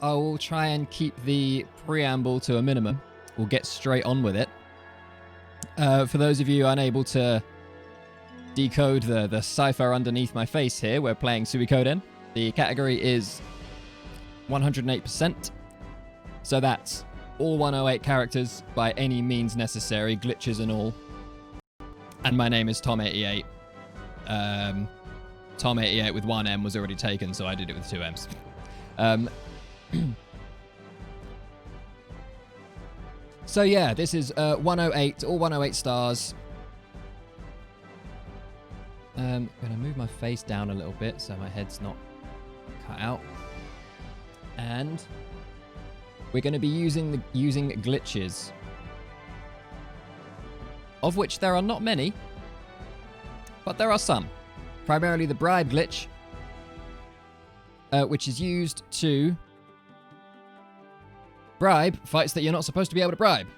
I will try and keep the preamble to a minimum. We'll get straight on with it. For those of you unable to decode the cipher underneath my face here, we're playing Suikoden. The category is 108%. So that's all 108 characters by any means necessary, glitches and all. And my name is Tom88. Tom88 with one M was already taken, so I did it with two M's. So yeah, this is 108, all 108 stars. I'm going to move my face down a little bit so my head's not cut out. And we're going to be using glitches, of which there are not many, but there are some. Primarily the bribe glitch, which is used to bribe fights that you're not supposed to be able to bribe.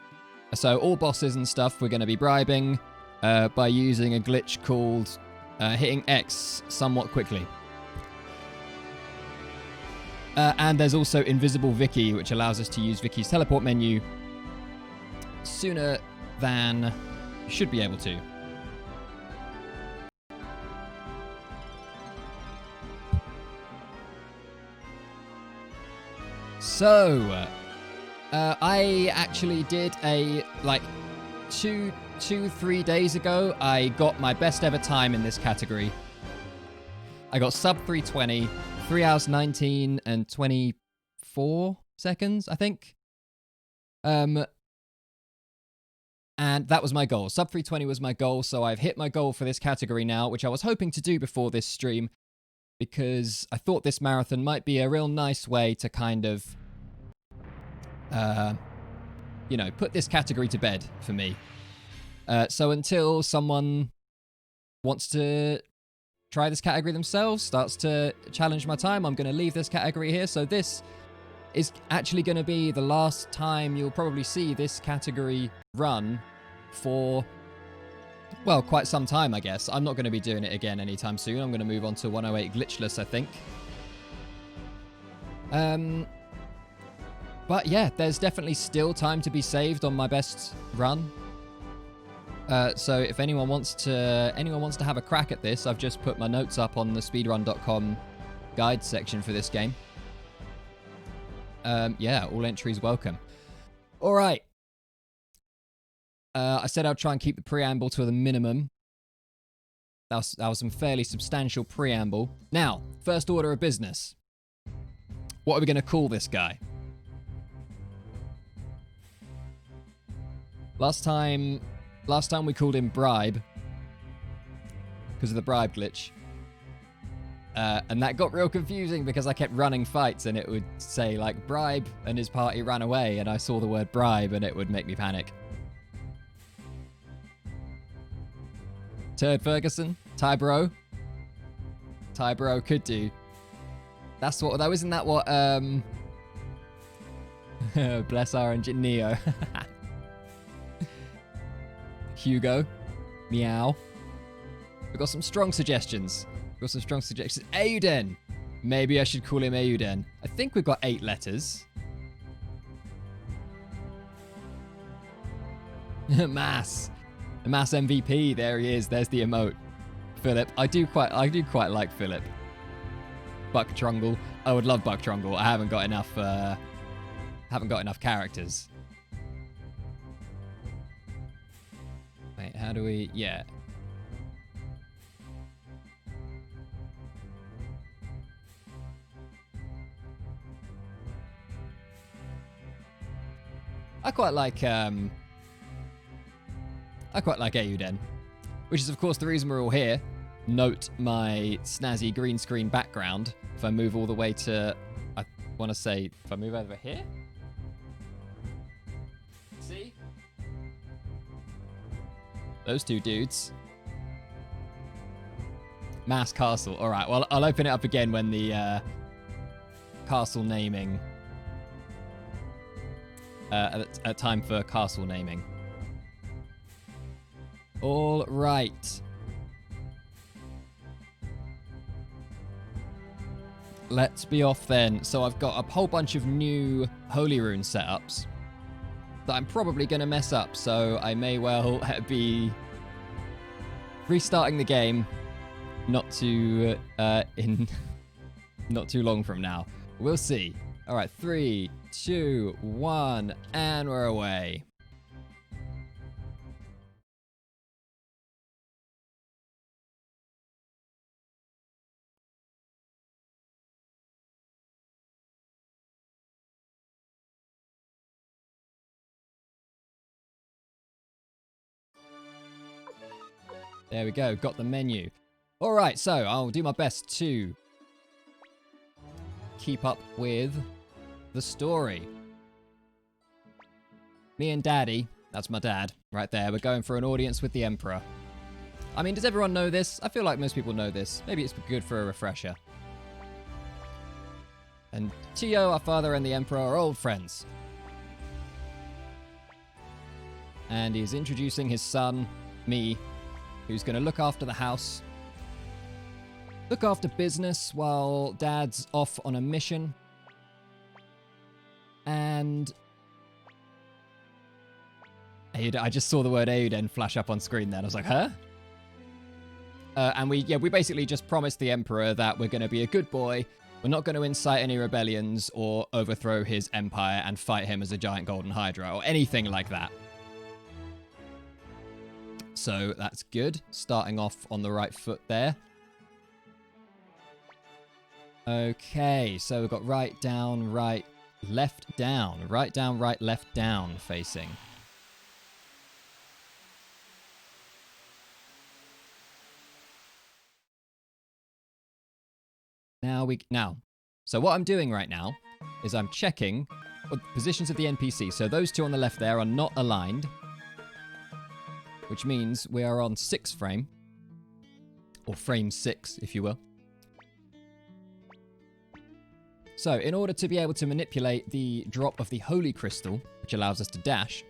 So all bosses and stuff we're going to be bribing by using a glitch called hitting X somewhat quickly. And there's also Invisible Vicky, which allows us to use Vicky's teleport menu sooner than you should be able to. So, I actually did a, 3 days ago, I got my best ever time in this category. I got sub 320, 3 hours 19 and 24 seconds, I think. And that was my goal. Sub 320 was my goal, so I've hit my goal for this category now, which I was hoping to do before this stream, because I thought this marathon might be a real nice way to kind of, put this category to bed for me. So until someone wants to try this category themselves, starts to challenge my time, I'm going to leave this category here. So this is actually going to be the last time you'll probably see this category run for, well, quite some time, I guess. I'm not going to be doing it again anytime soon. I'm going to move on to 108 glitchless, I think. But yeah, there's definitely still time to be saved on my best run. So if anyone wants to have a crack at this, I've just put my notes up on the speedrun.com guide section for this game. Yeah, all entries welcome. All right. I said I'd try and keep the preamble to the minimum. That was some fairly substantial preamble. Now, first order of business. What are we going to call this guy? Last time we called him Bribe because of the bribe glitch. And that got real confusing because I kept running fights and it would say like Bribe and his party ran away and I saw the word bribe and it would make me panic. Turd Ferguson? Tybro? Tybro could do. That's what, though, isn't that what, bless our Neo. Hugo. Meow. We've got some strong suggestions. Eiyuden. Maybe I should call him Eiyuden. I think we've got 8 letters. Mass. The Mass MVP. There he is. There's the emote. Philip. I do quite like Philip. Buck Trungle. I would love Buck Trungle. I haven't got enough characters. Wait, how do we... Yeah. I quite like Eiyuden, which is of course the reason we're all here. Note my snazzy green screen background. If I move all the way to, I want to say, if I move over here. See? Those two dudes. Mass Castle. All right, well, I'll open it up again when the castle naming, at time for castle naming. All right. let's be off then. So I've got a whole bunch of new Holy Rune setups that I'm probably going to mess up. So I may well be restarting the game not too long from now. We'll see. All right, 3, 2, 1, and we're away. There we go, got the menu. All right, so I'll do my best to keep up with the story. Me and Daddy, that's my dad, right there, we're going for an audience with the Emperor. I mean, does everyone know this? I feel like most people know this. Maybe it's good for a refresher. And Tio, our father, and the Emperor are old friends. And he's introducing his son, me, who's going to look after the house, look after business while Dad's off on a mission. And I just saw the word Eiyuden flash up on screen then. I was like, huh? And we basically just promised the Emperor that we're going to be a good boy. We're not going to incite any rebellions or overthrow his empire and fight him as a giant golden hydra or anything like that. So that's good. Starting off on the right foot there. Okay, so we've got right down, right, left down. Right down, right, left down facing. Now, so what I'm doing right now is I'm checking positions of the NPC. So those two on the left there are not aligned, which means we are on 6th frame, or frame 6, if you will. So in order to be able to manipulate the drop of the Holy Crystal, which allows us to dash,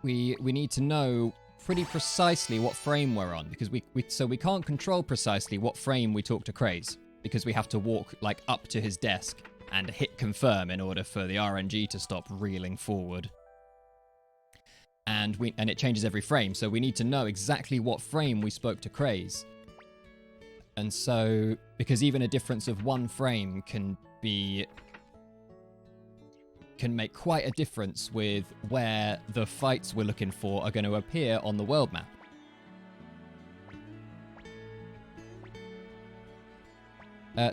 we need to know pretty precisely what frame we're on, because we can't control precisely what frame we talk to Craze, because we have to walk like up to his desk and hit confirm in order for the RNG to stop reeling forward. And it changes every frame, so we need to know exactly what frame we spoke to Craze. And so, because even a difference of 1 frame can make quite a difference with where the fights we're looking for are going to appear on the world map.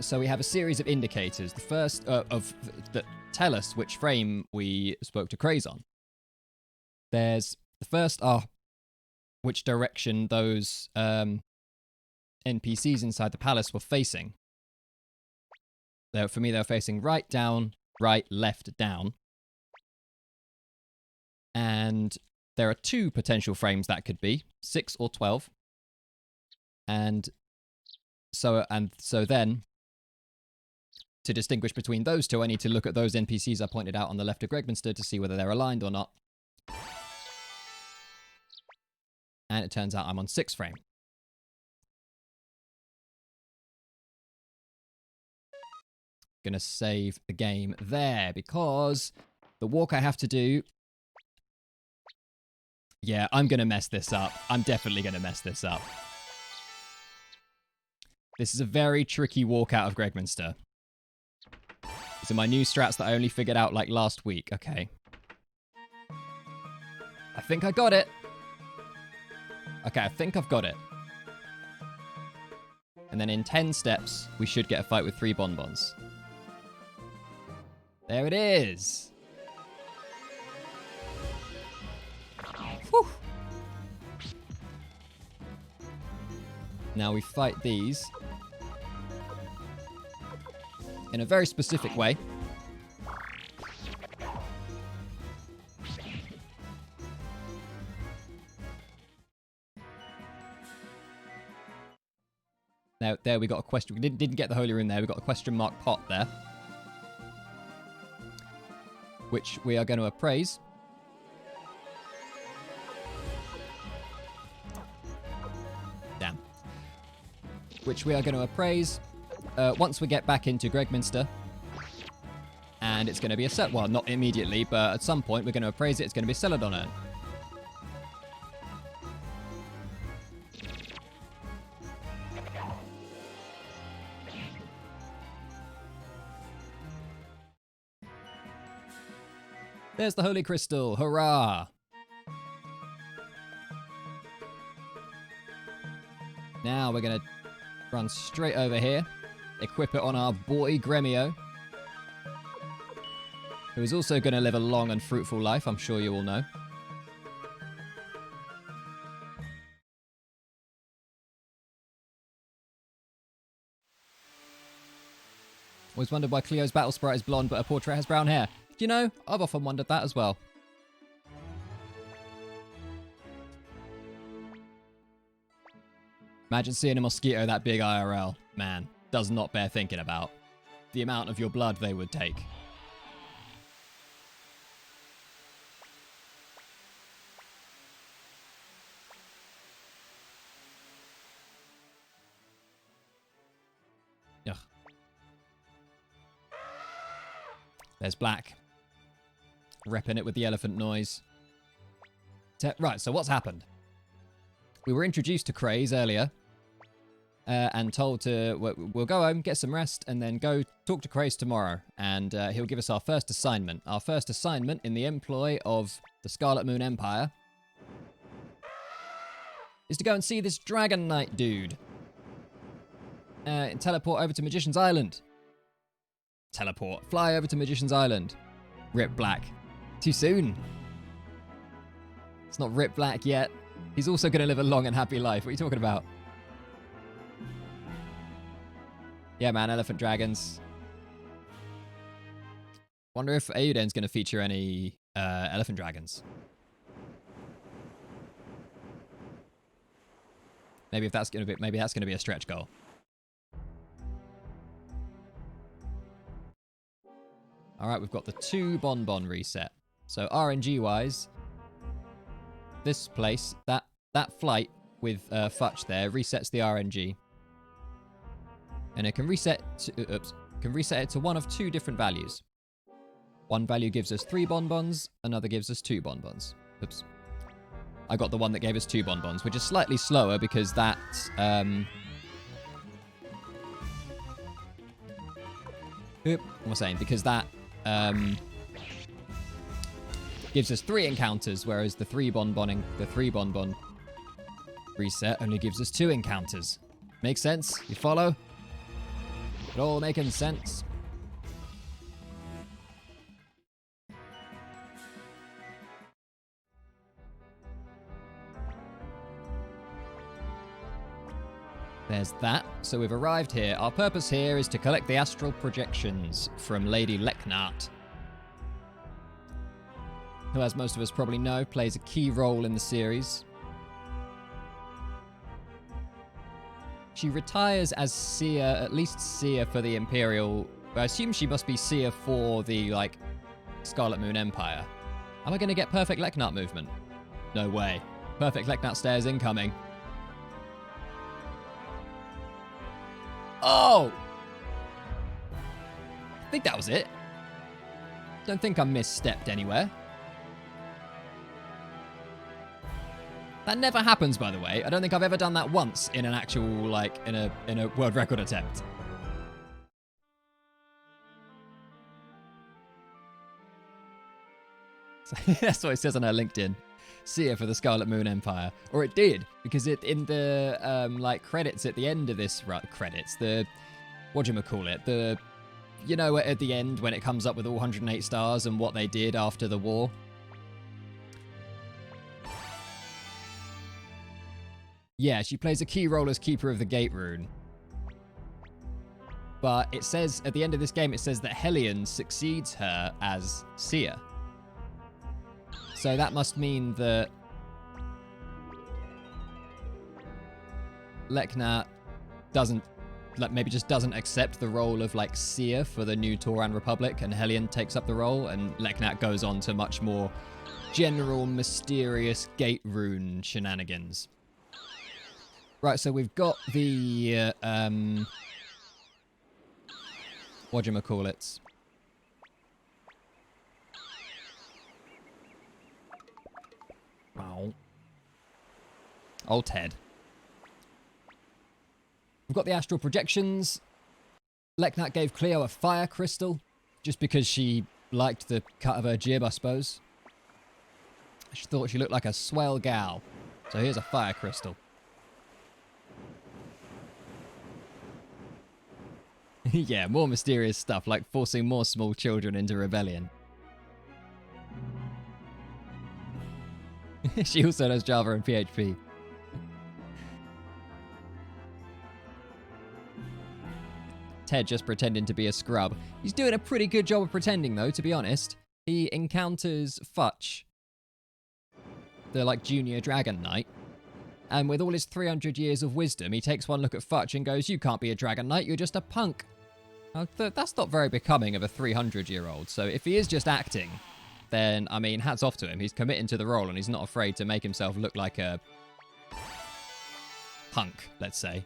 So we have a series of indicators. The first that tell us which frame we spoke to Craze on. There's the first are which direction those NPCs inside the palace were facing. For me, they were facing right, down, right, left, down. And there are 2 potential frames that could be, 6 or 12. And so then, to distinguish between those 2, I need to look at those NPCs I pointed out on the left of Gregminster to see whether they're aligned or not. And it turns out I'm on 6th frame. Gonna save the game there because the walk I have to do. Yeah, I'm gonna mess this up. I'm definitely gonna mess this up. This is a very tricky walk out of Gregminster. These are my new strats that I only figured out like last week. Okay. I think I got it. Okay, I think I've got it. And then in 10 steps, we should get a fight with 3 bonbons. There it is. Whew. Now we fight these in a very specific way. Now, there we got a question. We didn't get the Holy Rune there. We got a question mark pot there, which we are going to appraise. Damn. Which we are going to appraise once we get back into Gregminster. And it's going to be a set. Well, not immediately, but at some point we're going to appraise it. It's going to be a Celadon urn. There's the Holy Crystal. Hurrah! Now we're going to run straight over here. Equip it on our boy, Gremio. Who is also going to live a long and fruitful life, I'm sure you all know. Always wondered why Cleo's battle sprite is blonde, but her portrait has brown hair. You know, I've often wondered that as well. Imagine seeing a mosquito that big IRL. Man, does not bear thinking about. The amount of your blood they would take. Ugh. There's Black. Repping it with the elephant noise. Right, so what's happened? We were introduced to Craze earlier. And told to, we'll go home, get some rest, and then go talk to Craze tomorrow. And he'll give us our first assignment. Our first assignment in the employ of the Scarlet Moon Empire is to go and see this Dragon Knight dude. And teleport over to Magician's Island. Teleport. Fly over to Magician's Island. Rip Black. Too soon. It's not Rip Black yet. He's also going to live a long and happy life. What are you talking about? Yeah, man, elephant dragons. Wonder if Eiyuden's going to feature any elephant dragons. Maybe that's going to be a stretch goal. All right, we've got the 2 bonbon reset. So RNG-wise, this place, that flight with Futch there resets the RNG. And it can reset it to one of 2 different values. One value gives us 3 bonbons, another gives us 2 bonbons. Oops. I got the one that gave us 2 bonbons, which is slightly slower because that what am I saying? Because that gives us 3 encounters, whereas the 3 bonbon reset only gives us 2 encounters. Makes sense? You follow? It all making sense. There's that. So we've arrived here. Our purpose here is to collect the astral projections from Lady Leknart, who, as most of us probably know, plays a key role in the series. She retires as seer, at least seer for the Imperial. I assume she must be seer for the, Scarlet Moon Empire. Am I going to get perfect Leknart movement? No way. Perfect Leknart stairs incoming. Oh! I think that was it. Don't think I misstepped anywhere. That never happens, by the way. I don't think I've ever done that once in an actual, in a world record attempt. So, that's what it says on her LinkedIn. Seer for the Scarlet Moon Empire. Or it did, because it in the, credits at the end of this... Credits, the... Whatchamacallit? The... You know, at the end, when it comes up with all 108 stars and what they did after the war? Yeah, she plays a key role as Keeper of the Gate Rune. But it says, at the end of this game, it says that Hellion succeeds her as Seer. So that must mean that Leknart doesn't, maybe just doesn't accept the role of, Seer for the new Tauran Republic, and Hellion takes up the role, and Leknart goes on to much more general, mysterious Gate Rune shenanigans. Right, so we've got the whatchamacallits. Wow. Old Ted. We've got the astral projections. Leknat gave Cleo a fire crystal, just because she liked the cut of her jib, I suppose. She thought she looked like a swell gal. So here's a fire crystal. Yeah, more mysterious stuff, like forcing more small children into rebellion. She also knows Java and PHP. Ted just pretending to be a scrub. He's doing a pretty good job of pretending, though, to be honest. He encounters Futch, the, like, junior dragon knight. And with all his 300 years of wisdom, he takes one look at Futch and goes, "You can't be a dragon knight, you're just a punk." That's not very becoming of a 300-year-old. So if he is just acting, then, I mean, hats off to him. He's committing to the role, and he's not afraid to make himself look like a punk, let's say.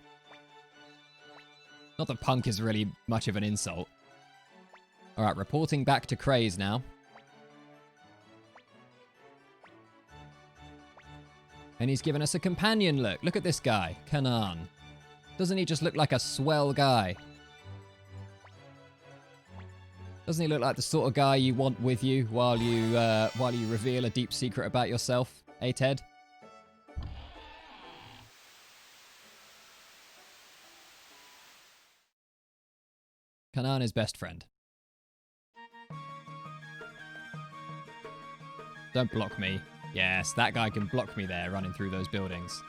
Not that punk is really much of an insult. All right, reporting back to Craze now. And he's given us a companion look. Look at this guy, Kanan. Doesn't he just look like a swell guy? Doesn't he look like the sort of guy you want with you while you reveal a deep secret about yourself? Eh, Ted? Kanan is best friend. Don't block me. Yes, that guy can block me there, running through those buildings.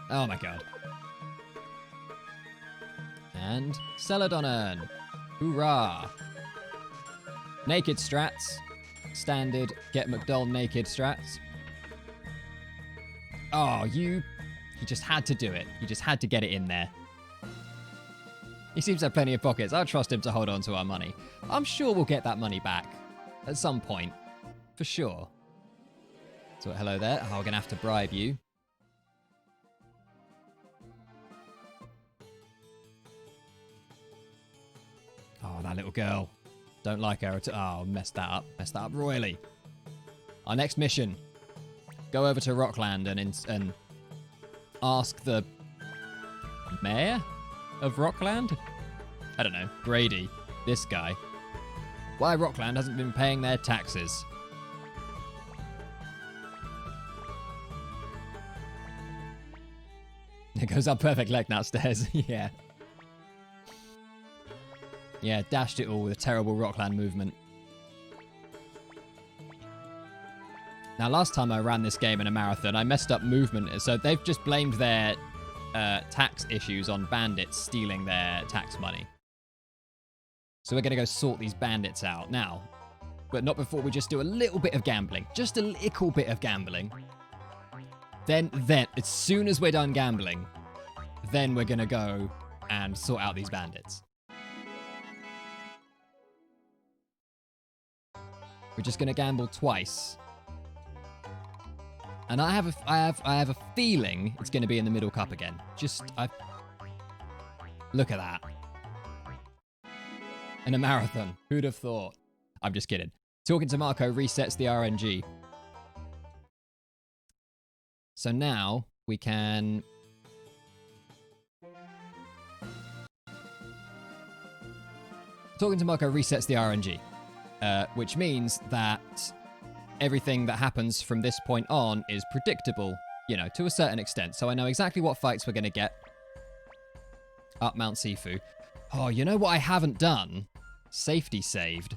Oh my god. And Celadon. Hoorah. Naked strats. Standard get McDowell naked strats. Oh, you just had to do it. You just had to get it in there. He seems to have plenty of pockets. I'll trust him to hold on to our money. I'm sure we'll get that money back at some point. For sure. So, hello there. Oh, we're going to have to bribe you. Oh, that little girl. Don't like her at all. Oh, messed that up. Messed that up royally. Our next mission. Go over to Rockland and ask the mayor of Rockland? I don't know. Grady. This guy. Why Rockland hasn't been paying their taxes. There goes our perfect leg downstairs. Yeah. Yeah, dashed it all with a terrible Rockland movement. Now, last time I ran this game in a marathon, I messed up movement. So they've just blamed their tax issues on bandits stealing their tax money. So we're going to go sort these bandits out now. But not before we just do a little bit of gambling. Just a little bit of gambling. Then, as soon as we're done gambling, then we're going to go and sort out these bandits. We're just going to gamble twice. And I have a feeling it's going to be in the middle cup again. Look at that. In a marathon. Who'd have thought? I'm just kidding. Talking to Marco resets the RNG. So now we can... Talking to Marco resets the RNG. Which means that everything that happens from this point on is predictable, you know, to a certain extent. So I know exactly what fights we're going to get up Mount Sifu. Oh, you know what I haven't done? Safety saved.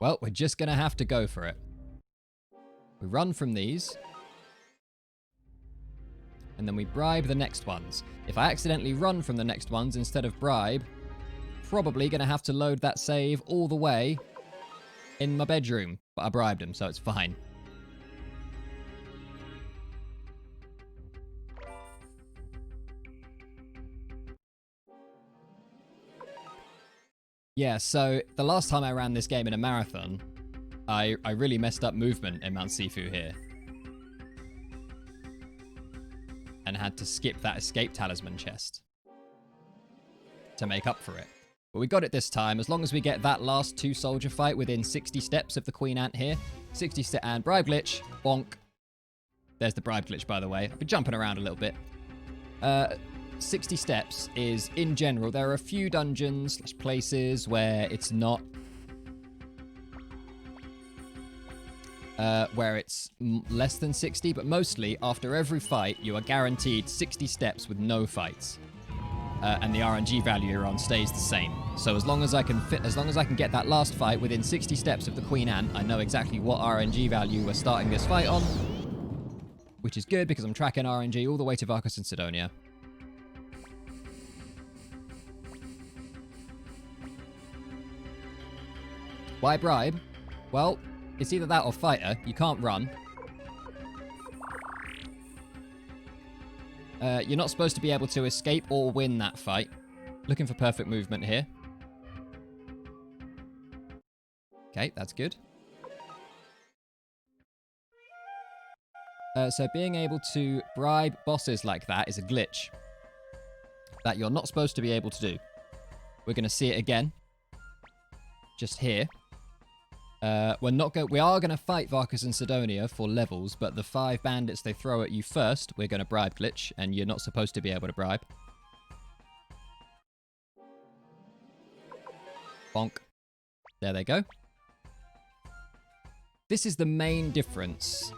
Well, we're just going to have to go for it. We run from these. And then we bribe the next ones. If I accidentally run from the next ones instead of bribe, probably going to have to load that save all the way in my bedroom. But I bribed him, so it's fine. Yeah, so the last time I ran this game in a marathon, I really messed up movement in Mount Sifu here. And and had to skip that escape talisman chest to make up for it. But we got it this time. As long as we get that last 2 soldier fight within 60 steps of the Queen Ant here. 60 step and bribe glitch. Bonk. There's the bribe glitch, by the way. I've been jumping around a little bit. 60 steps is, in general, there are a few dungeons / places where it's not... where it's less than 60, but mostly, after every fight, you are guaranteed 60 steps with no fights. And the RNG value you're on stays the same. So as long as I can get that last fight within 60 steps of the Queen Ant, I know exactly what RNG value we're starting this fight on. Which is good because I'm tracking RNG all the way to Varkus and Sidonia. Why bribe? Well, it's either that or fighter. You can't run. You're not supposed to be able to escape or win that fight. Looking for perfect movement here. Okay, that's good. So being able to bribe bosses like that is a glitch that you're not supposed to be able to do. We're going to see it again. Just here. We are going to fight Varkus and Sidonia for levels, but the 5 bandits they throw at you first, we're going to bribe glitch, and you're not supposed to be able to bribe. Bonk. There they go. This is the main difference.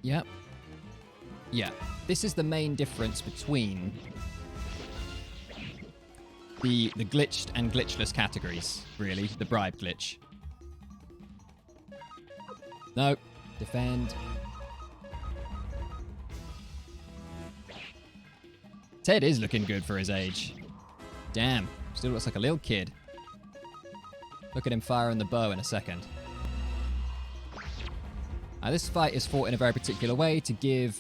Yep. Yeah. This is the main difference between the glitched and glitchless categories, really. The bribe glitch. No. Defend. Ted is looking good for his age. Damn. Still looks like a little kid. Look at him firing the bow in a second. Now, this fight is fought in a very particular way to give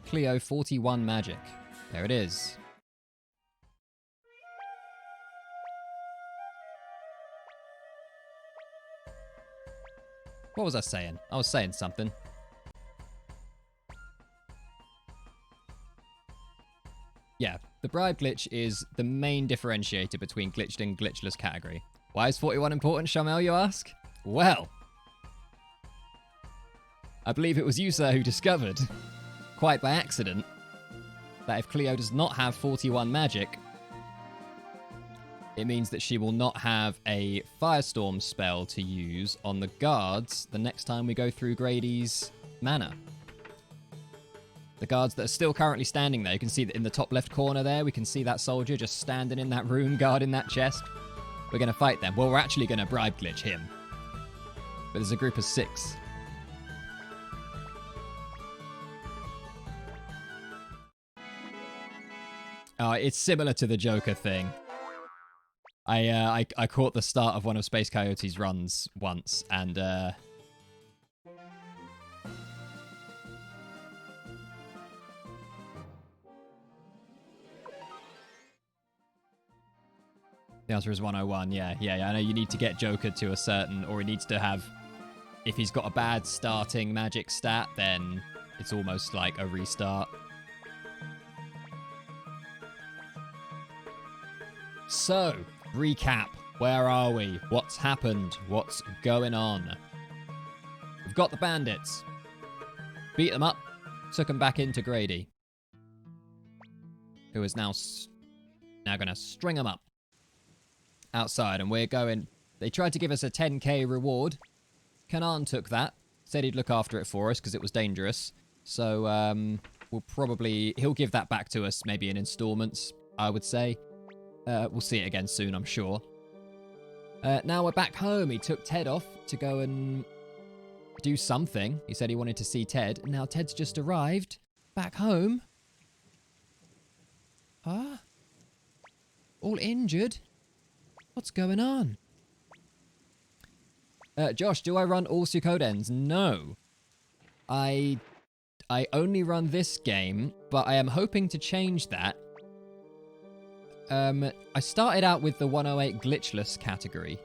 Cleo 41 magic. There it is. What was I saying? I was saying something. Yeah, the bribe glitch is the main differentiator between glitched and glitchless category. Why is 41 important, Shamel, you ask? Well, I believe it was you, sir, who discovered, quite by accident, that if Cleo does not have 41 magic, it means that she will not have a Firestorm spell to use on the guards the next time we go through Grady's manor. The guards that are still currently standing there, you can see that in the top left corner there, we can see that soldier just standing in that room, guarding that chest. We're going to fight them. Well, we're actually going to bribe glitch him. But there's a group of 6. Oh, it's similar to the Joker thing. I caught the start of one of Space Coyote's runs once, and the answer is 101. Yeah. I know you need to get Joker to a certain, or he needs to have, if he's got a bad starting magic stat, then it's almost like a restart. So, recap. Where are we? What's happened? What's going on? We've got the bandits. Beat them up. Took them back into Grady, who is now going to string them up outside. And we're going... They tried to give us a 10k reward. Kanan took that. Said he'd look after it for us because it was dangerous. So he'll give that back to us maybe in installments, I would say. We'll see it again soon, I'm sure. Now we're back home. He took Ted off to go and do something. He said he wanted to see Ted. And now Ted's just arrived back home. Huh? All injured? What's going on? Josh, do I run all Suikodens? No. I only run this game, but I am hoping to change that. I started out with the 108 glitchless category.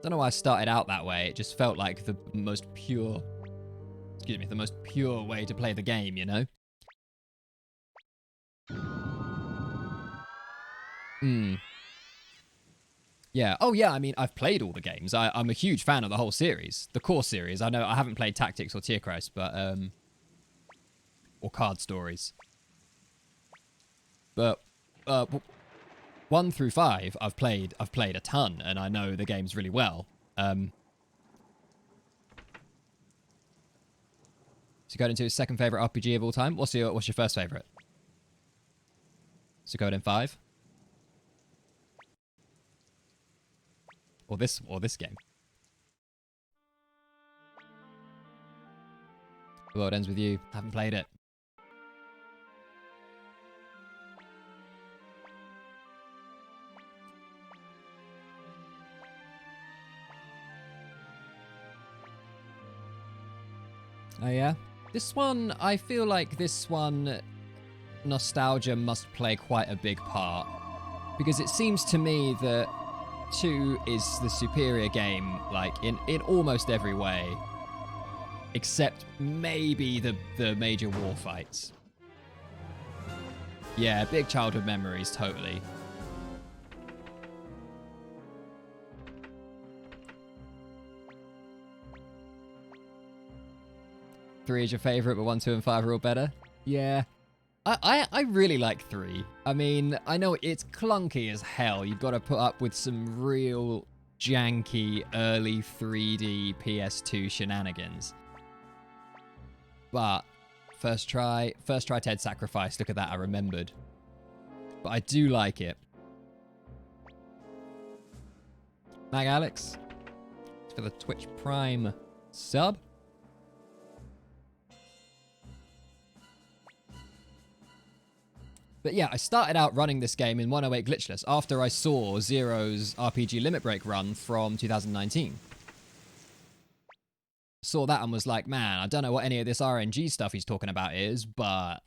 Don't know why I started out that way. It just felt like the most pure excuse me, the most pure way to play the game, you know? Hmm. Yeah. Oh, yeah. I mean, I've played all the games. I'm a huge fan of the whole series, the core series. I know I haven't played Tactics or Tierkreis, but or Card Stories. But 1 through 5, I've played a ton, and I know the games really well. So going into his second favorite RPG of all time. What's your first favorite? Suikoden 5? Or this game. The world ends with you. Haven't played it. Oh yeah? This one, I feel like this one, nostalgia must play quite a big part. Because it seems to me that 2 is the superior game, like, in almost every way. Except maybe the major war fights. Yeah, big childhood memories, totally. Three is your favorite, but 1, 2, and 5 are all better? Yeah. I really like 3. I mean, I know it's clunky as hell. You've got to put up with some real janky early 3D PS2 shenanigans. But first try Ted Sacrifice. Look at that, I remembered. But I do like it. Mag Alex, for the Twitch Prime sub. But yeah, I started out running this game in 108 glitchless after I saw Zero's RPG Limit Break run from 2019. Saw that and was like, man, I don't know what any of this RNG stuff he's talking about is, but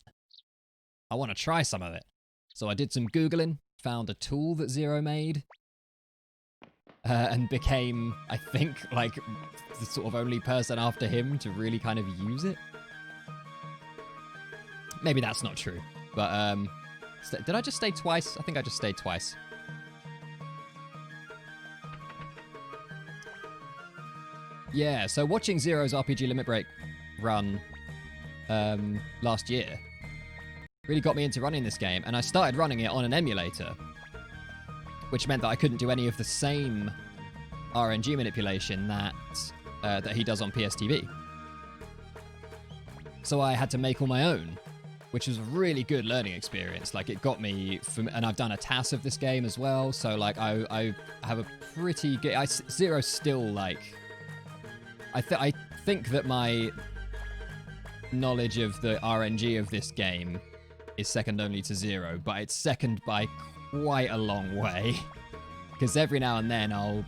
I want to try some of it. So I did some Googling, found a tool that Zero made, and became, I think, like, the sort of only person after him to really kind of use it. Maybe that's not true, but, did I just stay twice? I think I just stayed twice. Yeah, so watching Zero's RPG Limit Break run last year really got me into running this game, and I started running it on an emulator, which meant that I couldn't do any of the same RNG manipulation that he does on PSTV. So I had to make all my own, which was a really good learning experience. Like, it got me, and I've done a TAS of this game as well, so like I have a pretty good. Zero's still like. I think that my knowledge of the RNG of this game is second only to Zero, but it's second by quite a long way. Because every now and then I'll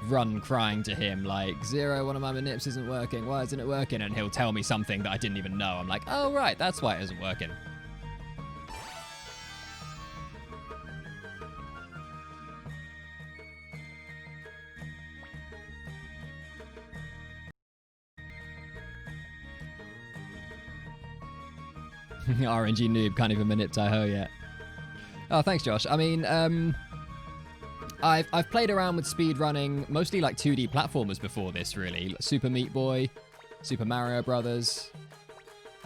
run crying to him like, Zero, one of my manips isn't working, why isn't it working? And he'll tell me something that I didn't even know. I'm like, oh right, that's why it isn't working. RNG noob, can't even manip Taiho yet. Oh, thanks, Josh. I mean, I've played around with speedrunning, mostly like 2D platformers before this, really. Super Meat Boy, Super Mario Brothers,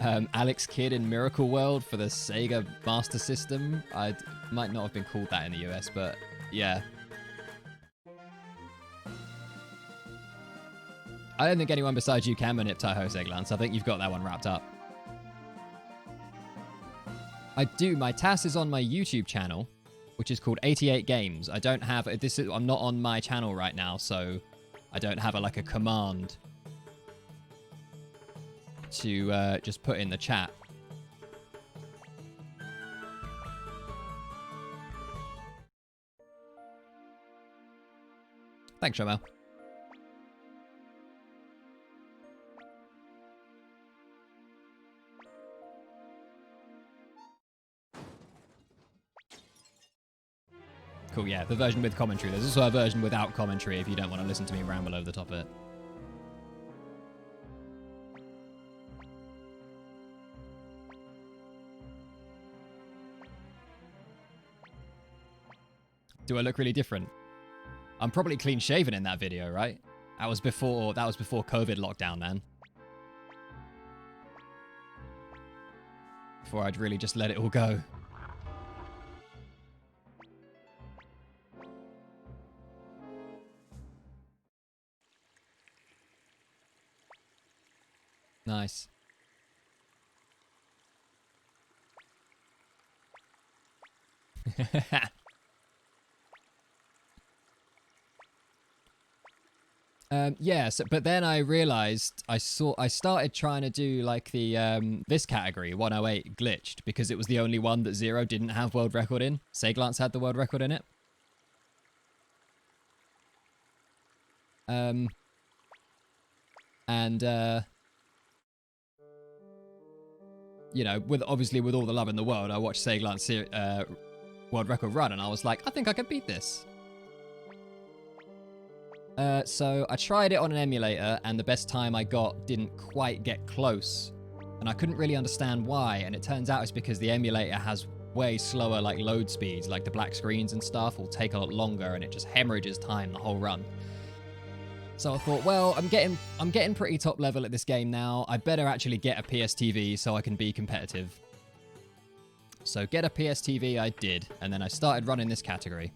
Alex Kidd in Miracle World for the Sega Master System. I might not have been called that in the US, but yeah. I don't think anyone besides you can manip Taiho, Seglance. I think you've got that one wrapped up. I do. My TAS is on my YouTube channel, which is called 88 Games. I don't have I'm not on my channel right now, so I don't have a command to just put in the chat. Thanks, Shomel. Cool, yeah, the version with commentary. There's also a version without commentary if you don't want to listen to me ramble over the top of it. Do I look really different? I'm probably clean shaven in that video, right? That was before COVID lockdown, man. Before I'd really just let it all go. Nice. Yeah, so, but then I realized I started trying to do like the this category 108 glitched because it was the only one that Zero didn't have world record in. Seglance had the world record in it. You know, obviously with all the love in the world, I watched Seglance world record run and I was like, I think I could beat this. So I tried it on an emulator and the best time I got didn't quite get close. And I couldn't really understand why. And it turns out it's because the emulator has way slower like load speeds, like the black screens and stuff will take a lot longer and it just hemorrhages time the whole run. So I thought, well, I'm getting pretty top level at this game now. I better actually get a PSTV so I can be competitive. So get a PSTV I did, and then I started running this category.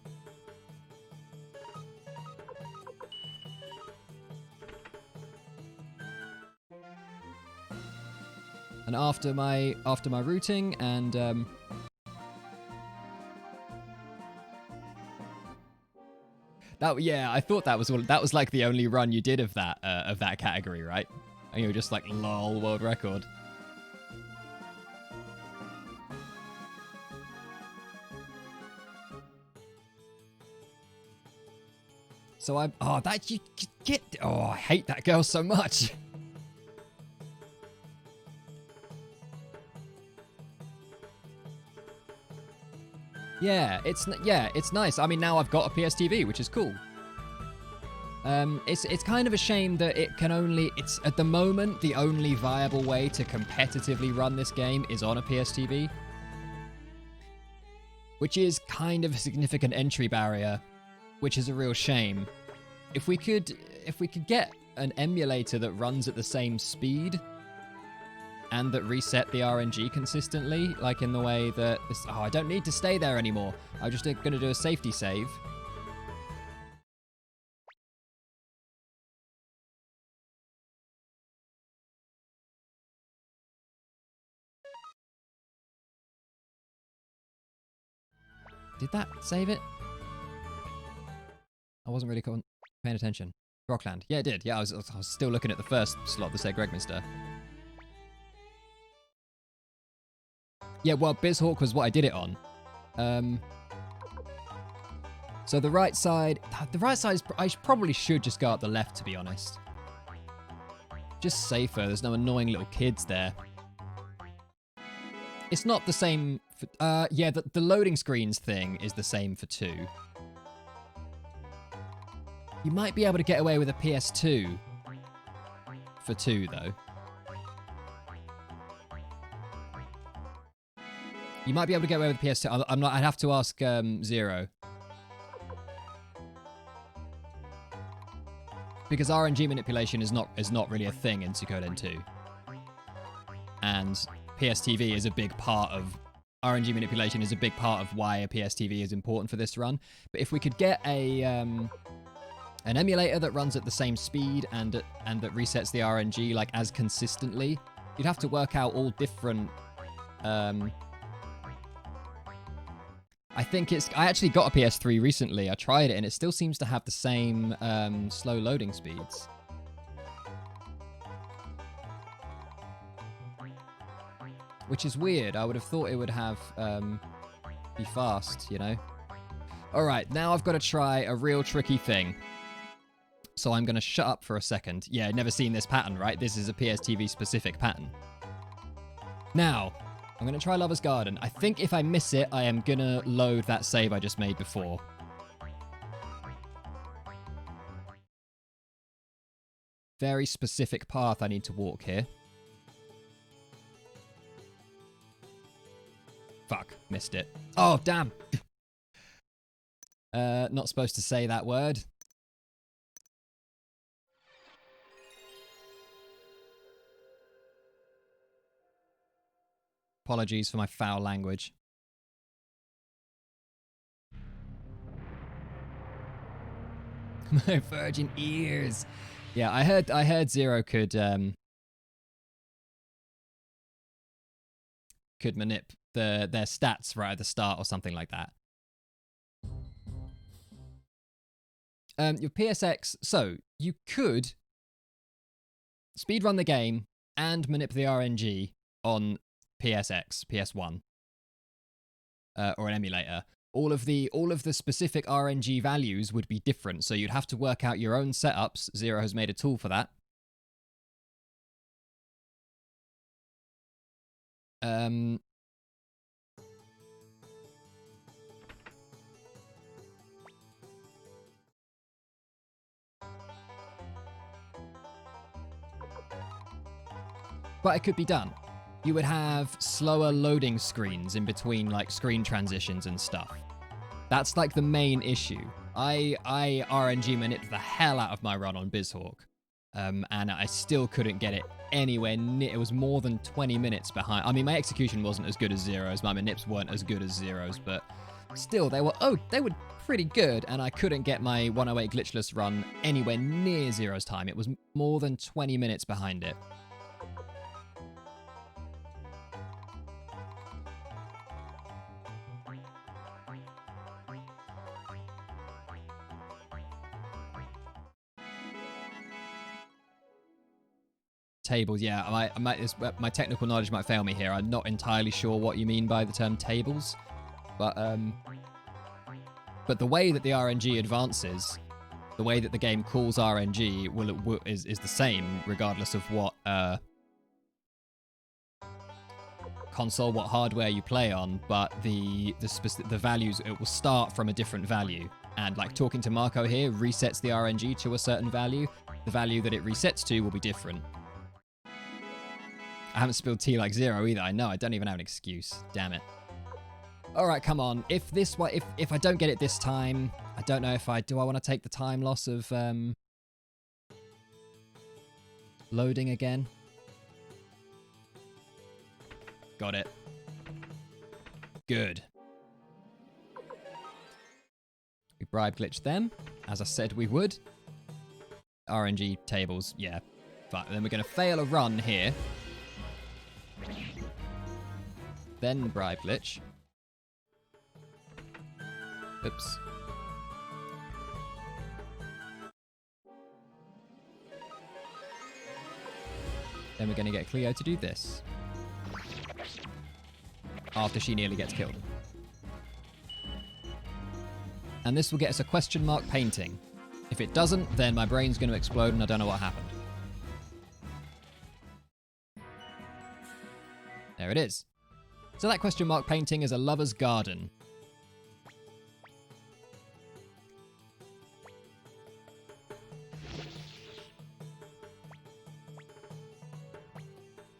And after my routing and I thought that was like the only run you did of that category, right? And you were just like, lol, world record. So I hate that girl so much. Yeah, it's nice. I mean, now I've got a PSTV, which is cool. It's kind of a shame that it's at the moment the only viable way to competitively run this game is on a PSTV, which is kind of a significant entry barrier, which is a real shame. If we could get an emulator that runs at the same speed and that reset the RNG consistently, like in the way that I don't need to stay there anymore. I'm just going to do a safety save. Did that save it? I wasn't really paying attention. Rockland. Yeah, it did. Yeah, I was still looking at the first slot that said Gregminster. Yeah, well, Bizhawk was what I did it on. So the right side is, I probably should just go up the left, to be honest. Just safer. There's no annoying little kids there. It's not the same. Yeah, the loading screens thing is the same for 2. You might be able to get away with a PS2 for 2, though. You might be able to get away with PS2. I'm not. I'd have to ask Zero. Because RNG manipulation is not really a thing in Suikoden 2. And PSTV is a big part of RNG manipulation is a big part of why a PSTV is important for this run. But if we could get an emulator that runs at the same speed and that resets the RNG like as consistently, you'd have to work out all different I actually got a PS3 recently. I tried it and it still seems to have the same slow loading speeds. Which is weird. I would have thought it would have be fast, you know? Alright, now I've got to try a real tricky thing. So I'm going to shut up for a second. Yeah, never seen this pattern, right? This is a PSTV specific pattern. Now, I'm going to try Lover's Garden. I think if I miss it, I am going to load that save I just made before. Very specific path I need to walk here. Fuck, missed it. Oh, damn. Not supposed to say that word. Apologies for my foul language. My virgin ears. Yeah, I heard Zero could manip their stats right at the start or something like that. Your PSX, so you could speedrun the game and manip the RNG on PSX, PS1, or an emulator. All of the specific RNG values would be different, so you'd have to work out your own setups. Zero has made a tool for that. But it could be done. You would have slower loading screens in between, like, screen transitions and stuff. That's, like, the main issue. I RNG manipped the hell out of my run on BizHawk, and I still couldn't get it anywhere near. It was more than 20 minutes behind. I mean, my execution wasn't as good as Zero's. My manips weren't as good as Zero's, but still, they were pretty good, and I couldn't get my 108 glitchless run anywhere near Zero's time. It was more than 20 minutes behind it. Tables, yeah. My technical knowledge might fail me here. I'm not entirely sure what you mean by the term tables, but the way that the RNG advances, the way that the game calls RNG is the same regardless of what console, what hardware you play on. But the values, it will start from a different value. And like talking to Marco here resets the RNG to a certain value. The value that it resets to will be different. I haven't spilled tea like Zero either. I know, I don't even have an excuse. Damn it. Alright, come on. If I don't get it this time, I don't know if I want to take the time loss of loading again. Got it. Good. We bribe glitched them, as I said we would. RNG tables, yeah. But then we're going to fail a run here. Then bribe glitch. Oops. Then we're going to get Cleo to do this. After she nearly gets killed. And this will get us a question mark painting. If it doesn't, then my brain's going to explode and I don't know what happened. There it is. So that question mark painting is a lover's garden.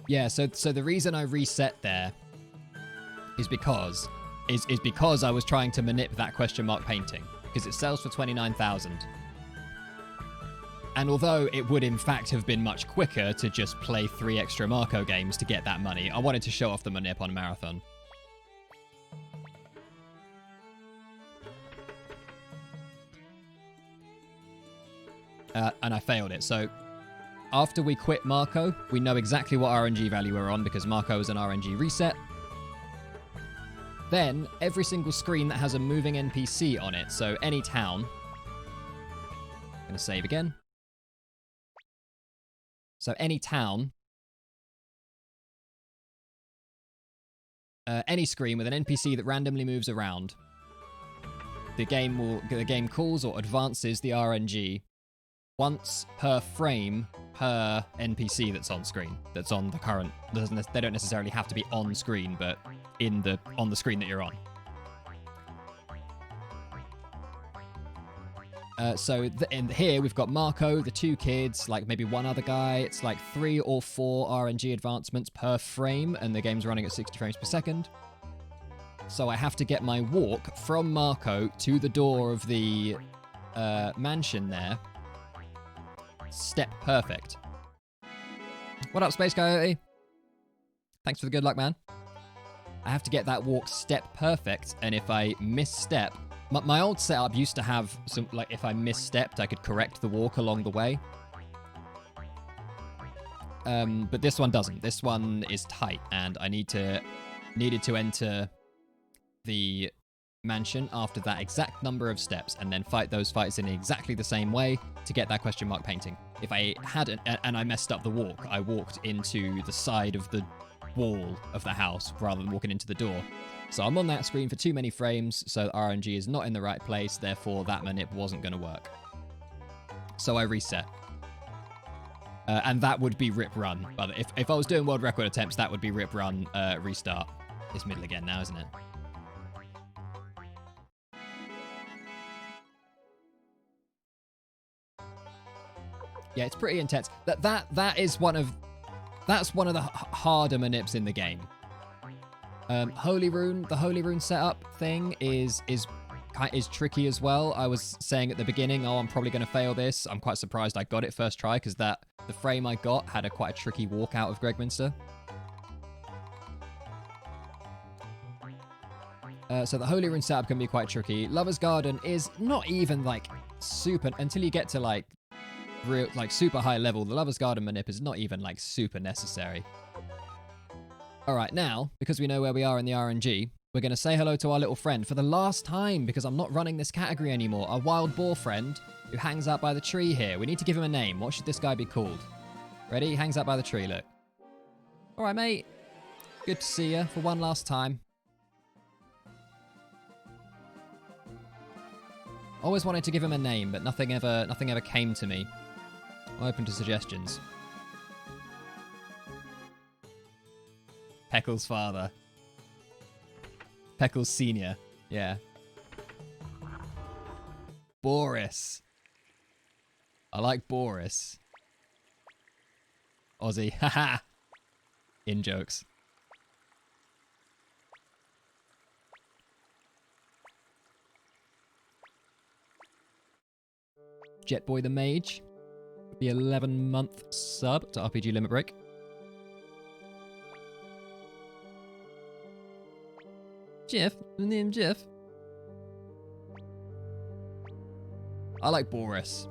Yeah, so the reason I reset there is because I was trying to manip that question mark painting, because it sells for 29,000. And although it would in fact have been much quicker to just play 3 extra Marco games to get that money, I wanted to show off the manip on Marathon. And I failed it. So after we quit Marco, we know exactly what RNG value we're on because Marco is an RNG reset. Then every single screen that has a moving NPC on it, so any town. I'm going to save again. So any town, any screen with an NPC that randomly moves around, the game calls or advances the RNG once per frame per NPC that's on screen, that's on the current. They don't necessarily have to be on screen, but on the screen that you're on. And here we've got Marco, the 2 kids, like maybe one other guy. It's like 3 or 4 RNG advancements per frame, and the game's running at 60 frames per second. So I have to get my walk from Marco to the door of the mansion there step perfect. What up, Space Coyote? Thanks for the good luck, man. I have to get that walk step perfect, and if I misstep... My old setup used to have some, like, if I misstepped, I could correct the walk along the way. But this one doesn't. This one is tight, and I needed to enter the mansion after that exact number of steps, and then fight those fights in exactly the same way to get that question mark painting. If I hadn't, and I messed up the walk, I walked into the side of the wall of the house rather than walking into the door. So I'm on that screen for too many frames, so RNG is not in the right place, therefore that manip wasn't going to work. So I reset. And that would be rip run. But if I was doing world record attempts, that would be rip run, restart. It's middle again now, isn't it? Yeah, it's pretty intense. That's one of the harder manips in the game. Holy Rune, the Holy Rune setup thing is tricky as well. I was saying at the beginning, oh, I'm probably going to fail this. I'm quite surprised I got it first try, because the frame I got had quite a tricky walk out of Gregminster. So the Holy Rune setup can be quite tricky. Lover's Garden is not even like super, until you get to like real, like super high level. The Lover's Garden manip is not even like super necessary. All right, now, because we know where we are in the RNG, we're going to say hello to our little friend for the last time, because I'm not running this category anymore. Our wild boar friend who hangs out by the tree here. We need to give him a name. What should this guy be called? Ready? He hangs out by the tree, look. All right, mate. Good to see you for one last time. Always wanted to give him a name, but nothing ever came to me. I'm open to suggestions. Peckle's father. Peckle's senior. Yeah. Boris. I like Boris. Aussie. Haha. In jokes. Jetboy the Mage. The 11-month sub to RPG Limit Break. Jeff, the name Jeff. I like Boris.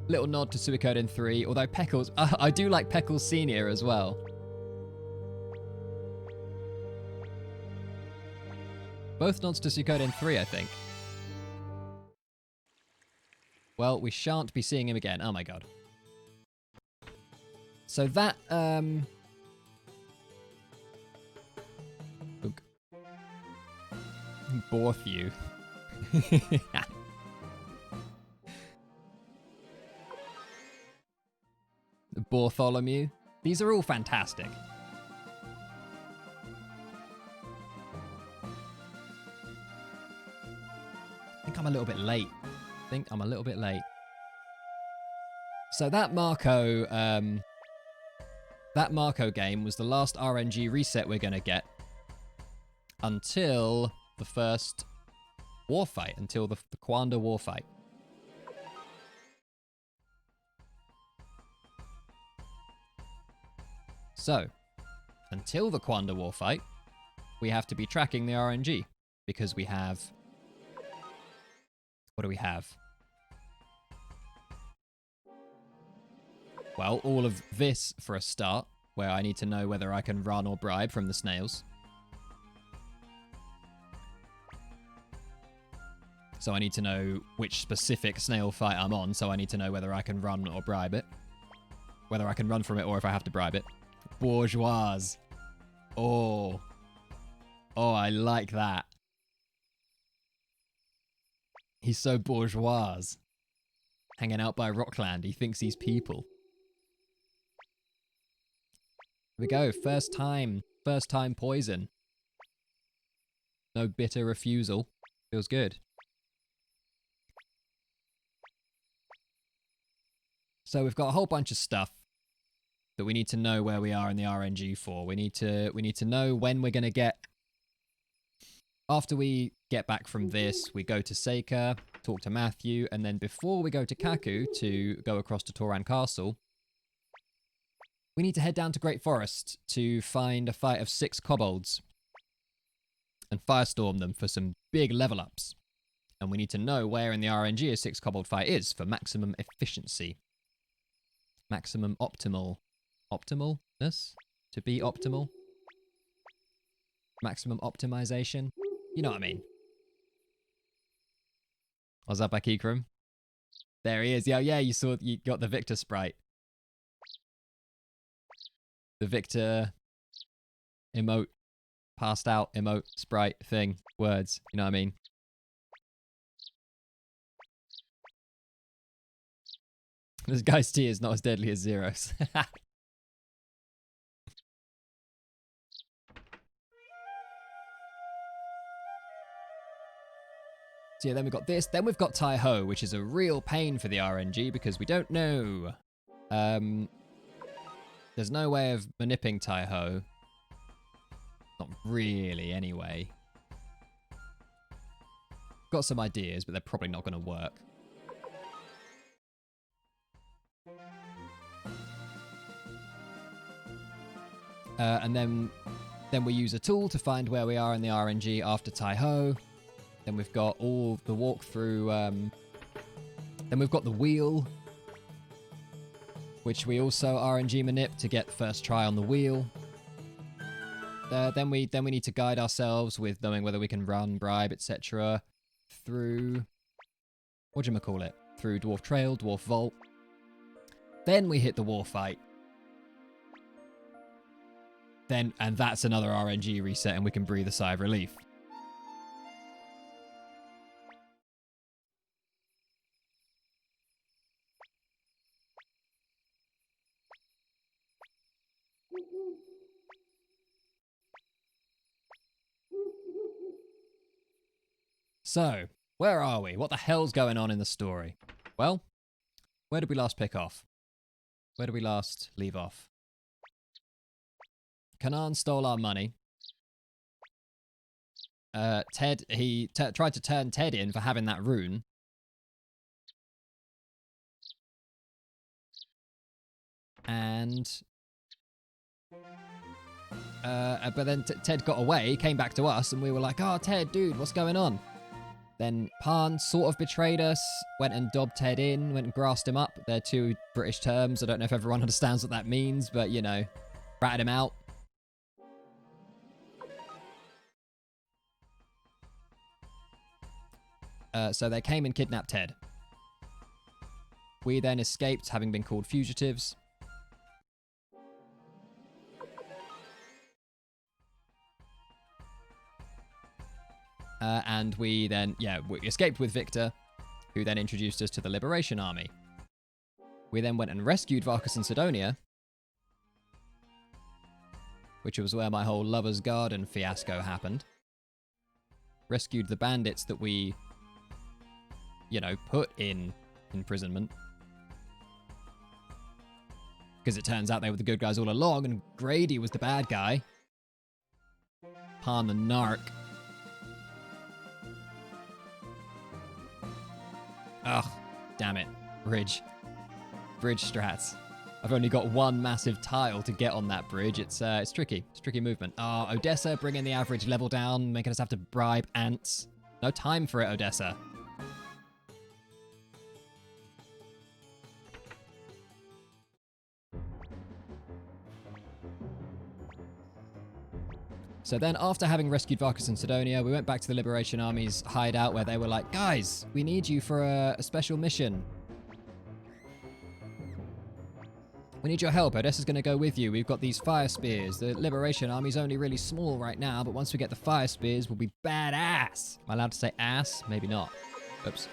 Little nod to Suikoden 3, although Peckles... I do like Peckles Senior as well. Both nods to Suikoden 3, I think. Well, we shan't be seeing him again. Oh my god. So that, Borthew. Bartholomew. These are all fantastic. I think I'm a little bit late. So that Marco game was the last RNG reset we're going to get until the first war fight, until the Quanda war fight. So, until the Quanda war fight, we have to be tracking the RNG, because we have... What do we have? Well, all of this for a start, where I need to know whether I can run or bribe from the snails. So I need to know which specific snail fight I'm on, so I need to know whether I can run or bribe it. Whether I can run from it or if I have to bribe it. Bourgeoise. Oh. Oh, I like that. He's so bourgeois. Hanging out by Rockland, he thinks he's people. Here we go, first time poison. No bitter refusal. Feels good. So we've got a whole bunch of stuff that we need to know where we are in the RNG for. We need to know when we're going to get after we get back from this, we go to Seika, talk to Matthew, and then before we go to Kaku to go across to Toran Castle, we need to head down to Great Forest to find a fight of 6 kobolds and firestorm them for some big level ups. And we need to know where in the RNG a 6 kobold fight is for maximum efficiency. Maximum optimalness? To be optimal? Maximum optimization? You know what I mean. What's up, Akikram? There he is. Yeah, you got the Victor sprite. The Victor emote, passed out emote, sprite thing, words. You know what I mean? This guy's tea is not as deadly as Zero's. So yeah, then we've got this. Then we've got Tai-Ho, which is a real pain for the RNG because we don't know. There's no way of manipulating Tai-Ho. Not really, anyway. Got some ideas, but they're probably not going to work. And then we use a tool to find where we are in the RNG after Tai-Ho. Then we've got all the walkthrough. Then we've got the wheel, which we also RNG manip to get first try on the wheel. Then we need to guide ourselves with knowing whether we can run, bribe, etc. through whatchamacallit? Through Dwarf Trail, Dwarf Vault. Then we hit the war fight. And that's another RNG reset and we can breathe a sigh of relief. So, where are we? What the hell's going on in the story? Well, where did we last pick off? Where did we last leave off? Kanan stole our money. Ted, he tried to turn Ted in for having that rune. And... but then Ted got away, came back to us, and we were like, oh, Ted, dude, what's going on? Then Pan sort of betrayed us, went and dobbed Ted in, went and grassed him up. They're 2 British terms. I don't know if everyone understands what that means, but, you know, ratted him out. So they came and kidnapped Ted. We then escaped, having been called fugitives. And we then, we escaped with Victor, who then introduced us to the Liberation Army. We then went and rescued Varkas and Sidonia, which was where my whole Lover's Garden fiasco happened. Rescued the bandits that we, put in imprisonment. Because it turns out they were the good guys all along, and Grady was the bad guy. Pan the narc. Ugh, damn it. Bridge strats. I've only got 1 massive tile to get on that bridge. It's tricky. It's tricky movement. Oh, Odessa bringing the average level down, making us have to bribe ants. No time for it, Odessa. So then, after having rescued Varkas and Sidonia, we went back to the Liberation Army's hideout where they were like, guys, we need you for a special mission. We need your help. Odessa's going to go with you. We've got these fire spears. The Liberation Army's only really small right now, but once we get the fire spears, we'll be badass. Am I allowed to say ass? Maybe not. Oops.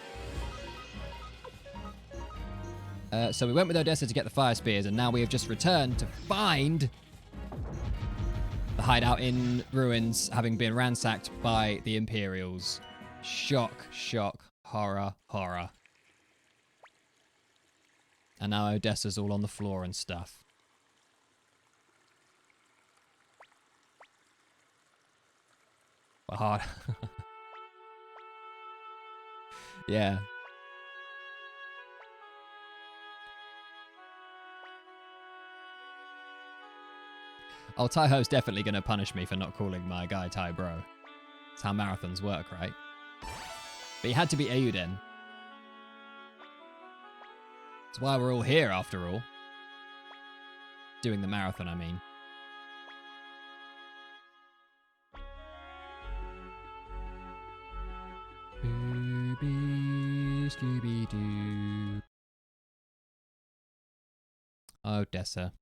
So we went with Odessa to get the fire spears, and now we have just returned to find the hideout in ruins, having been ransacked by the Imperials. Shock, shock, horror, horror. And now Odessa's all on the floor and stuff. But hard. Yeah. Oh, Taiho's definitely going to punish me for not calling my guy Tai Bro. That's how marathons work, right? But he had to be Eiyuden. That's why we're all here, after all. Doing the marathon, I mean. Scooby-Doo. Oh, Dessa.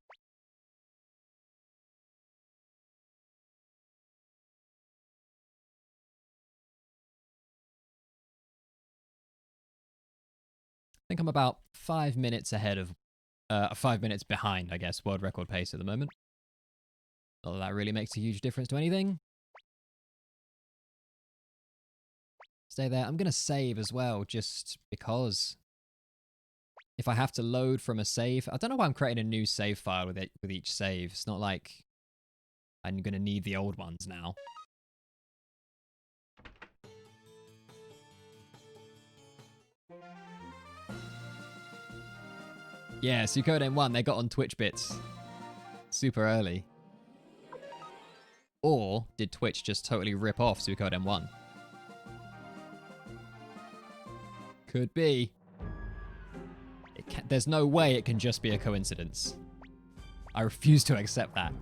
I think I'm about 5 minutes ahead of, 5 minutes behind, I guess, world record pace at the moment. Not that that really makes a huge difference to anything. Stay there. I'm going to save as well, just because if I have to load from a save, I don't know why I'm creating a new save file with each save. It's not like I'm going to need the old ones now. Yeah, Suikoden 1, they got on Twitch bits super early. Or did Twitch just totally rip off Suikoden 1? Could be. There's no way it can just be a coincidence. I refuse to accept that.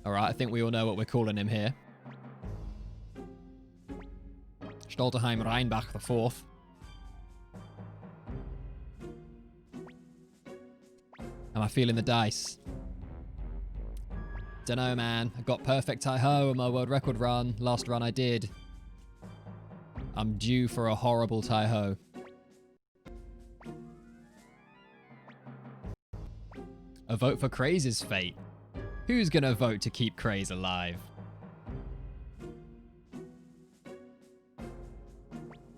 Alright, I think we all know what we're calling him here. Stolterheim Reinbach IV. Am I feeling the dice? Dunno, man. I got perfect Taiho on my world record run. Last run I did. I'm due for a horrible Taiho. A vote for Craze's fate. Who's gonna vote to keep Craze alive?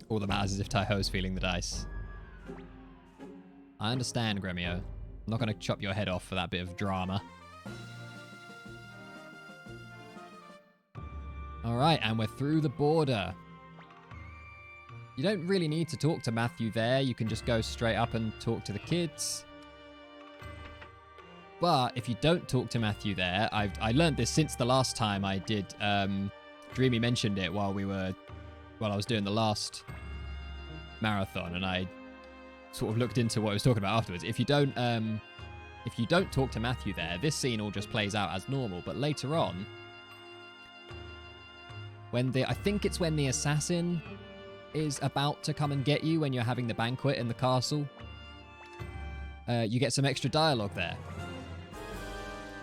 All that matters is if Taiho's feeling the dice. I understand, Gremio. I'm not gonna chop your head off for that bit of drama. Alright, and we're through the border. You don't really need to talk to Matthew there. You can just go straight up and talk to the kids. But if you don't talk to Matthew there, I learned this since the last time I did. Dreamy mentioned it while I was doing the last marathon, and I sort of looked into what he was talking about afterwards. If you don't talk to Matthew there, this scene all just plays out as normal. But later on, I think it's when the assassin is about to come and get you when you're having the banquet in the castle, you get some extra dialogue there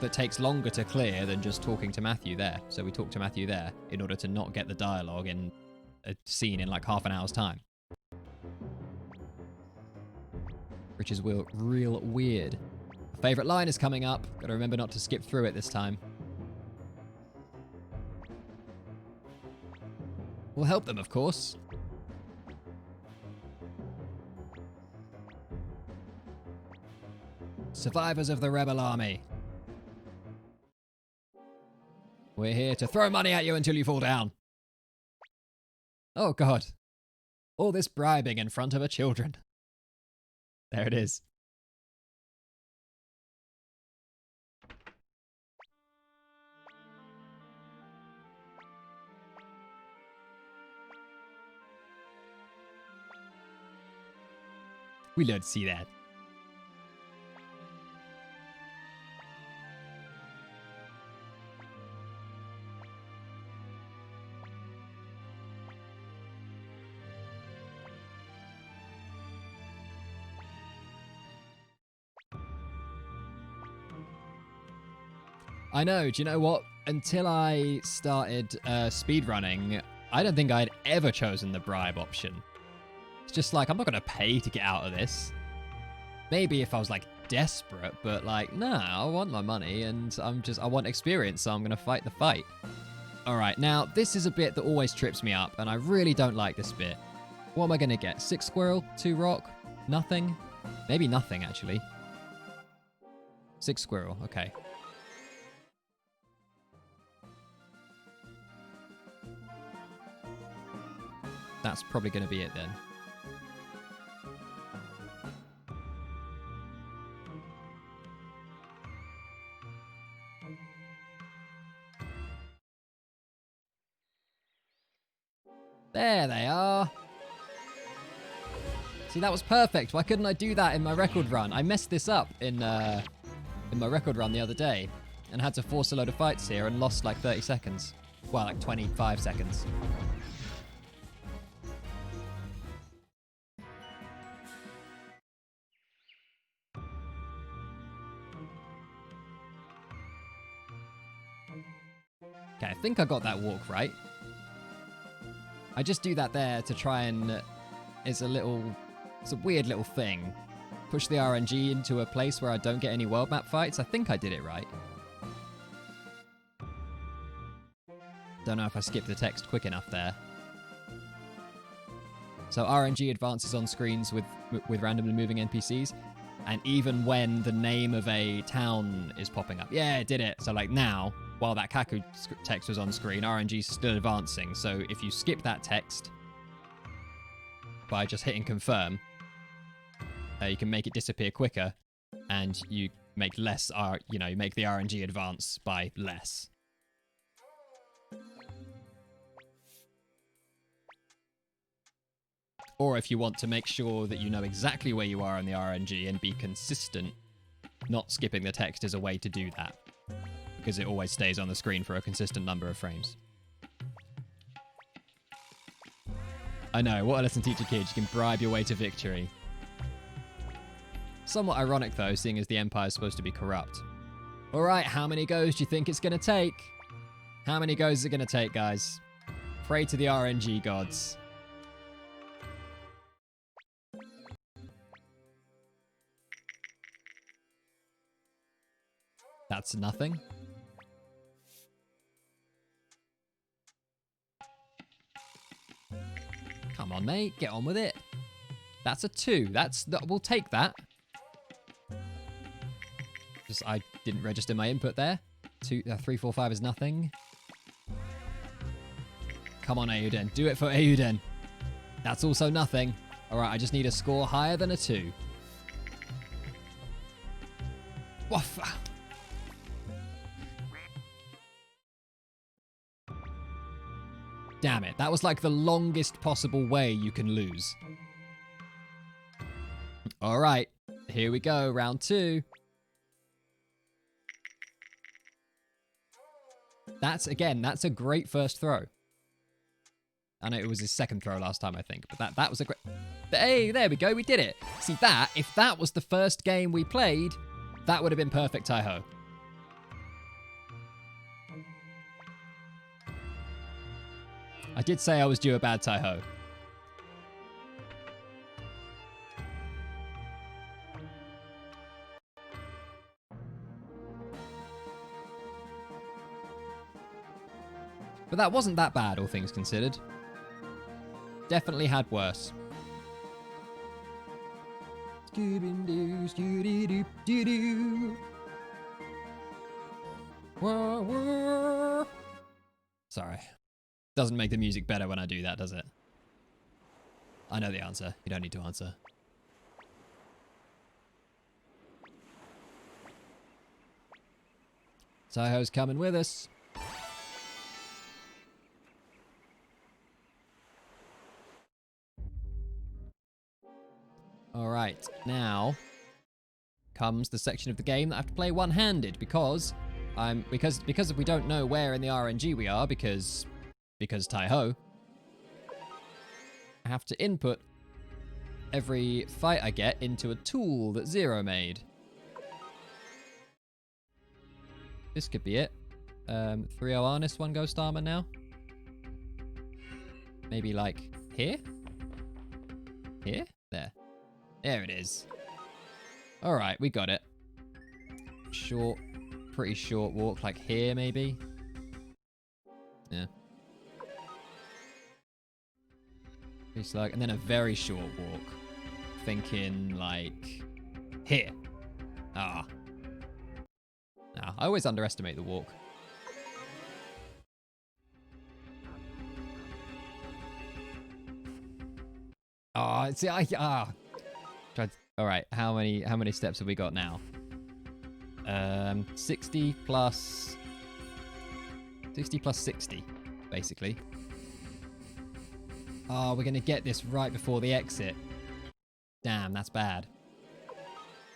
that takes longer to clear than just talking to Matthew there. So we talk to Matthew there in order to not get the dialogue in a scene in like half an hour's time. Which is real weird. My favourite line is coming up. Gotta remember not to skip through it this time. We'll help them, of course. Survivors of the rebel army. We're here to throw money at you until you fall down. Oh god. All this bribing in front of a children. There it is. We love to see that. I know, do you know what? Until I started speedrunning, I don't think I'd ever chosen the bribe option. It's just like, I'm not going to pay to get out of this. Maybe if I was like desperate, but like, nah, I want my money and I want experience, so I'm going to fight the fight. All right, now this is a bit that always trips me up and I really don't like this bit. What am I going to get? 6 squirrel, 2 rock, nothing? Maybe nothing actually. 6 squirrel, okay. That's probably going to be it then. There they are. See, that was perfect. Why couldn't I do that in my record run? I messed this up in my record run the other day and had to force a load of fights here and lost like 30 seconds. Well, like 25 seconds. Okay, I think I got that walk right. I just do that there to try and... It's a weird little thing. Push the RNG into a place where I don't get any world map fights. I think I did it right. Don't know if I skipped the text quick enough there. So RNG advances on screens with randomly moving NPCs, and even when the name of a town is popping up. Yeah, it did it. So like now, while that Kaku text was on screen, RNG is still advancing. So if you skip that text by just hitting confirm, you can make it disappear quicker, and you make less, you make the RNG advance by less. Or if you want to make sure that you know exactly where you are on the RNG and be consistent, not skipping the text is a way to do that, because it always stays on the screen for a consistent number of frames. I know, what a lesson teach a kid. You can bribe your way to victory. Somewhat ironic though, seeing as the Empire is supposed to be corrupt. Alright, how many goes do you think it's going to take? How many goes is it going to take, guys? Pray to the RNG gods. That's nothing. Come on, mate. Get on with it. That's a 2. We'll take that. Just I didn't register my input there. 3, 4, 5 is nothing. Come on, Eiyuden. Do it for Eiyuden. That's also nothing. All right, I just need a score higher than a 2. Woof. Damn it. That was like the longest possible way you can lose. All right. Here we go. Round 2. That's a great first throw. I know it was his second throw last time, I think. But that was a great... Hey, there we go. We did it. See that? If that was the first game we played, that would have been perfect Taiho. I did say I was due a bad Taiho. But that wasn't that bad, all things considered. Definitely had worse. Sorry. Doesn't make the music better when I do that, does it? I know the answer. You don't need to answer. Taiho's coming with us. Alright, now comes the section of the game that I have to play one-handed because we don't know where in the RNG we are because Taiho, I have to input every fight I get into a tool that Zero made. This could be it. 3-0 Arnis, 1 Ghost Armor now. Maybe like here? Here? There. There it is. Alright, we got it. Short, pretty short walk, like here maybe? Yeah. Pretty slow, and then a very short walk. Thinking like here. Ah. Nah, I always underestimate the walk. Oh, see, all right, how many steps have we got now? 60 plus 60, basically. Oh, we're gonna get this right before the exit. Damn, that's bad.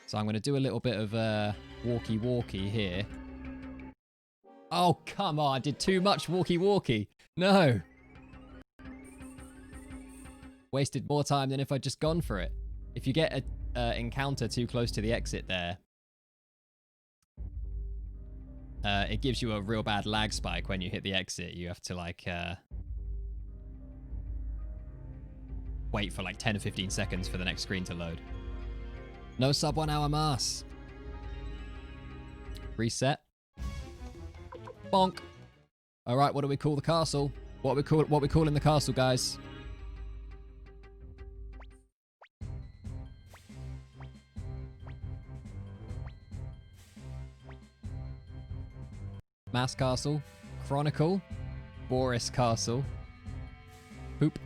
So I'm gonna do a little bit of walkie here. Oh, come on, I did too much walkie. No. Wasted more time than if I'd just gone for it. If you get a encounter too close to the exit there, it gives you a real bad lag spike when you hit the exit. You have to like wait for like 10 or 15 seconds for the next screen to load. No sub 1 hour mass. Reset. Bonk. All right, what do we call the castle? What we calling the castle, guys? Mass Castle, Chronicle, Boris Castle, Poop.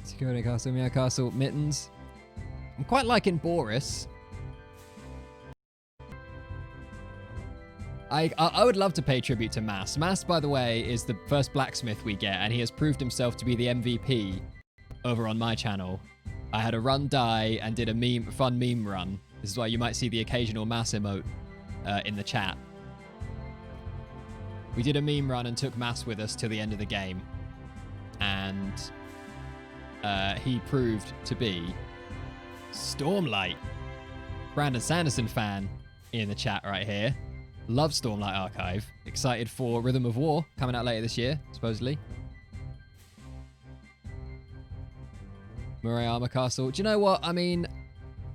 Security Castle, Meow Castle, Mittens. I'm quite liking Boris. I would love to pay tribute to Mass. Mass, by the way, is the first blacksmith we get, and he has proved himself to be the MVP over on my channel. I had a run die and did a fun meme run. This is why you might see the occasional Mass emote in the chat. We did a meme run and took Mass with us to the end of the game. And he proved to be Stormlight. Brandon Sanderson fan in the chat right here. Love Stormlight Archive. Excited for Rhythm of War coming out later this year, supposedly. Murayama Castle. Do you know what? I mean,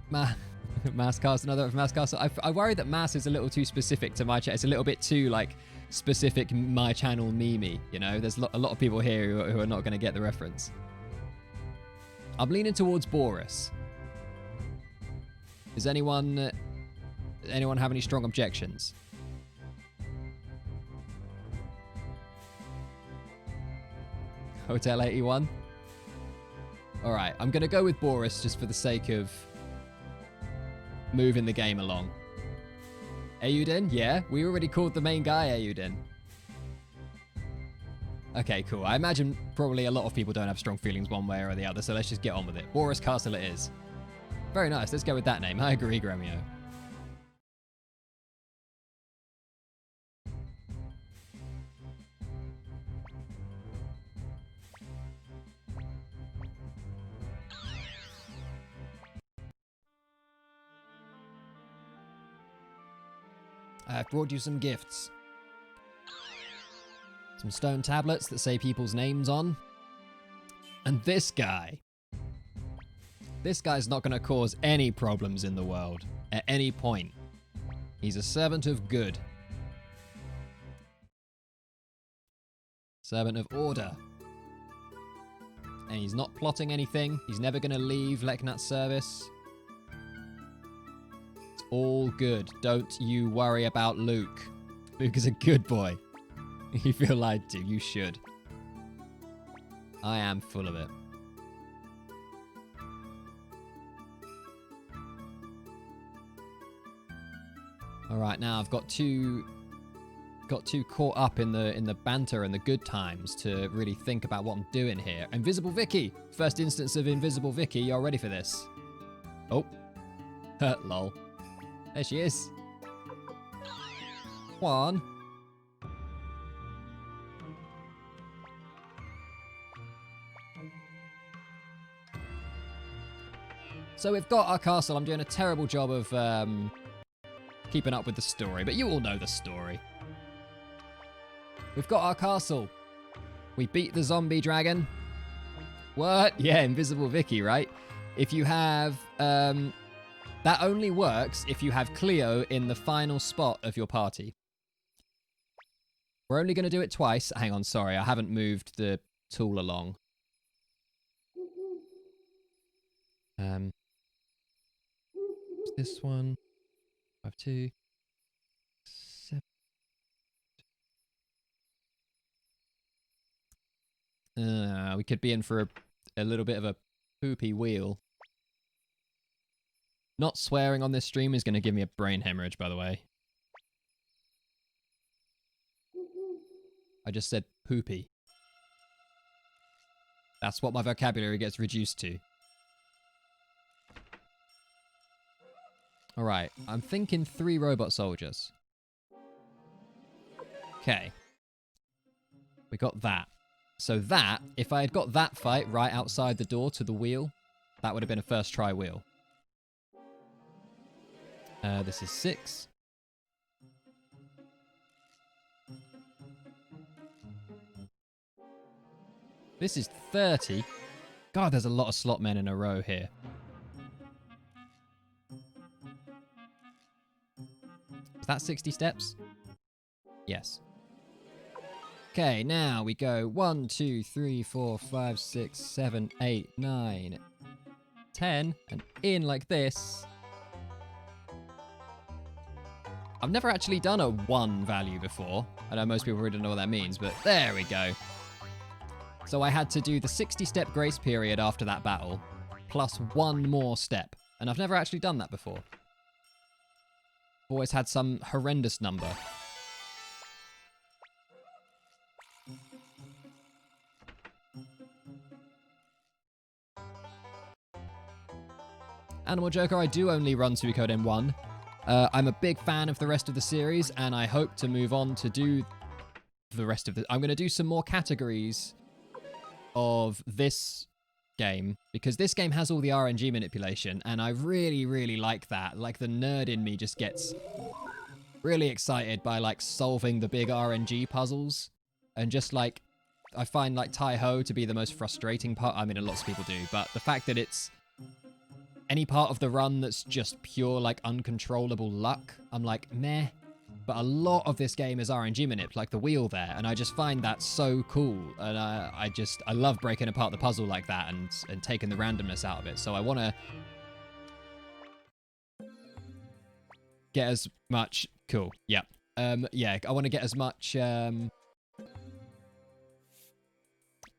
Mass Castle, another Mass Castle. I worry that Mass is a little too specific to my channel. It's a little bit too, like, specific my channel meme-y, you know? There's a lot of people here who are not going to get the reference. I'm leaning towards Boris. Does anyone have any strong objections? Hotel 81. All right, I'm going to go with Boris just for the sake of moving the game along. Eiyuden? Yeah, we already called the main guy Eiyuden. Okay, cool. I imagine probably a lot of people don't have strong feelings one way or the other, so let's just get on with it. Boris Castle it is. Very nice. Let's go with that name. I agree, Gremio. I've brought you some gifts. Some stone tablets that say people's names on. And this guy. This guy's not going to cause any problems in the world at any point. He's a servant of good. Servant of order. And he's not plotting anything. He's never going to leave Leknat's service. It's all good. Don't you worry about Luke. Luke is a good boy. You feel lied to. You should. I am full of it. All right, now I've got too caught up in the banter and the good times to really think about what I'm doing here. Invisible Vicky, first instance of Invisible Vicky. Y'all ready for this? Oh, lol. There she is. Juan. So we've got our castle. I'm doing a terrible job of keeping up with the story, but you all know the story. We've got our castle. We beat the zombie dragon. What? Yeah, Invisible Vicky, right? If you have... that only works if you have Cleo in the final spot of your party. We're only going to do it twice. Hang on, sorry. I haven't moved the tool along. This one. 5, 2, 7. We could be in for a little bit of a poopy wheel. Not swearing on this stream is going to give me a brain hemorrhage, by the way. I just said poopy. That's what my vocabulary gets reduced to. Alright, I'm thinking 3 robot soldiers. Okay. We got that. So that, if I had got that fight right outside the door to the wheel, that would have been a first try wheel. This is 6. This is 30. God, there's a lot of slot men in a row here. Is that 60 steps? Yes. Okay, now we go 1, 2, 3, 4, 5, 6, 7, 8, 9, 10, and in like this. I've never actually done a 1 value before. I know most people really don't know what that means, but there we go. So I had to do the 60-step grace period after that battle, plus 1 more step. And I've never actually done that before. I've always had some horrendous number. Animal Joker, I do only run Suikoden 1. I'm a big fan of the rest of the series, and I hope to move on to do the rest of the... I'm going to do some more categories of this game, because this game has all the RNG manipulation, and I really, really like that. Like, the nerd in me just gets really excited by, like, solving the big RNG puzzles, and just, like, I find, like, Tai-Ho to be the most frustrating part. I mean, lots of people do, but the fact that it's any part of the run that's just pure, like, uncontrollable luck, I'm like, meh. But a lot of this game is RNG manip, like the wheel there, and I just find that so cool. And I love breaking apart the puzzle like that and taking the randomness out of it. So I want to get as much... Cool, yeah. Yeah, I want to get as much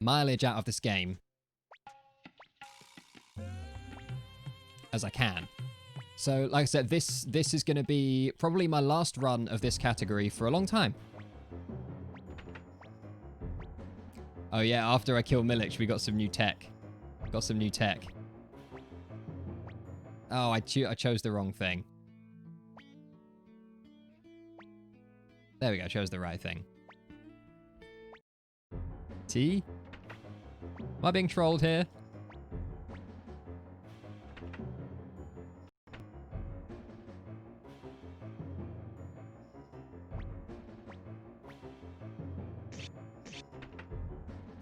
mileage out of this game as I can. So, like I said, this is going to be probably my last run of this category for a long time. Oh yeah, after I kill Milich, we got some new tech. Got some new tech. Oh, I chose the wrong thing. There we go, chose the right thing. T? Am I being trolled here?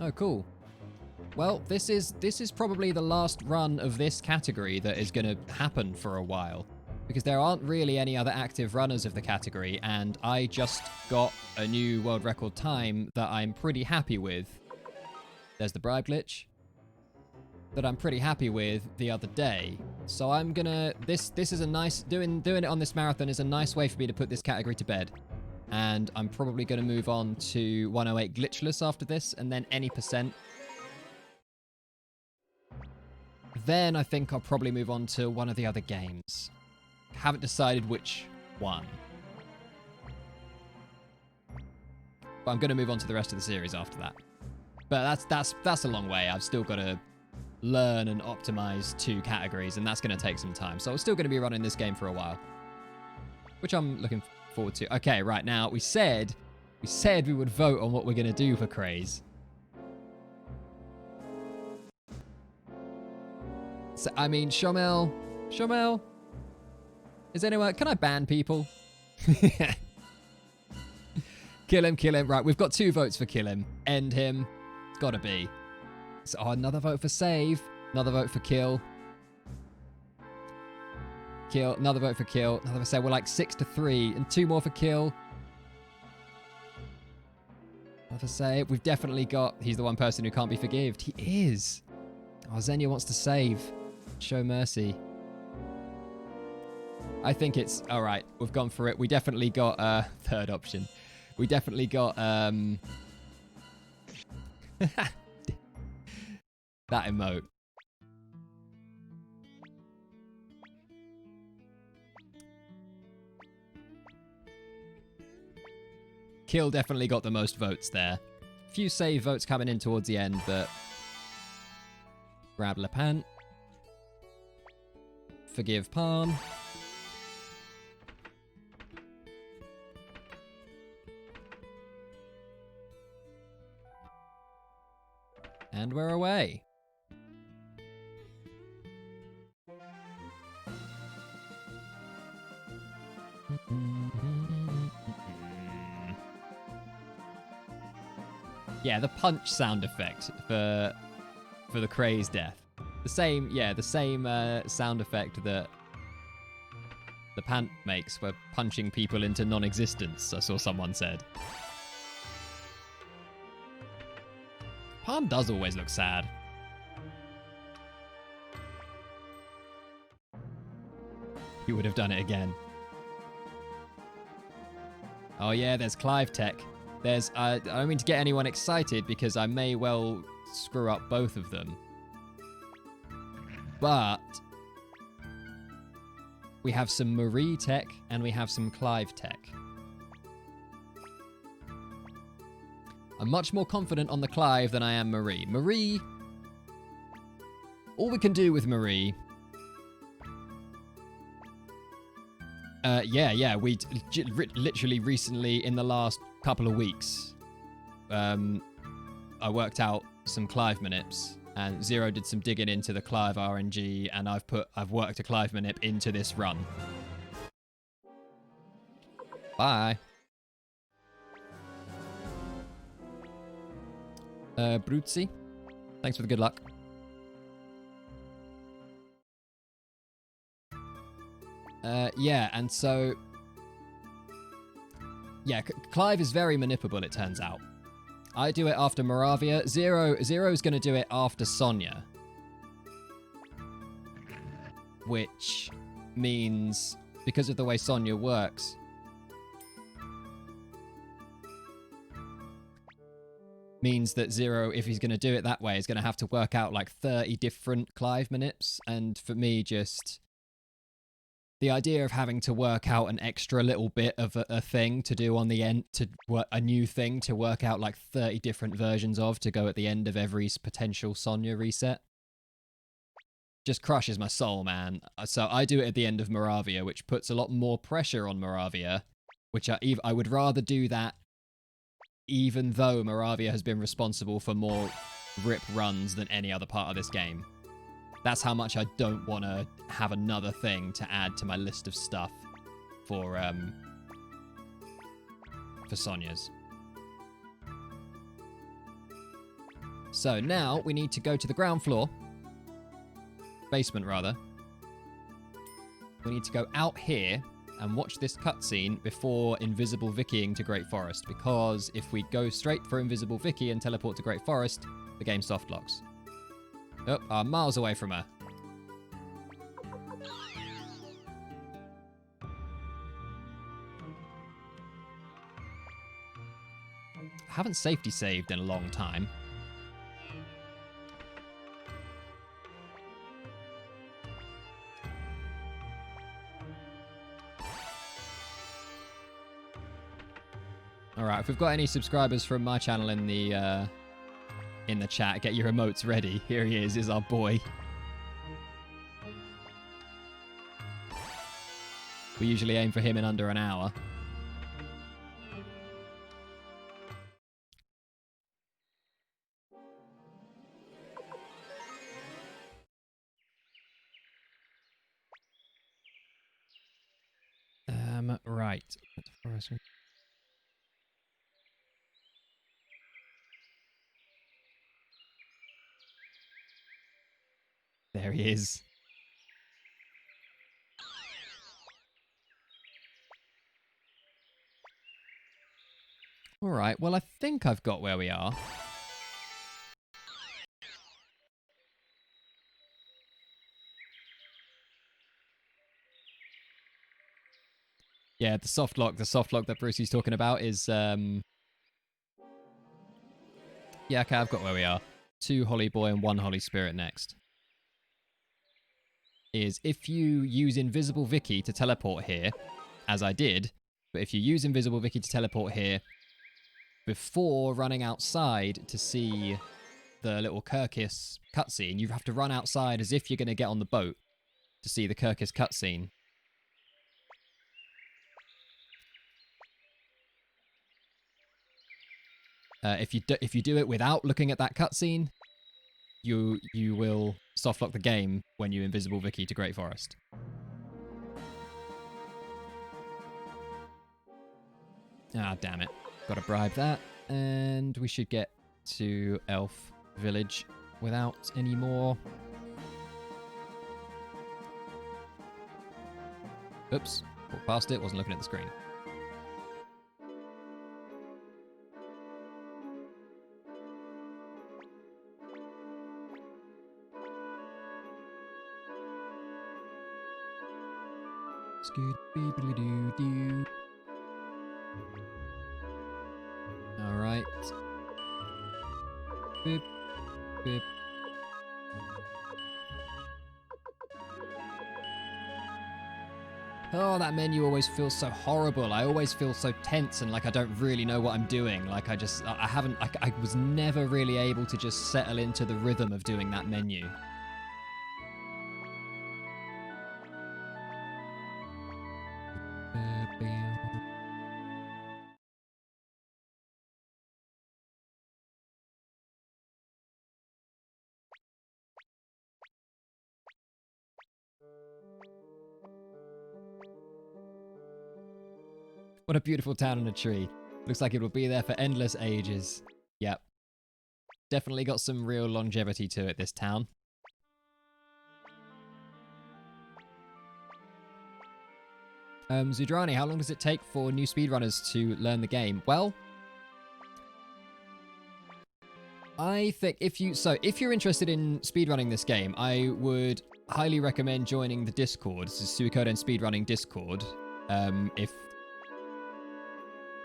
Oh, cool. Well, this is probably the last run of this category that is going to happen for a while, because there aren't really any other active runners of the category, and I just got a new world record time that I'm pretty happy with. There's the bribe glitch that I'm pretty happy with the other day. So I'm gonna... This is a nice... Doing it on this marathon is a nice way for me to put this category to bed. And I'm probably going to move on to 108 glitchless after this, and then any percent. Then I think I'll probably move on to one of the other games. Haven't decided which one. But I'm going to move on to the rest of the series after that. But that's a long way. I've still got to learn and optimize 2 categories, and that's going to take some time. So I'm still going to be running this game for a while, which I'm looking forward to. Okay, right, now we said we would vote on what we're going to do for Craze. So, I mean, Shomel, is anyone... Can I ban people? Kill him. Right, we've got 2 votes for kill him. End him. It's got to be. So, another vote for save. Another vote for kill. Kill. Another vote for kill. Another vote for save. We're like 6-3. And 2 more for kill. Another for save. We've definitely got... He's the one person who can't be forgived. He is. Oh, Xenia wants to save. Show mercy. I think it's... All right, we've gone for it. We definitely got third option. We definitely got... that emote. Kill definitely got the most votes there. Few save votes coming in towards the end, but... Grab Lepant. Forgive Palm. And we're away. Yeah, the punch sound effect for the Craze death. The same sound effect that the Pant makes for punching people into non-existence, I saw someone said. Palm does always look sad. He would have done it again. Oh yeah, there's Clive Tech. There's, I don't mean to get anyone excited because I may well screw up both of them. But we have some Marie Tech and we have some Clive Tech. I'm much more confident on the Clive than I am Marie. Marie, all we can do with Marie... yeah, we literally recently, in the last couple of weeks, I worked out some Clive manips, and Zero did some digging into the Clive RNG, and I've worked a Clive manip into this run. Bye. Brutzi, thanks for the good luck. Yeah, and so... Yeah, Clive is very manipulable, it turns out. I do it after Moravia. Zero's going to do it after Sonya. Which means, because of the way Sonya works... means that Zero, if he's going to do it that way, is going to have to work out like 30 different Clive manips. And for me, just... the idea of having to work out an extra little bit of a thing to do on the end, a new thing to work out like 30 different versions of to go at the end of every potential Sonya reset, just crushes my soul, man. So I do it at the end of Moravia, which puts a lot more pressure on Moravia, which I would rather do that even though Moravia has been responsible for more rip runs than any other part of this game. That's how much I don't want to have another thing to add to my list of stuff for Sonya's. So now we need to go to the ground floor. Basement, rather. We need to go out here and watch this cutscene before Invisible Vickying to Great Forest, because if we go straight for Invisible Vicky and teleport to Great Forest, the game soft locks. Oh, I'm miles away from her. I haven't safety saved in a long time. Alright, if we've got any subscribers from my channel in the chat, get your emotes ready. Here he is our boy. We usually aim for him in under an hour. Right. There he is. Alright, well I think I've got where we are. Yeah, the soft lock that Brucey's talking about is yeah, okay, I've got where we are. 2 Holly Boy and 1 Holly Spirit next. Is if you use Invisible Vicky to teleport here, as I did, but if you use Invisible Vicky to teleport here before running outside to see the little Kirkis cutscene, you have to run outside as if you're going to get on the boat to see the Kirkis cutscene. If you do it without looking at that cutscene, you will softlock the game when you Invisible Vicky to Great Forest. Ah, damn it. Gotta bribe that. And we should get to Elf Village without any more. Oops. Walked past it, wasn't looking at the screen. Scoot-beep-a-doo-doo. Alright. Boop. Boop. Oh, that menu always feels so horrible. I always feel so tense and like I don't really know what I'm doing. Like I was never really able to just settle into the rhythm of doing that menu. What a beautiful town on a tree. Looks like it will be there for endless ages. Yep. Definitely got some real longevity to it, this town. Zudrani, how long does it take for new speedrunners to learn the game? Well, I think if you're interested in speedrunning this game, I would highly recommend joining the Discord. This is Suikoden Speedrunning Discord. If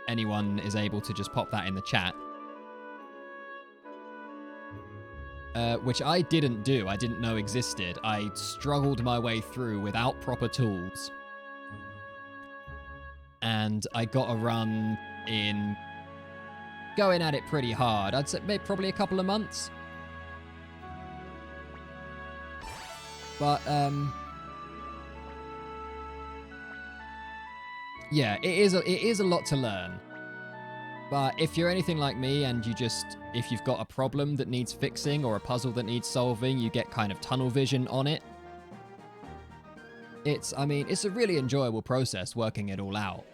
anyone is able to just pop that in the chat. Which I didn't do. I didn't know existed. I struggled my way through without proper tools. And I got a run in going at it pretty hard. I'd say maybe probably a couple of months. But, yeah, it is a lot to learn. But if you're anything like me and if you've got a problem that needs fixing or a puzzle that needs solving, you get kind of tunnel vision on it. It's a really enjoyable process working it all out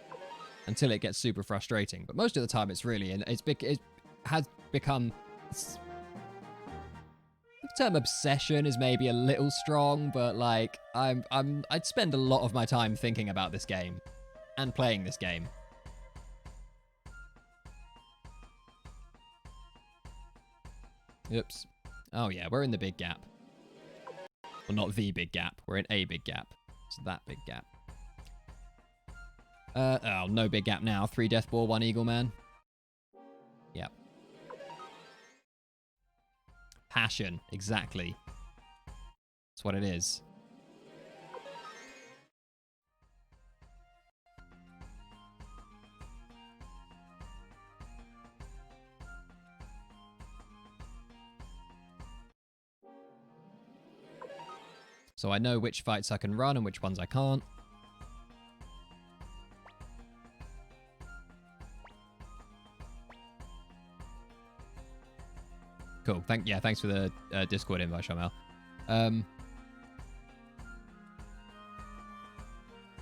until it gets super frustrating. But most of the time it's really, and it has become, the term obsession is maybe a little strong, but like I'd spend a lot of my time thinking about this game and playing this game. Oops. Oh yeah, we're in the big gap. Well, not the big gap. We're in a big gap. It's that big gap. Oh, no big gap now. 3 Death Ball, 1 Eagle Man. Yep. Passion, exactly. That's what it is. So I know which fights I can run and which ones I can't. Cool. Thanks for the Discord invite, Shamel.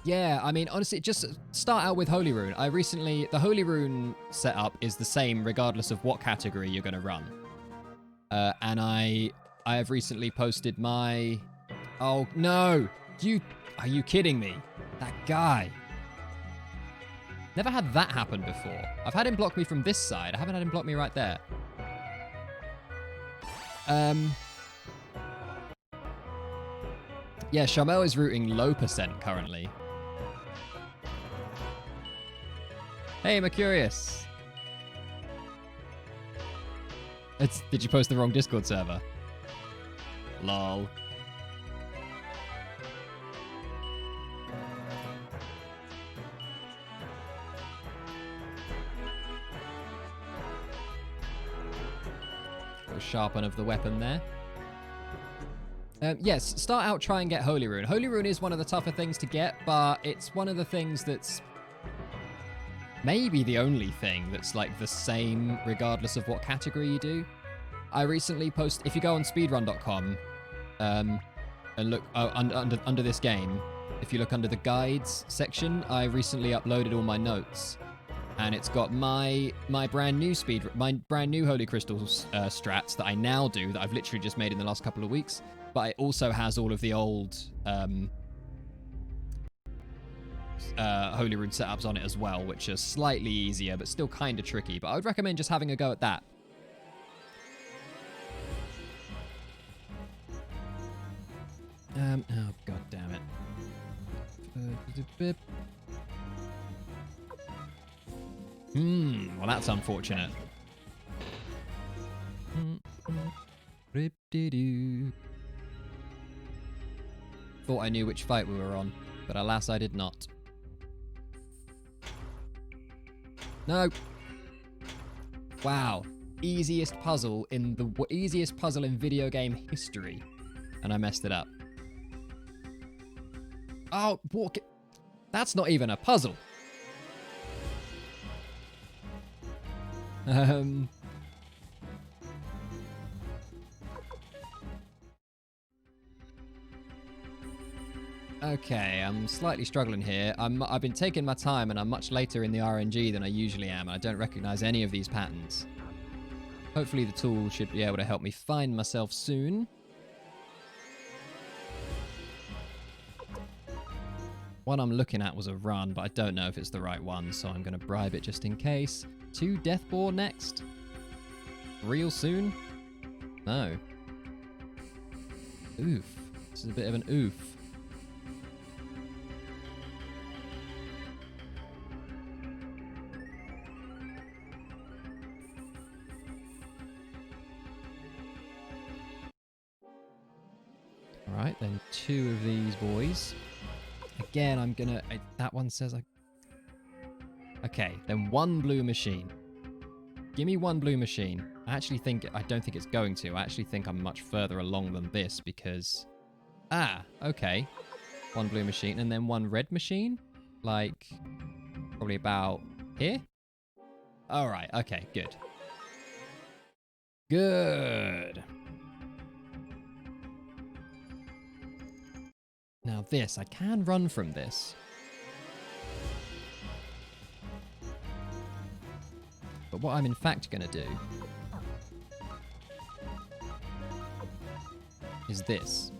Yeah, I mean, honestly, just start out with Holy Rune. The Holy Rune setup is the same regardless of what category you're going to run. And I have recently posted my... Oh, no! Are you kidding me? That guy. Never had that happen before. I've had him block me from this side. I haven't had him block me right there. Yeah, Shamel is rooting low % currently. Hey, Mercurius. Did you post the wrong Discord server? Lol. A sharpen of the weapon there. Yes, start out, try and get Holy Rune. Holy Rune is one of the tougher things to get, but it's one of the things that's maybe the only thing that's like the same regardless of what category you do. I recently if you go on speedrun.com and look under this game, if you look under the guides section, I recently uploaded all my notes. And it's got my brand new Holy Crystals strats that I now do, that I've literally just made in the last couple of weeks. But it also has all of the old Holy Rune setups on it as well, which are slightly easier, but still kind of tricky. But I would recommend just having a go at that. Oh, god damn it. Well, that's unfortunate. Thought I knew which fight we were on, but alas, I did not. No. Wow. Easiest puzzle in video game history, and I messed it up. Oh, walk it. That's not even a puzzle. Okay, I'm slightly struggling here. I've been taking my time and I'm much later in the RNG than I usually am. I don't recognize any of these patterns. Hopefully the tool should be able to help me find myself soon. One I'm looking at was a run, but I don't know if it's the right one, so I'm going to bribe it just in case. 2 Deathbore next. Real soon? No. Oof. This is a bit of an oof. Alright, then 2 of these boys. Again, I'm gonna... that one says I... Okay, then 1 blue machine. Give me 1 blue machine. I don't think it's going to. I actually think I'm much further along than this because... Ah, okay. 1 blue machine and then 1 red machine? Like, probably about here? Alright, okay, good. Good. Now this, I can run from this. But what I'm in fact going to do is this.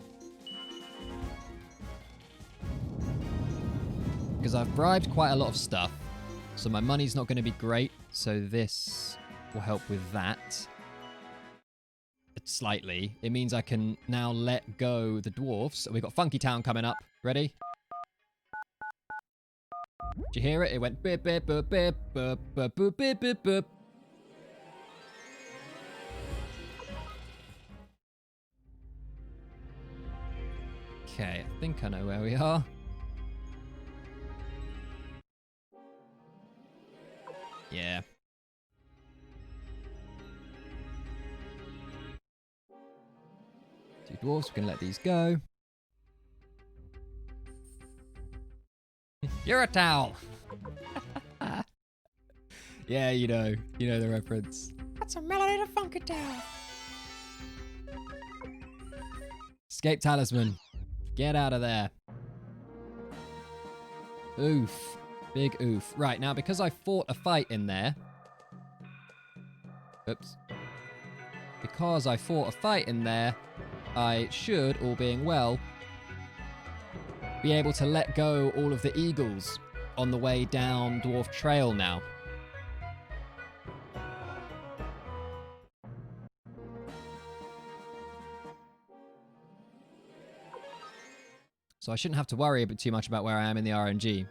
Because I've bribed quite a lot of stuff, so my money's not going to be great, so this will help with that. Slightly. It means I can now let go the dwarfs. We've got Funky Town coming up. Ready? Did you hear it? It went bip bip bip bip bip bip bip bip bip bip. Okay, I think I know where we are. Yeah. Two dwarfs, we can let these go. You're a towel! Yeah, you know the reference. That's a melody to Funky Town. Escape talisman. Get out of there. Oof. Big oof. Right, now because I fought a fight in there. Oops. Because I fought a fight in there, I should, all being well, be able to let go all of the eagles on the way down Dwarf Trail now. So I shouldn't have to worry too much about where I am in the RNG.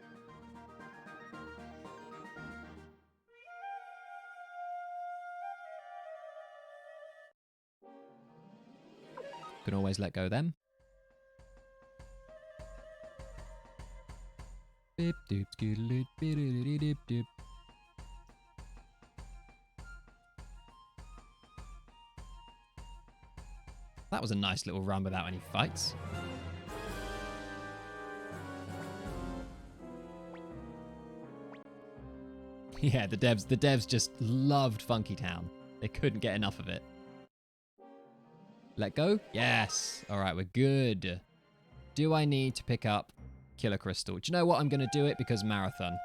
Can always let go them. Beep, doop, skidaloop, beep, doop. That was a nice little run without any fights. Yeah, the devs just loved Funky Town. They couldn't get enough of it. Let go? Yes. All right, we're good. Do I need to pick up Killer Crystal? Do you know what? I'm going to do it because marathon.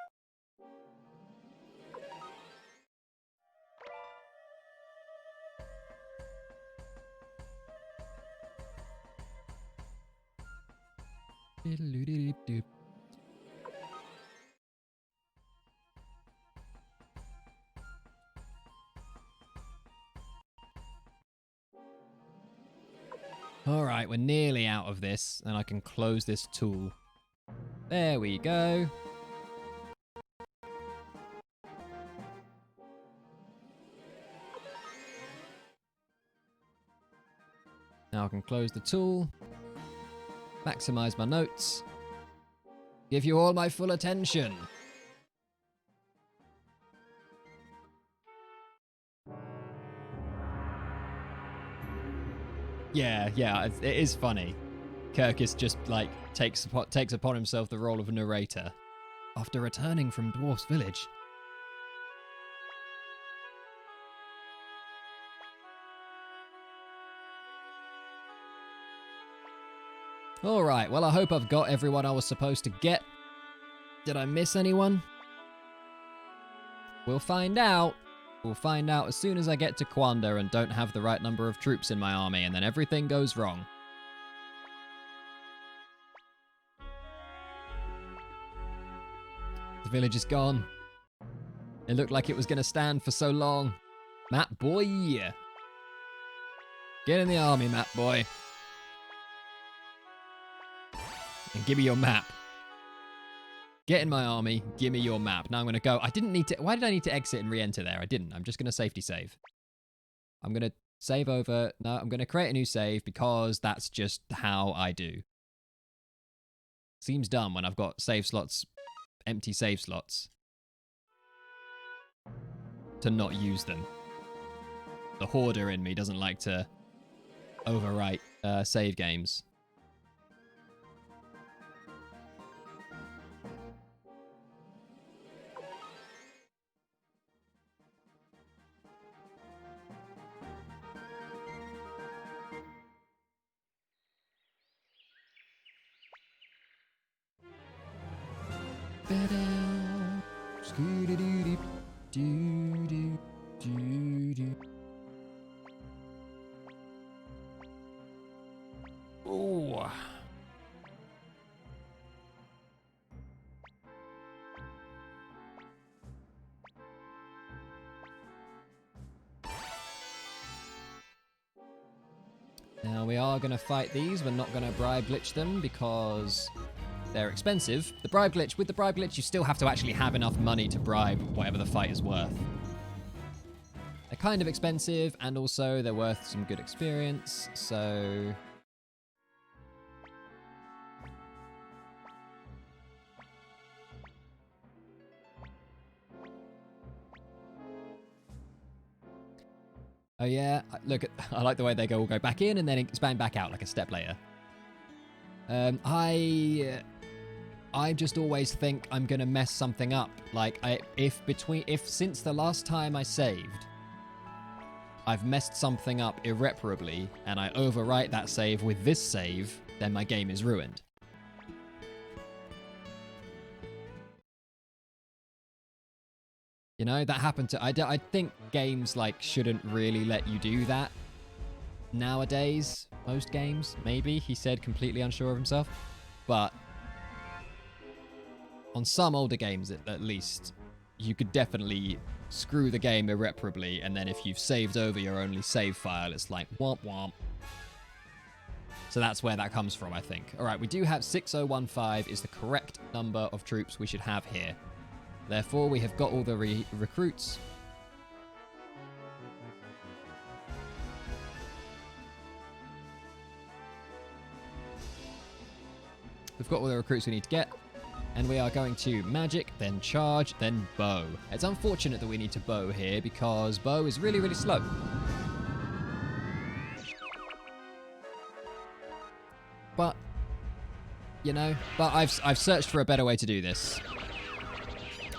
All right, we're nearly out of this, and I can close this tool. There we go. Now I can close the tool, maximize my notes, give you all my full attention. Yeah, it is funny. Kirkus just, like, takes upon himself the role of a narrator. After returning from Dwarf's Village. Alright, well I hope I've got everyone I was supposed to get. Did I miss anyone? We'll find out. We'll find out as soon as I get to Kwanda and don't have the right number of troops in my army, and then everything goes wrong. The village is gone. It looked like it was going to stand for so long. Map boy! Get in the army, map boy. And give me your map. Get in my army, give me your map. Now I'm going to go. I didn't need to... Why did I need to exit and re-enter there? I didn't. I'm just going to safety save. I'm going to save over. No, I'm going to create a new save because that's just how I do. Seems dumb when I've got save slots, empty save slots, to not use them. The hoarder in me doesn't like to overwrite save games. Ooh. Now we are going to fight these. We're not going to bribe glitch them because they're expensive. With the bribe glitch, you still have to actually have enough money to bribe whatever the fight is worth. They're kind of expensive, and also they're worth some good experience, so... Oh yeah, look, I like the way they will go back in and then expand back out like a step later. I just always think I'm gonna mess something up. Like, if since the last time I saved, I've messed something up irreparably, and I overwrite that save with this save, then my game is ruined. You know, that happened to... I think games, like, shouldn't really let you do that nowadays. Most games, maybe. He said, completely unsure of himself. But on some older games, at least, you could definitely screw the game irreparably, and then if you've saved over your only save file, it's like, womp womp. So that's where that comes from, I think. All right, we do have 6015 is the correct number of troops we should have here. Therefore, we have got all the recruits. We've got all the recruits we need to get. And we are going to magic, then charge, then bow. It's unfortunate that we need to bow here because bow is really, really slow. But, you know, I've searched for a better way to do this.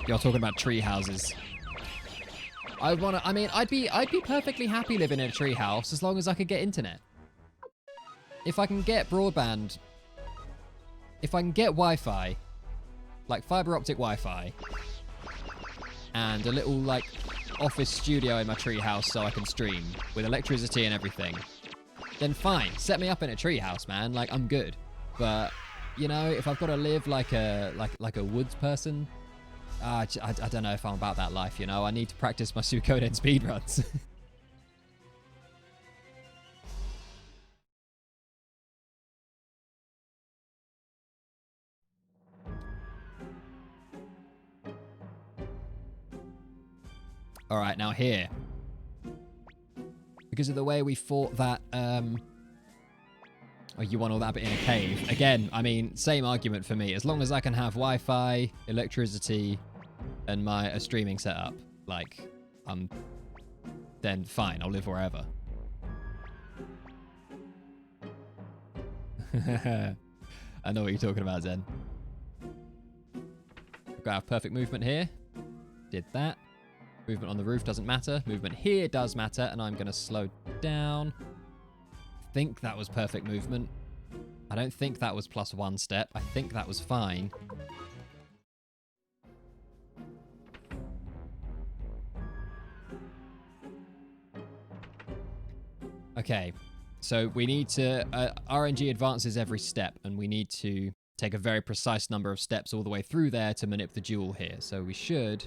You're talking about tree houses. I'd be perfectly happy living in a tree house as long as I could get internet. If I can get broadband, if I can get Wi-Fi, like fiber optic Wi-Fi, and a little like office studio in my tree house so I can stream with electricity and everything, then fine. Set me up in a tree house, man. Like, I'm good. But, you know, if I've got to live like a woods person, I don't know if I'm about that life, you know. I need to practice my Suikoden speedruns. All right, now here. Because of the way we fought that, oh, you want all that bit in a cave. Again, I mean, same argument for me. As long as I can have Wi-Fi, electricity, and a streaming setup, like, then fine, I'll live wherever. I know what you're talking about, Zen. We've got to have perfect movement here. Did that. Movement on the roof doesn't matter. Movement here does matter, and I'm going to slow down. I think that was perfect movement. I don't think that was +1 step. I think that was fine. Okay, so we need to... RNG advances every step, and we need to take a very precise number of steps all the way through there to manip the jewel here. So we should...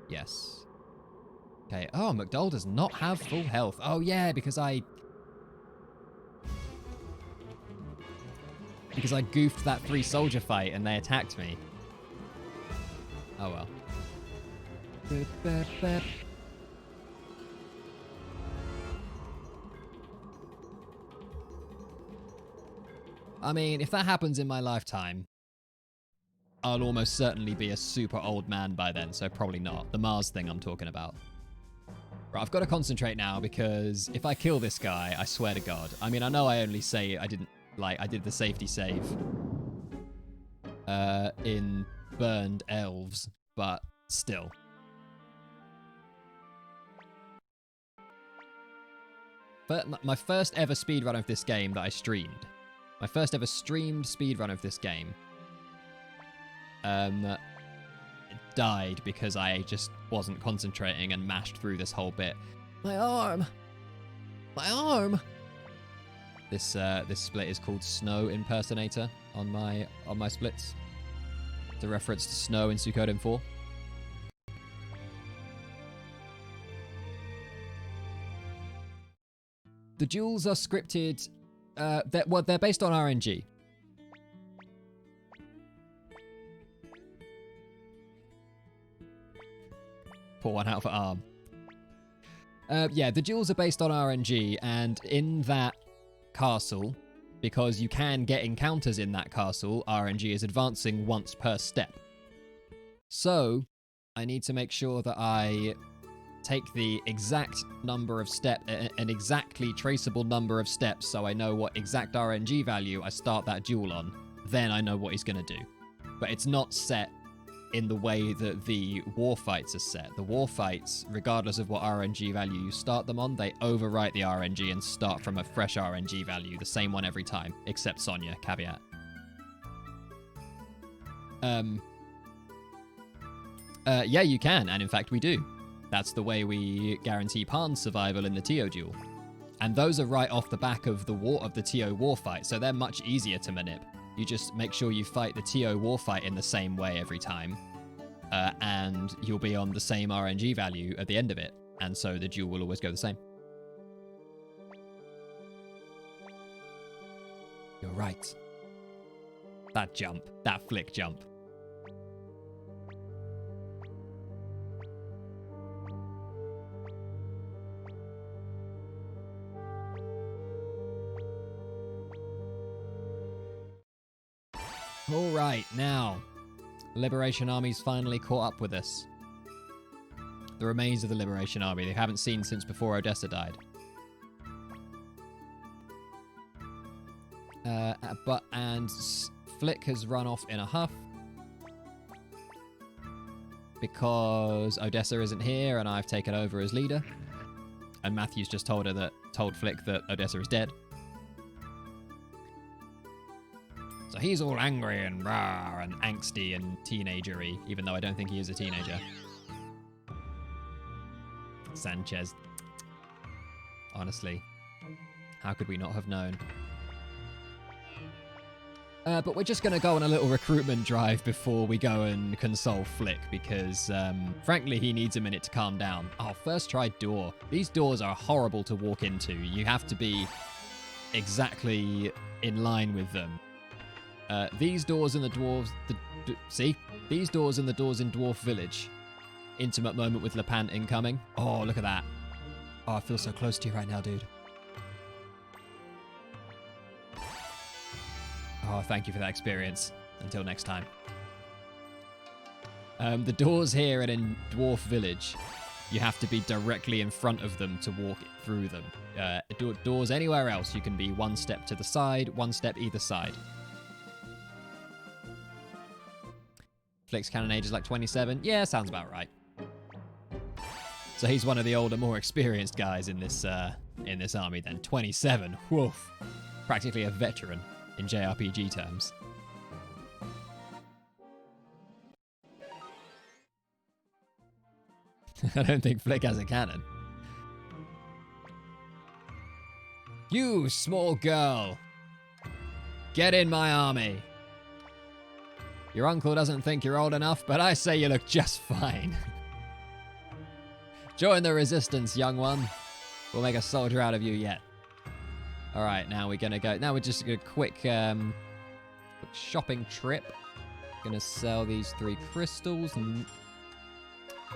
Yes. Okay. Oh, McDowell does not have full health. Oh, yeah, because I goofed that 3-soldier fight and they attacked me. Oh, well. I mean, if that happens in my lifetime, I'll almost certainly be a super old man by then, so probably not. The Mars thing I'm talking about. Right, I've got to concentrate now because if I kill this guy, I swear to God. I mean, I know I only say I did the safety save in Burned Elves, but still. But my first ever speedrun of this game that I streamed. My first ever streamed speedrun of this game. Died because I just wasn't concentrating and mashed through this whole bit. My arm! My arm! This split is called Snow Impersonator on my splits. It's a reference to Snow in Suikoden 4. The duels are scripted. They're based on RNG. Pour one out for arm. Yeah, the duels are based on RNG, and in that castle, because you can get encounters in that castle, RNG is advancing once per step. So, I need to make sure that I take the exact number of steps, an exactly traceable number of steps, so I know what exact RNG value I start that duel on. Then I know what he's going to do. But it's not set in the way that the war fights are set. The war fights, regardless of what RNG value you start them on, they overwrite the RNG and start from a fresh RNG value, the same one every time, except Sonya, caveat. Yeah, you can, and in fact we do. That's the way we guarantee Pan's survival in the Tio duel. And those are right off the back of the Tio war fight, so they're much easier to manip. You just make sure you fight the Tio war fight in the same way every time. And you'll be on the same RNG value at the end of it. And so the duel will always go the same. You're right. That jump. That flick jump. All right, now. The Liberation Army's finally caught up with us. The remains of the Liberation Army they haven't seen since before Odessa died. Flick has run off in a huff. Because Odessa isn't here and I've taken over as leader. And Matthew's just told Flick that Odessa is dead. So he's all angry and rah and angsty and teenager-y, even though I don't think he is a teenager. Sanchez. Honestly, how could we not have known? But we're just going to go on a little recruitment drive before we go and console Flick because, frankly, he needs a minute to calm down. Oh, first try door. These doors are horrible to walk into. You have to be exactly in line with them. These doors in the dwarves... see? These doors in the doors in Dwarf Village. Intimate moment with Lepant incoming. Oh, look at that. Oh, I feel so close to you right now, dude. Oh, thank you for that experience. Until next time. The doors here and in Dwarf Village, you have to be directly in front of them to walk through them. Doors anywhere else, you can be one step to the side, one step either side. Flick's canon age is like 27. Yeah, sounds about right. So he's one of the older, more experienced guys in this army then. 27. Woof. Practically a veteran in JRPG terms. I don't think Flick has a cannon. You, small girl. Get in my army. Your uncle doesn't think you're old enough, but I say you look just fine. Join the resistance, young one. We'll make a soldier out of you yet. All right, now we're gonna go. Now we're just a quick shopping trip. Gonna sell these 3 crystals.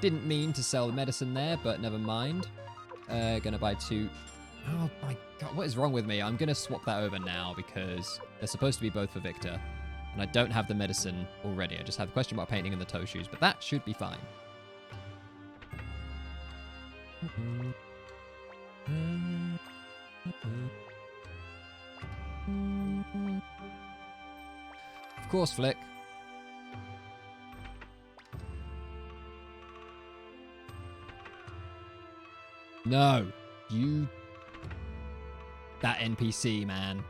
Didn't mean to sell the medicine there, but never mind. Gonna buy 2. Oh my god, what is wrong with me? I'm gonna swap that over now because they're supposed to be both for Victor. And I don't have the medicine already. I just have the question mark painting and the toe shoes, but that should be fine. Of course, Flick. No, you... That NPC, man.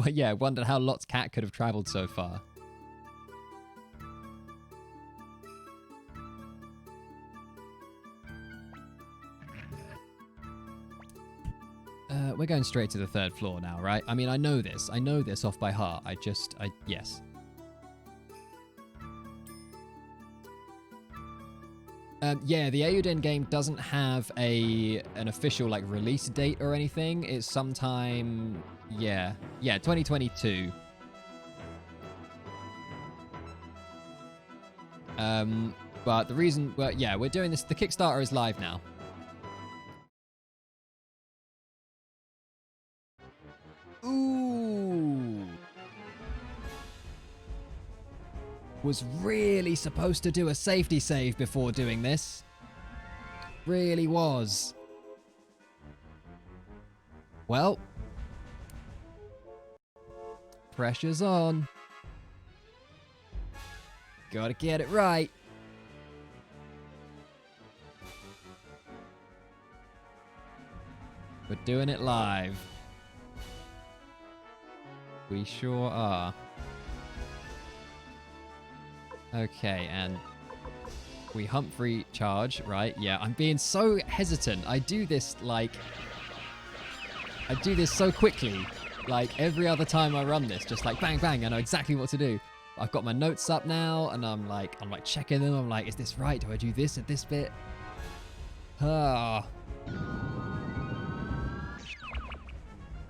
Yeah, I wondered how Lot's cat could have travelled so far. We're going straight to the 3rd floor now, right? I mean, I know this. I know this off by heart. Yes. Yeah, the Eiyuden game doesn't have an official like release date or anything. It's sometime, yeah, 2022. But the reason, well, yeah, we're doing this. The Kickstarter is live now. Ooh. Was really supposed to do a safety save before doing this. Really was. Well. Pressure's on. Gotta get it right. We're doing it live. We sure are. Okay, and we Humphrey charge, right? Yeah, I'm being so hesitant. I do this so quickly. Like every other time I run this, just like bang, bang, I know exactly what to do. I've got my notes up now, and I'm like checking them. I'm like, is this right? Do I do this at this bit? Ah.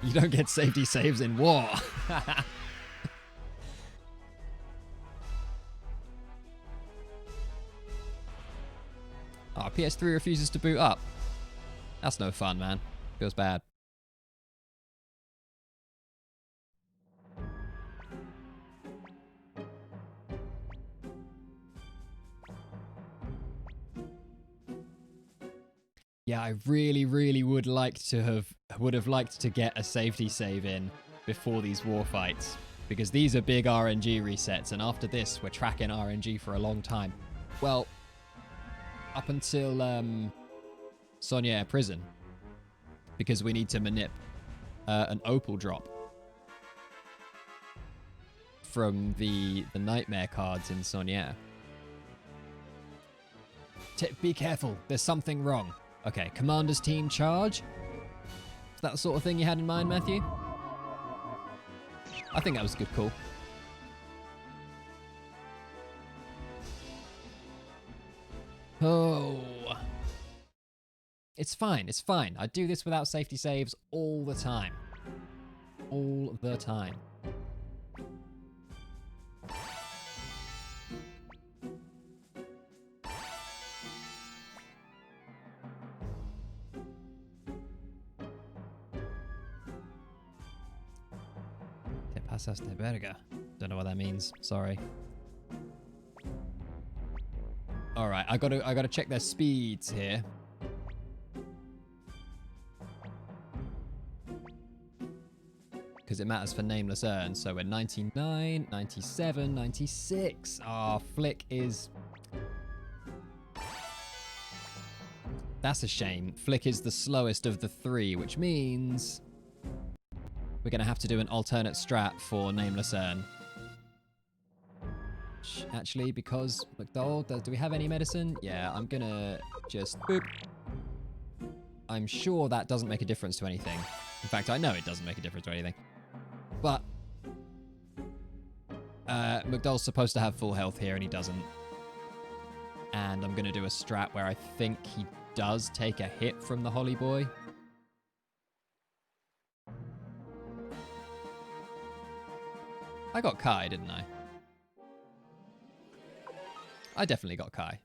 You don't get safety saves in war. Oh, PS3 refuses to boot up. That's no fun, man. Feels bad. Yeah, I really, really would have liked to get a safety save in before these war fights, because these are big RNG resets, and after this, we're tracking RNG for a long time. Well, up until Sonia prison, because we need to manip an opal drop from the nightmare cards in Sonia. Be careful, there's something wrong. Okay, Commander's Team charge. Is that the sort of thing you had in mind, Matthew? I think that was a good call. Oh. It's fine, it's fine. I do this without safety saves all the time. All the time. Te pasas de verga. Don't know what that means. Sorry. All right, I gotta check their speeds here. Because it matters for Nameless Urn. So we're 99, 97, 96. Ah, Flick is... That's a shame. Flick is the slowest of the three, which means we're going to have to do an alternate strat for Nameless Urn. Actually, because McDowell, do we have any medicine? Yeah, I'm going to just boop. I'm sure that doesn't make a difference to anything. In fact, I know it doesn't make a difference to anything. But McDowell's supposed to have full health here, and he doesn't. And I'm going to do a strat where I think he does take a hit from the Holly Boy. I got Kai, didn't I? I definitely got Kai.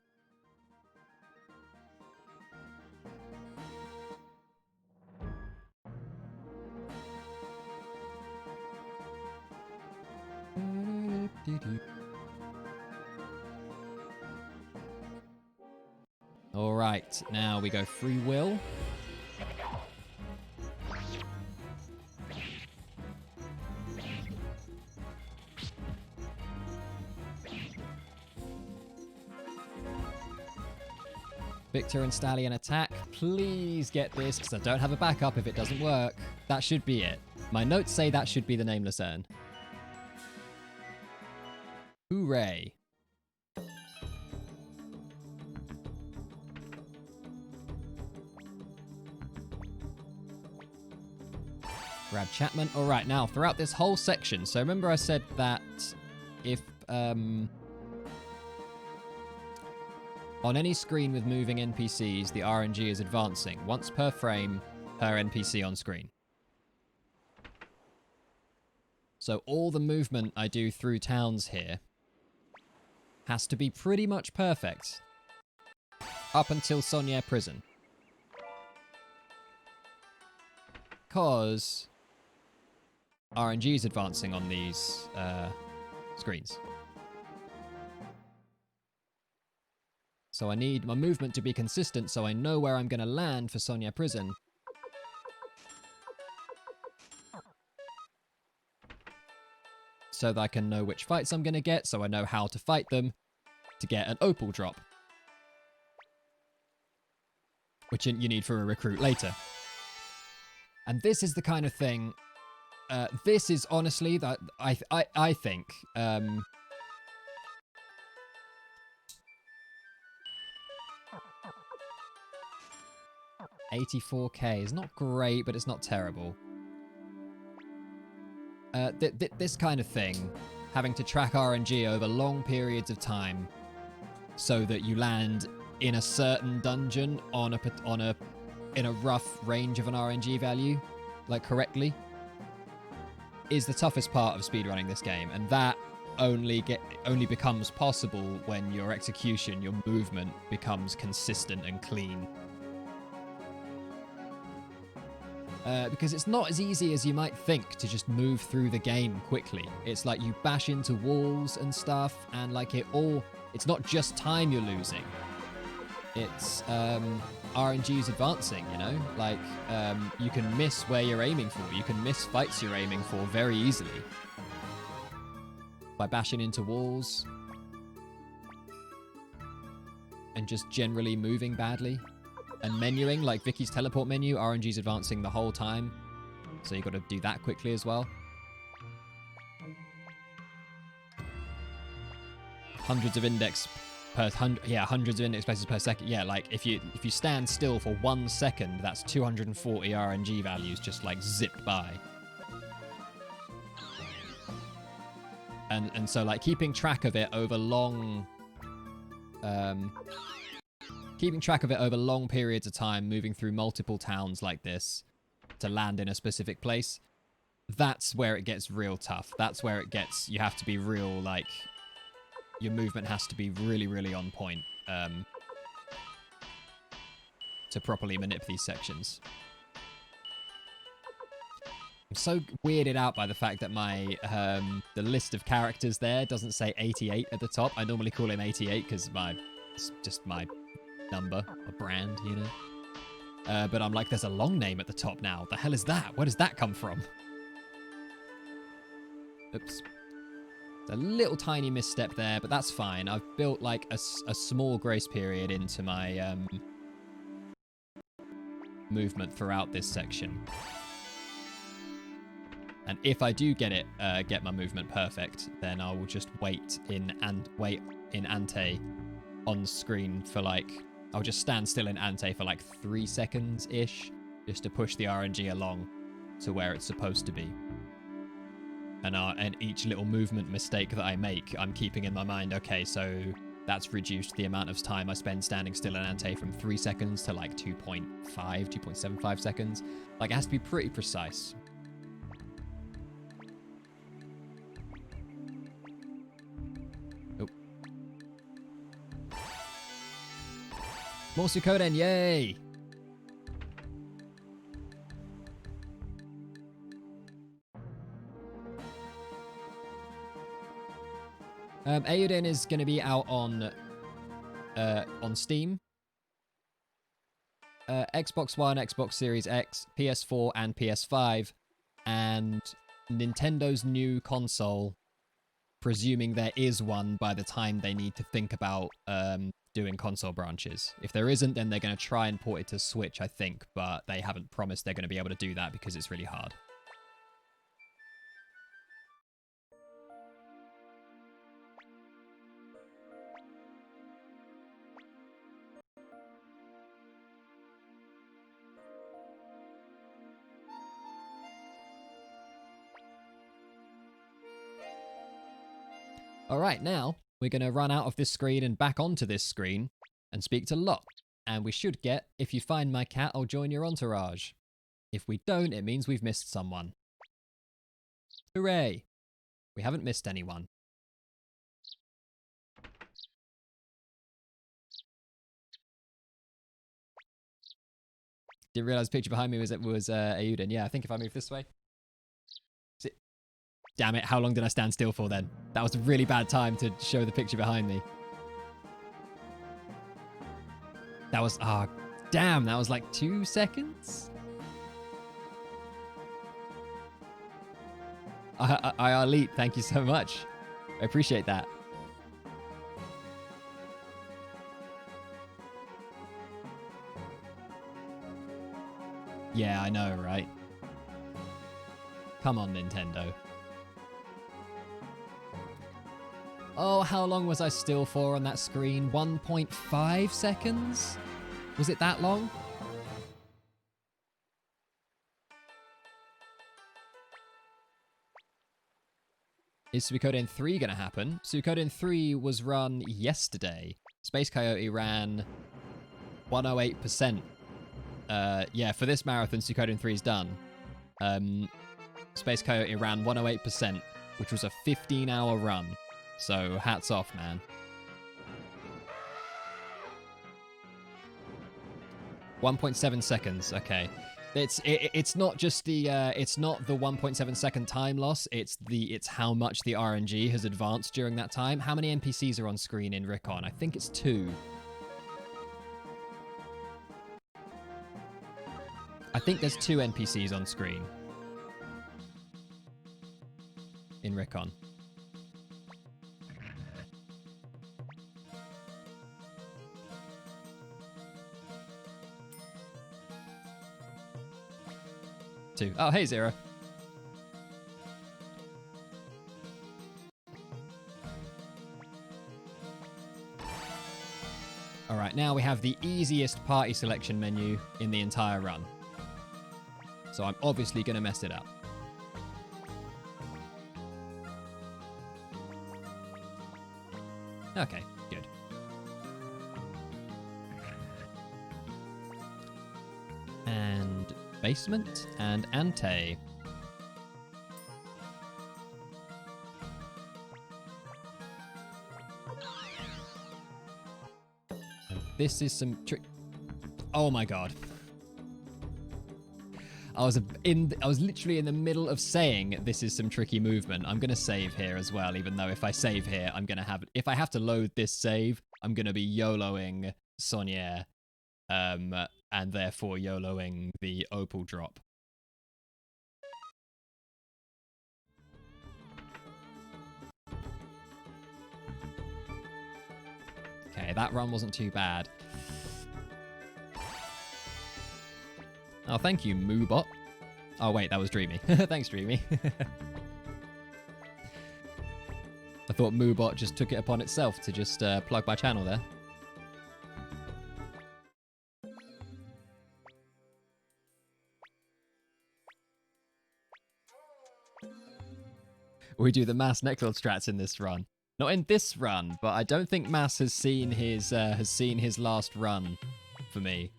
All right, now we go free will. Victor and Stallion attack. Please get this, because I don't have a backup if it doesn't work. That should be it. My notes say that should be the Nameless Urn. Hooray. Grab Chapman. All right, now, throughout this whole section, so remember I said that if... on any screen with moving NPCs, the RNG is advancing once per frame per NPC on screen. So all the movement I do through towns here has to be pretty much perfect up until Sonia prison. Because RNG is advancing on these screens. So I need my movement to be consistent so I know where I'm going to land for Sonia prison. So that I can know which fights I'm going to get, so I know how to fight them to get an opal drop. Which you need for a recruit later. And this is the kind of thing... this is honestly, that I think... 84k is not great, but it's not terrible. This kind of thing, having to track RNG over long periods of time, so that you land in a certain dungeon in a rough range of an RNG value, like correctly, is the toughest part of speedrunning this game, and that only becomes possible when your execution, your movement becomes consistent and clean. Because it's not as easy as you might think to just move through the game quickly. It's like you bash into walls and stuff, and like it's not just time you're losing. It's RNG's advancing, you know? Like, you can miss where you're aiming for. You can miss fights you're aiming for very easily. By bashing into walls. And just generally moving badly. And menuing, like Vicky's teleport menu, RNG's advancing the whole time. So you got to do that quickly as well. Hundreds of index places per second. Yeah, like if you stand still for 1 second, that's 240 RNG values just like zipped by. And so like keeping track of it over long periods of time, moving through multiple towns like this to land in a specific place, that's where it gets real tough. That's where you have to be real, like, your movement has to be really, really on point to properly manipulate these sections. I'm so weirded out by the fact that my the list of characters there doesn't say 88 at the top. I normally call him 88 because it's just my number, a brand, you know. But I'm like, there's a long name at the top now. The hell is that? Where does that come from? Oops. A little tiny misstep there, but that's fine. I've built like a small grace period into my movement throughout this section. And if I do get my movement perfect, then I will just wait in ante on screen for like, I'll just stand still in ante for like 3 seconds-ish, just to push the RNG along to where it's supposed to be. And each little movement mistake that I make, I'm keeping in my mind, okay, so that's reduced the amount of time I spend standing still in ante from 3 seconds to like 2.75 seconds. Like, it has to be pretty precise. Oh. More Suikoden, yay! Eiyuden is going to be out on Steam, Xbox One, Xbox Series X, PS4, and PS5, and Nintendo's new console, presuming there is one by the time they need to think about doing console branches. If there isn't, then they're going to try and port it to Switch, I think, but they haven't promised they're going to be able to do that because it's really hard. Alright, now we're going to run out of this screen and back onto this screen and speak to Lot. And we should get, if you find my cat, I'll join your entourage. If we don't, it means we've missed someone. Hooray! We haven't missed anyone. Didn't realize the picture behind me was Eiyuden. Yeah, I think if I move this way. Damn it, how long did I stand still for then? That was a really bad time to show the picture behind me. That was, damn, that was like 2 seconds? IR Elite, thank you so much. I appreciate that. Yeah, I know, right? Come on, Nintendo. Oh, how long was I still for on that screen? 1.5 seconds? Was it that long? Is Suikoden 3 going to happen? Suikoden 3 was run yesterday. Space Coyote ran 108%. Yeah, for this marathon, Suikoden 3 is done. Space Coyote ran 108%, which was a 15-hour run. So hats off, man. 1.7 seconds. Okay, it's not just the it's not the 1.7-second time loss. It's how much the RNG has advanced during that time. How many NPCs are on screen in Recon? I think it's 2. I think there's 2 NPCs on screen in Recon. Two. Oh, hey, Zero. All right, now we have the easiest party selection menu in the entire run. So I'm obviously going to mess it up. Okay, good. And basement and ante. And this is some trick. Oh my god. I was literally in the middle of saying this is some tricky movement. I'm going to save here as well, even though if I save here, I'm going to have... If I have to load this save, I'm going to be YOLOing Sonia, and therefore YOLOing the Opal drop. Okay, that run wasn't too bad. Oh, thank you, Moobot. Oh, wait, that was Dreamy. Thanks, Dreamy. I thought Moobot just took it upon itself to just plug my channel there. We do the Mass Nectod strats in this run. Not in this run, but I don't think Mass has seen his last run for me.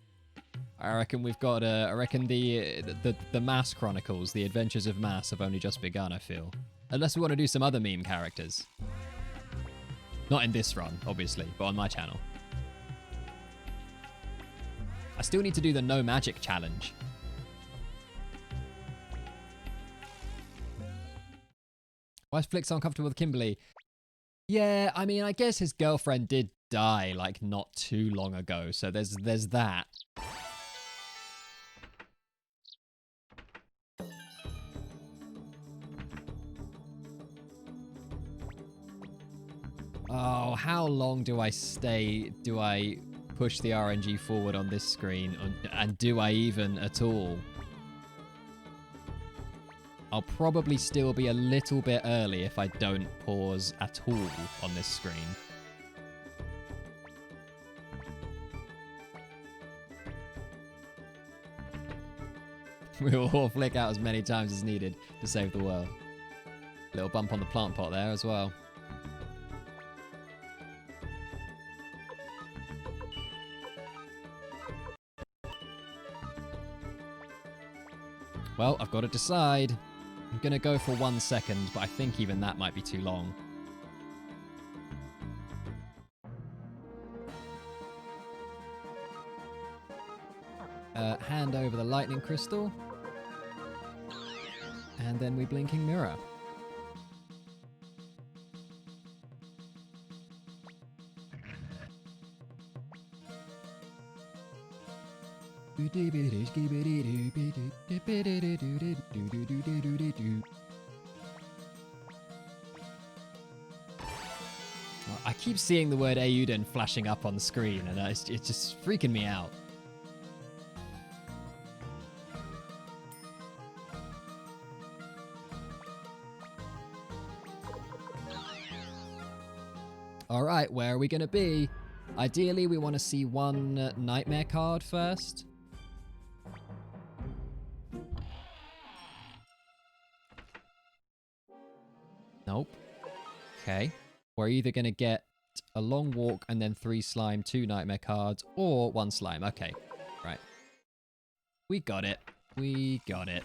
I reckon we've got I reckon the Mass Chronicles, the Adventures of Mass, have only just begun, I feel. Unless we want to do some other meme characters. Not in this run, obviously, but on my channel. I still need to do the No Magic challenge. Why is Flick so uncomfortable with Kimberly? Yeah, I mean, I guess his girlfriend did die, like, not too long ago, so there's that. Oh, how long do I push the RNG forward on this screen? And do I even at all? I'll probably still be a little bit early if I don't pause at all on this screen. We will all flick out as many times as needed to save the world. Little bump on the plant pot there as well. Well, I've got to decide. I'm going to go for 1 second, but I think even that might be too long. Hand over the lightning crystal. And then we blinking mirror. I keep seeing the word Eiyuden flashing up on the screen, and it's just freaking me out. Alright, where are we going to be? Ideally, we want to see one nightmare card first. Nope. Okay. We're either going to get a long walk and then 3 slime, 2 nightmare cards, or 1 slime. Okay. Right. We got it. We got it.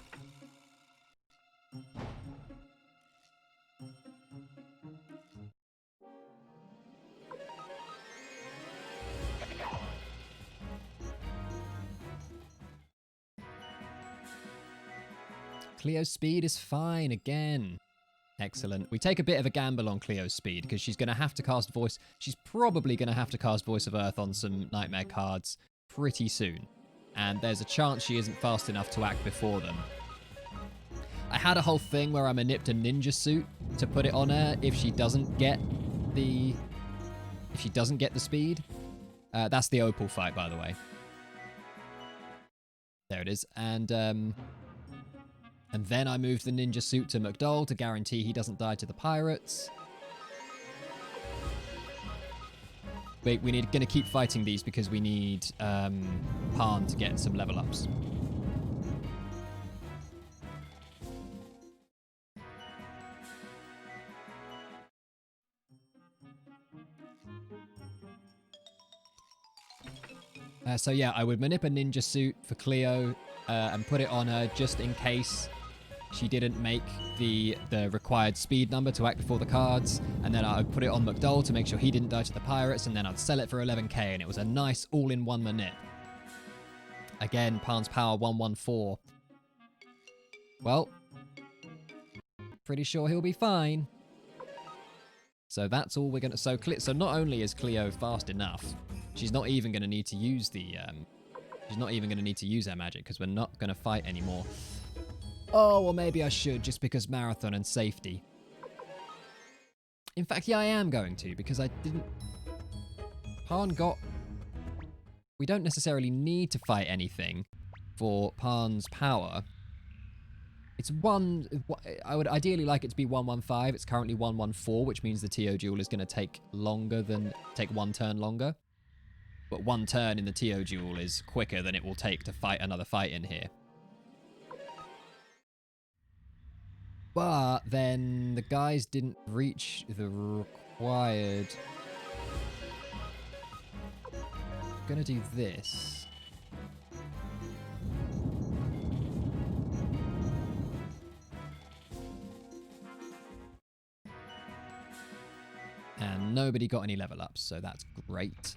Cleo's speed is fine again. Excellent. We take a bit of a gamble on Cleo's speed because she's going to have to cast Voice. She's probably going to have to cast Voice of Earth on some Nightmare cards pretty soon. And there's a chance she isn't fast enough to act before them. I had a whole thing where I manipped a ninja suit to put it on her if she doesn't get the speed. That's the Opal fight, by the way. There it is. And then I moved the ninja suit to McDowell to guarantee he doesn't die to the pirates. We're going to keep fighting these because we need Pan to get some level ups. So yeah, I would manip a ninja suit for Cleo and put it on her just in case she didn't make the required speed number to act before the cards. And then I would put it on McDowell to make sure he didn't die to the pirates. And then I'd sell it for 11k. And it was a nice all-in-one manip. Again, Pan's power 114. Well, pretty sure he'll be fine. So that's all we're going to... So not only is Cleo fast enough, she's not even going to need to use the... she's not even going to need to use her magic because we're not going to fight anymore. Oh, well, maybe I should just because marathon and safety. In fact, yeah, I am going to because I didn't... Pan got... We don't necessarily need to fight anything for Pan's power. It's one... I would ideally like it to be 115. It's currently 114, which means the TO duel is going to take longer than... Take one turn longer. But one turn in the TO duel is quicker than it will take to fight another fight in here. But then the guys didn't reach the required... I'm gonna do this. And nobody got any level ups, so that's great.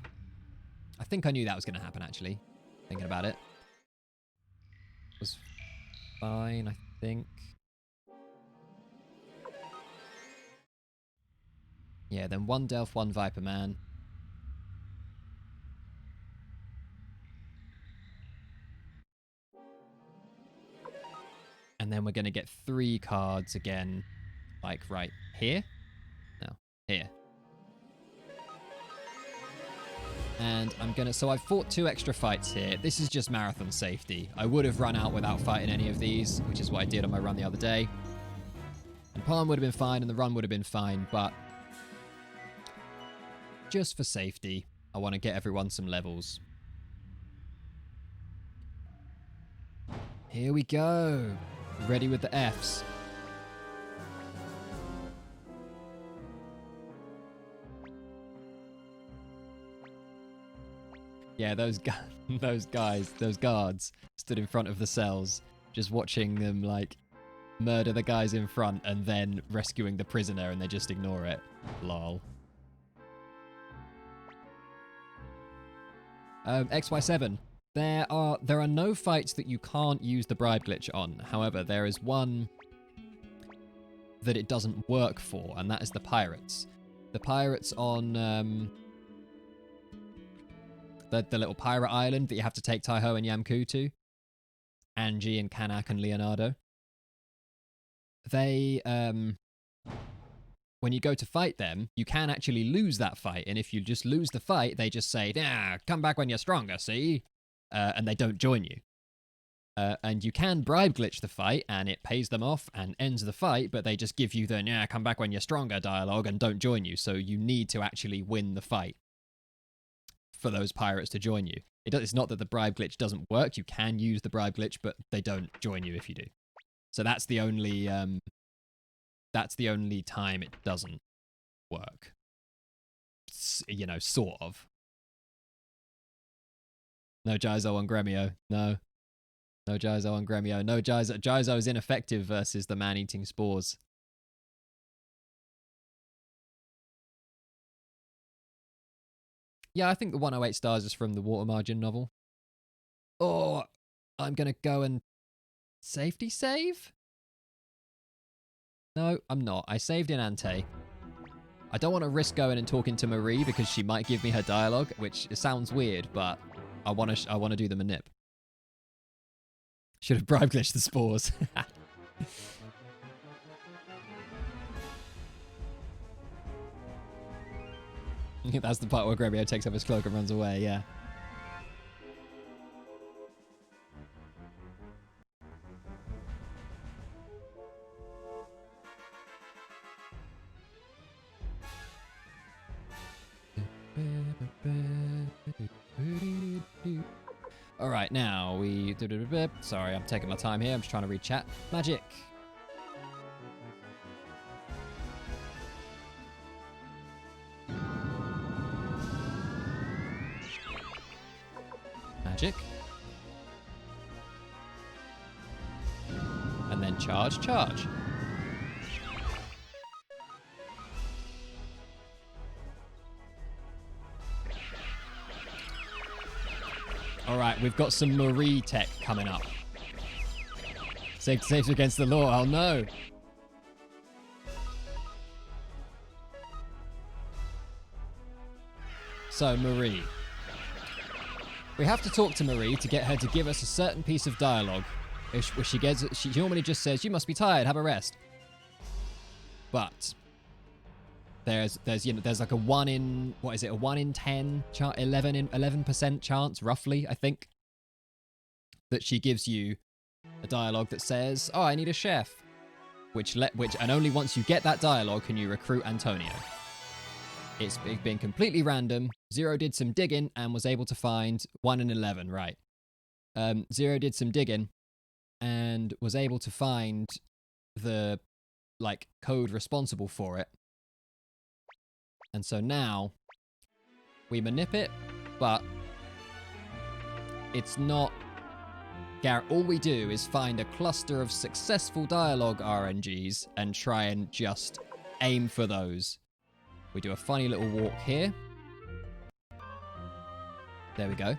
I think I knew that was going to happen, actually. Thinking about it. It was fine, I think. Yeah, then one Delph, one Viper Man. And then we're going to get 3 cards again. Like, right here? No, here. And I'm going to... So I've fought 2 extra fights here. This is just marathon safety. I would have run out without fighting any of these, which is what I did on my run the other day. And Palm would have been fine, and the run would have been fine, but... Just for safety, I want to get everyone some levels. Here we go. Ready with the Fs. Yeah, those guards stood in front of the cells, just watching them, like, murder the guys in front and then rescuing the prisoner, and they just ignore it. Lol. XY7. There are no fights that you can't use the bribe glitch on. However, there is one that it doesn't work for, and that is the pirates. The pirates on the little pirate island that you have to take Taiho and Yamku to. Angie and Kanak and Leonardo. They, when you go to fight them, you can actually lose that fight. And if you just lose the fight, they just say, "Ah, come back when you're stronger, see?" And they don't join you. And you can bribe glitch the fight, and it pays them off and ends the fight, but they just give you the, "Yeah, come back when you're stronger" dialogue and don't join you. So you need to actually win the fight for those pirates to join you. It's not that the bribe glitch doesn't work. You can use the bribe glitch, but they don't join you if you do. So that's the only time it doesn't work. You know, sort of. No Jaizo on Gremio. No. No Jaizo on Gremio. No Jaizo. Jaizo is ineffective versus the man-eating spores. Yeah, I think the 108 stars is from the Water Margin novel. Oh, I'm going to go and safety save? No, I'm not. I saved in Ante. I don't want to risk going and talking to Marie because she might give me her dialogue, which sounds weird, but I want to do the manip. Should have bribe glitched the spores. That's the part where Gremio takes off his cloak and runs away, yeah. All right, now we... Sorry, I'm taking my time here. I'm just trying to read chat. Magic. Magic. And then charge, charge. All right, we've got some Marie tech coming up. Saves against the law. Oh no. So Marie. We have to talk to Marie to get her to give us a certain piece of dialogue. She normally just says, "You must be tired. Have a rest." But there's like a 1 in, what is it, a 1 in 10 chance, 11% chance roughly, I think, that she gives you a dialogue that says, "Oh, I need a chef," and only once you get that dialogue can you recruit Antonio. It's been completely random. Zero did some digging and was able to find 1 in 11, right? Zero did some digging and was able to find the code responsible for it. And so now we manip it, but it's not... All we do is find a cluster of successful dialogue RNGs and try and just aim for those. We do a funny little walk here. There we go.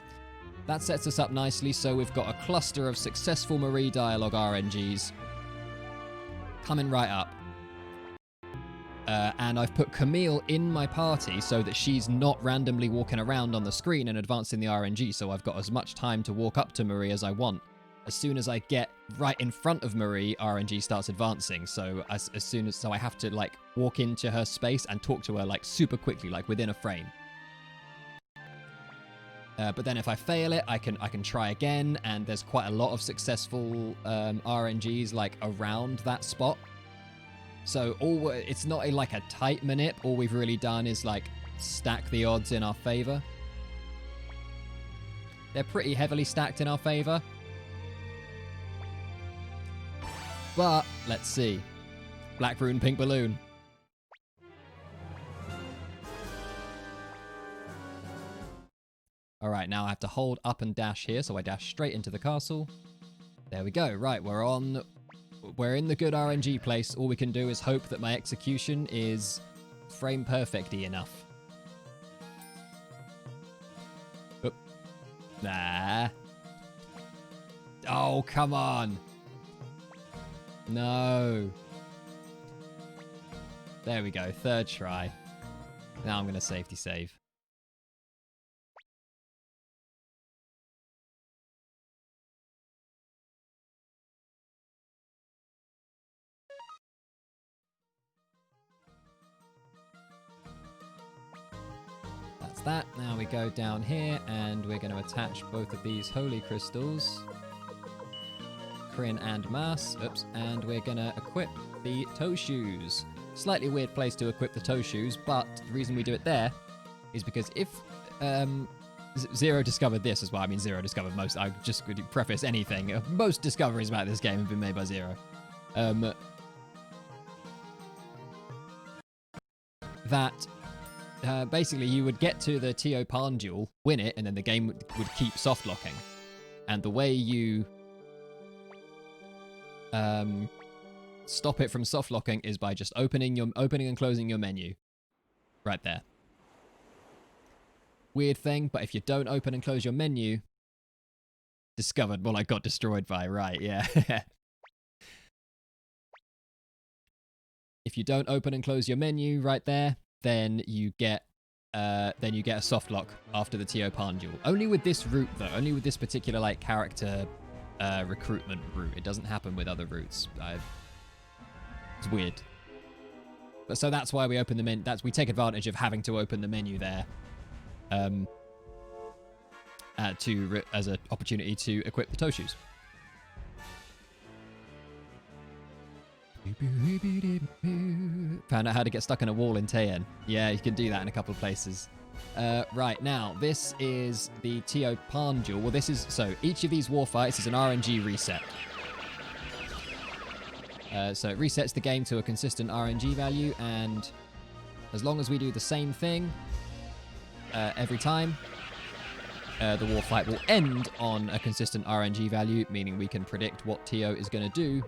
That sets us up nicely, so we've got a cluster of successful Marie dialogue RNGs coming right up. And I've put Camille in my party so that she's not randomly walking around on the screen and advancing the RNG, so I've got as much time to walk up to Marie as I want. As soon as I get right in front of Marie, RNG starts advancing, so so I have to walk into her space and talk to her super quickly, within a frame. But then if I fail it, I can try again, and there's quite a lot of successful RNGs around that spot. So it's not a tight manip. All we've really done is stack the odds in our favor. They're pretty heavily stacked in our favor. But let's see. Black Rune, Pink Balloon. All right, now I have to hold up and dash here, so I dash straight into the castle. There we go. Right, we're in the good RNG place. All we can do is hope that my execution is frame perfect-y enough. Oop. Nah. Oh, come on. No. There we go. Third try. Now I'm going to safety save. That's that. Now we go down here and we're going to attach both of these holy crystals. Kryn and Mass. Oops. And we're going to equip the toe shoes. Slightly weird place to equip the toe shoes, but the reason we do it there is because if Zero discovered this as well. I mean, Zero discovered most. I just could preface anything. Most discoveries about this game have been made by Zero. Basically you would get to the Teopan duel, win it, and then the game would keep soft locking. And the way you stop it from soft locking is by just opening and closing your menu. Right there. Weird thing, but if you don't open and close your menu, discovered what I got destroyed by, right, yeah. If you don't open and close your menu right there, then you get a soft lock after the Tio Pan duel. Only with this route though, only with this particular like character recruitment route. It doesn't happen with other routes. It's weird. But so that's why we open the menu. We take advantage of having to open the menu there, as an opportunity to equip the toe shoes. Found out how to get stuck in a wall in Teien. Yeah, you can do that in a couple of places. Right, now, this is the Tio Pan duel. Well, so each of these war fights is an RNG reset. So it resets the game to a consistent RNG value, and as long as we do the same thing every time, the war fight will end on a consistent RNG value, meaning we can predict what Tio is going to do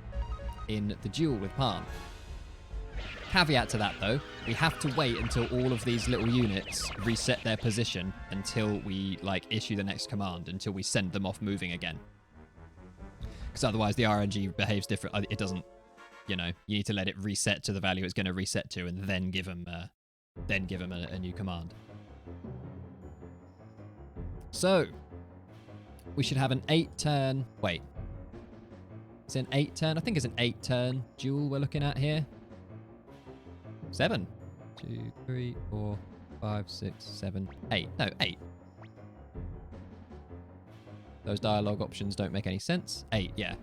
in the duel with Pan. Caveat to that though, we have to wait until all of these little units reset their position until we like issue the next command, until we send them off moving again. Because otherwise the RNG behaves different. It doesn't, you need to let it reset to the value it's going to reset to, and then give them a new command. So we should have an 8-turn. Wait. It's an 8-turn. I think it's an 8-turn duel we're looking at here. 7. 2, 3, 4, 5, 6, 7, 8. No, 8. Those dialogue options don't make any sense. 8, yeah.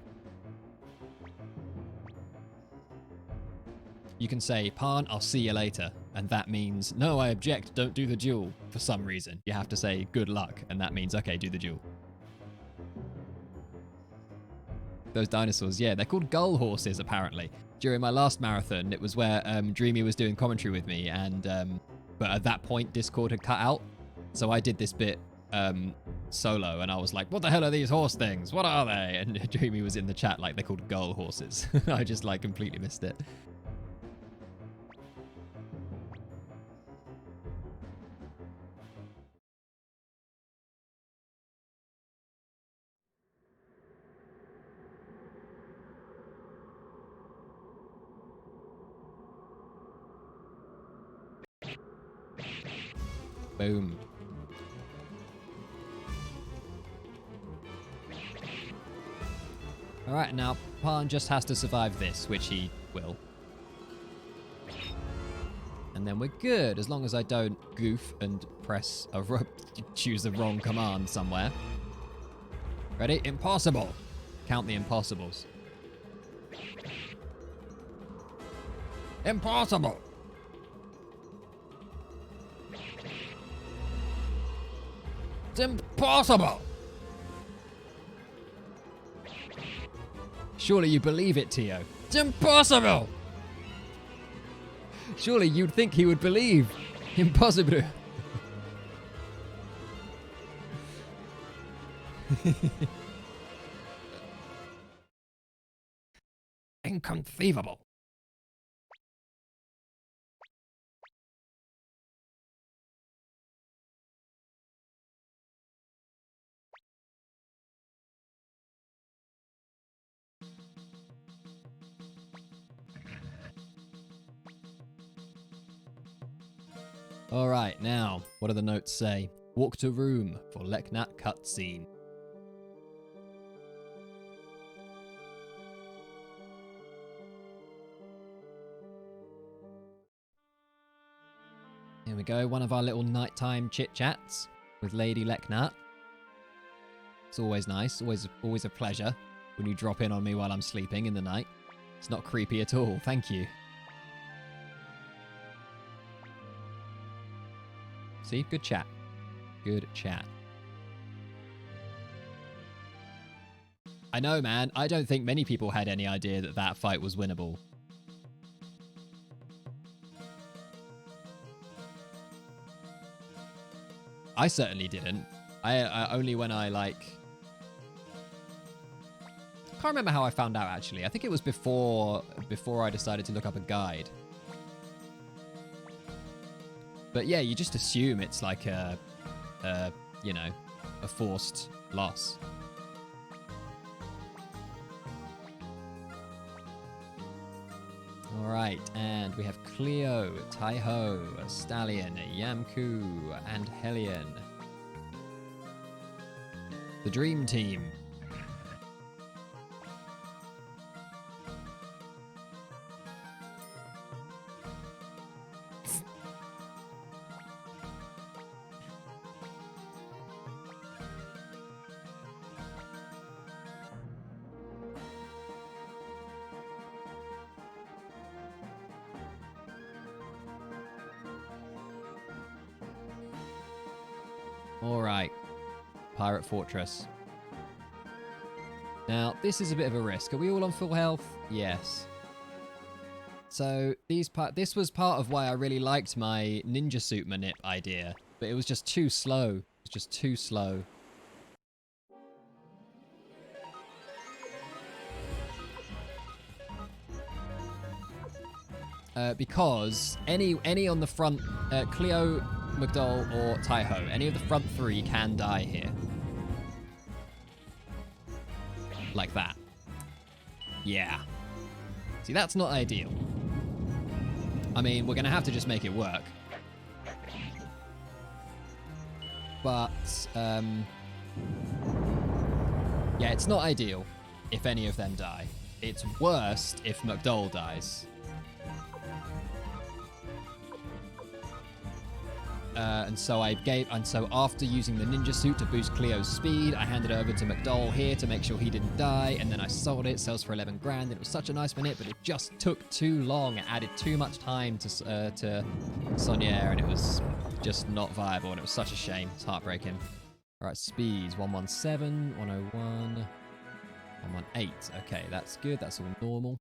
You can say, Pan, I'll see you later. And that means, no, I object, don't do the duel. For some reason. You have to say, good luck. And that means, okay, do the duel. Those dinosaurs, yeah, they're called gull horses, apparently. During my last marathon, it was where Dreamy was doing commentary with me, and but at that point, Discord had cut out. So I did this bit solo, and I was like, what the hell are these horse things? What are they? And Dreamy was in the chat like, they're called gull horses. I just like completely missed it. Boom. Alright, now Pan just has to survive this, which he will. And then we're good, as long as I don't goof and choose the wrong command somewhere. Ready? Impossible! Count the impossibles. Impossible! It's impossible! Surely you believe it, Tio. It's impossible! Surely you'd think he would believe. Impossible. Inconceivable. Alright, now, what do the notes say? Walk to room for Leknat cutscene. Here we go, one of our little nighttime chit-chats with Lady Leknat. It's always nice, always a pleasure when you drop in on me while I'm sleeping in the night. It's not creepy at all, thank you. See? Good chat. Good chat. I know, man. I don't think many people had any idea that that fight was winnable. I certainly didn't. I only when I, like... can't remember how I found out, actually. I think it was before I decided to look up a guide. But yeah, you just assume it's like you know, a forced loss. All right, and we have Cleo, Taiho, Stallion, Yamku, and Hellion. The Dream Team. All right, Pirate Fortress. Now, this is a bit of a risk. Are we all on full health? Yes. So, this was part of why I really liked my ninja suit manip idea, but it was just too slow. It's just too slow. Because any on the front, Cleo, McDowell, or Taiho, any of the front three can die here. Like that. Yeah. See, that's not ideal. I mean, we're going to have to just make it work. But, yeah, it's not ideal if any of them die. It's worst if McDowell dies. And so after using the ninja suit to boost Cleo's speed, I handed over to McDowell here to make sure he didn't die, and then I sold it. Sells for 11 grand. And it was such a nice minute, but it just took too long. It added too much time to Sonier, and it was just not viable, and it was such a shame. It's heartbreaking. All right, speeds 117, 101, 118. Okay, that's good. That's all normal.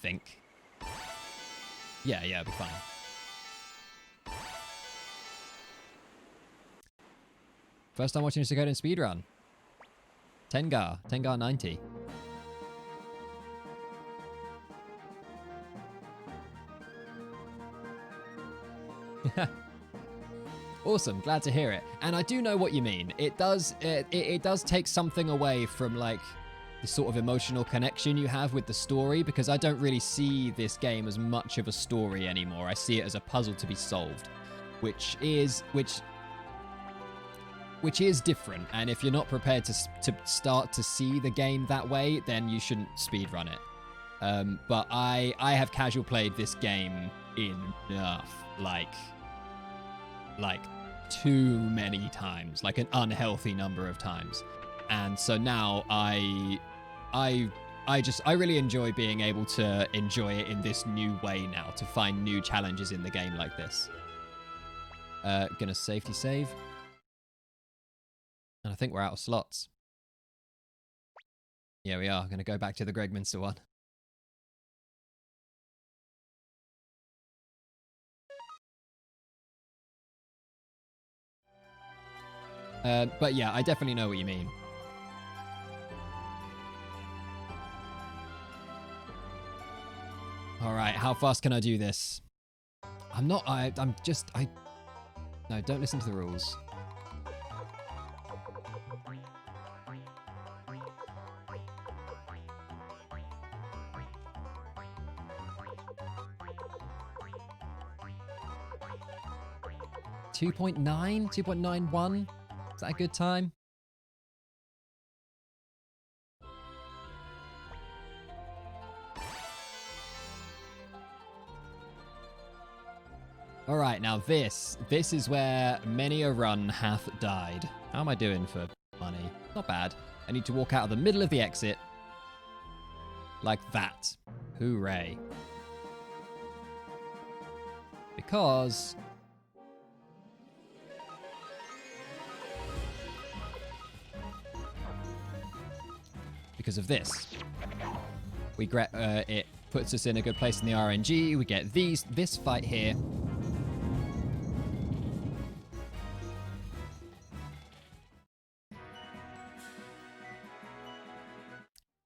Think. Yeah, it'll be fine. First time watching a Suikoden speedrun. Tengar 90. Awesome, glad to hear it. And I do know what you mean. It does take something away from like the sort of emotional connection you have with the story, because I don't really see this game as much of a story anymore. I see it as a puzzle to be solved, which is different. And if you're not prepared to start to see the game that way, then you shouldn't speedrun it. But I have casual played this game enough, like too many times, like an unhealthy number of times. And so now I really enjoy being able to enjoy it in this new way now, to find new challenges in the game like this. Gonna safety save. And I think we're out of slots. Yeah, we are. Going to go back to the Gregminster one. But yeah, I definitely know what you mean. All right, how fast can I do this? No, don't listen to the rules. .2.91? Is that a good time? All right, now this is where many a run hath died. How am I doing for money? Not bad. I need to walk out of the middle of the exit. Like that. Hooray. Because of this. It puts us in a good place in the RNG. We get this fight here.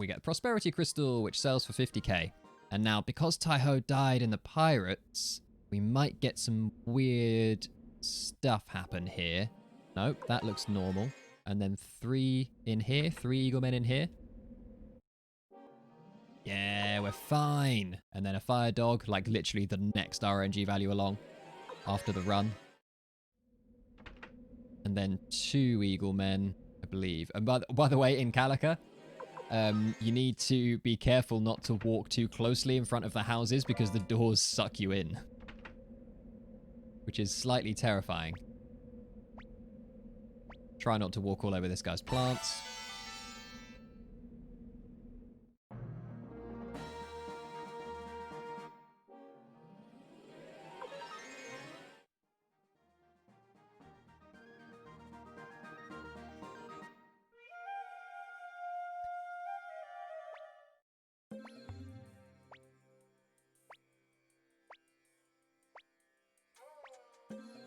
we get Prosperity Crystal, which sells for 50k. And now, because Taiho died in the Pirates, we might get some weird stuff happen here. Nope, that looks normal. And then 3 in here, 3 Eagle Men in here. Yeah, we're fine. And then a Fire Dog, like literally the next RNG value along after the run. And then 2 Eagle Men, I believe. And by the way, in Calica, you need to be careful not to walk too closely in front of the houses because the doors suck you in. Which is slightly terrifying. Try not to walk all over this guy's plants.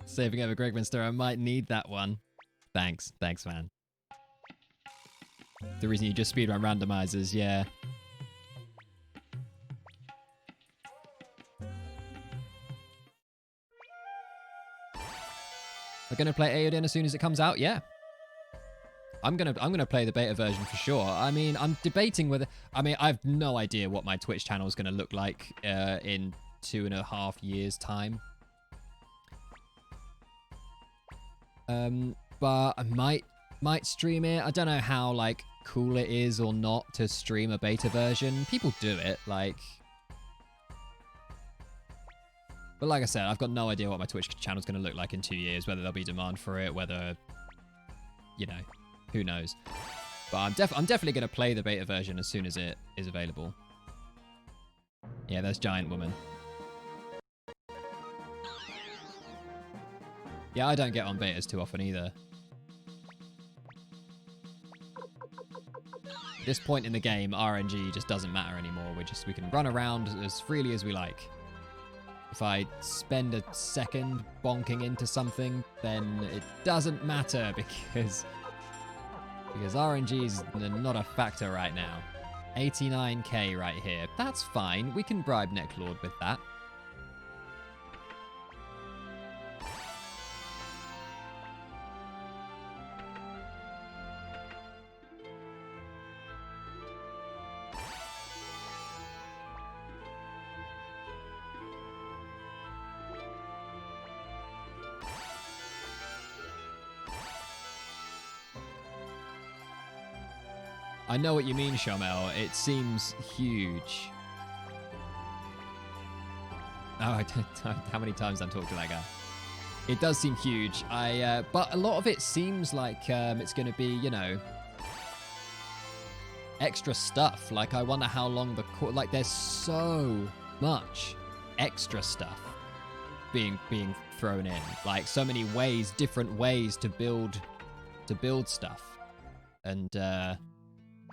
Saving over Gregminster, I might need that one. Thanks, man. The reason you just speedrun randomizers, yeah. We're gonna play Eiyuden as soon as it comes out, yeah. I'm gonna play the beta version for sure. I mean, I'm debating whether. I mean, I have no idea what my Twitch channel is gonna look like in 2.5 years' time. But I might stream it. I don't know how like cool it is or not to stream a beta version. People do it, like. But like I said, I've got no idea what my Twitch channel is going to look like in 2 years. Whether there'll be demand for it, whether, you know, who knows. But I'm definitely going to play the beta version as soon as it is available. Yeah, there's Giant Woman. Yeah, I don't get on betas too often either. At this point in the game, RNG just doesn't matter anymore. We can run around as freely as we like. If I spend a second bonking into something, then it doesn't matter because RNG is not a factor right now. 89k right here. That's fine. We can bribe Necklord with that. I know what you mean, Shomel. It seems huge. Oh, I don't know how many times I've talked to that guy. It does seem huge. But a lot of it seems like it's going to be, you know, extra stuff. Like, I wonder how long like, there's so much extra stuff being thrown in. Like, so many ways, different ways to build stuff. And,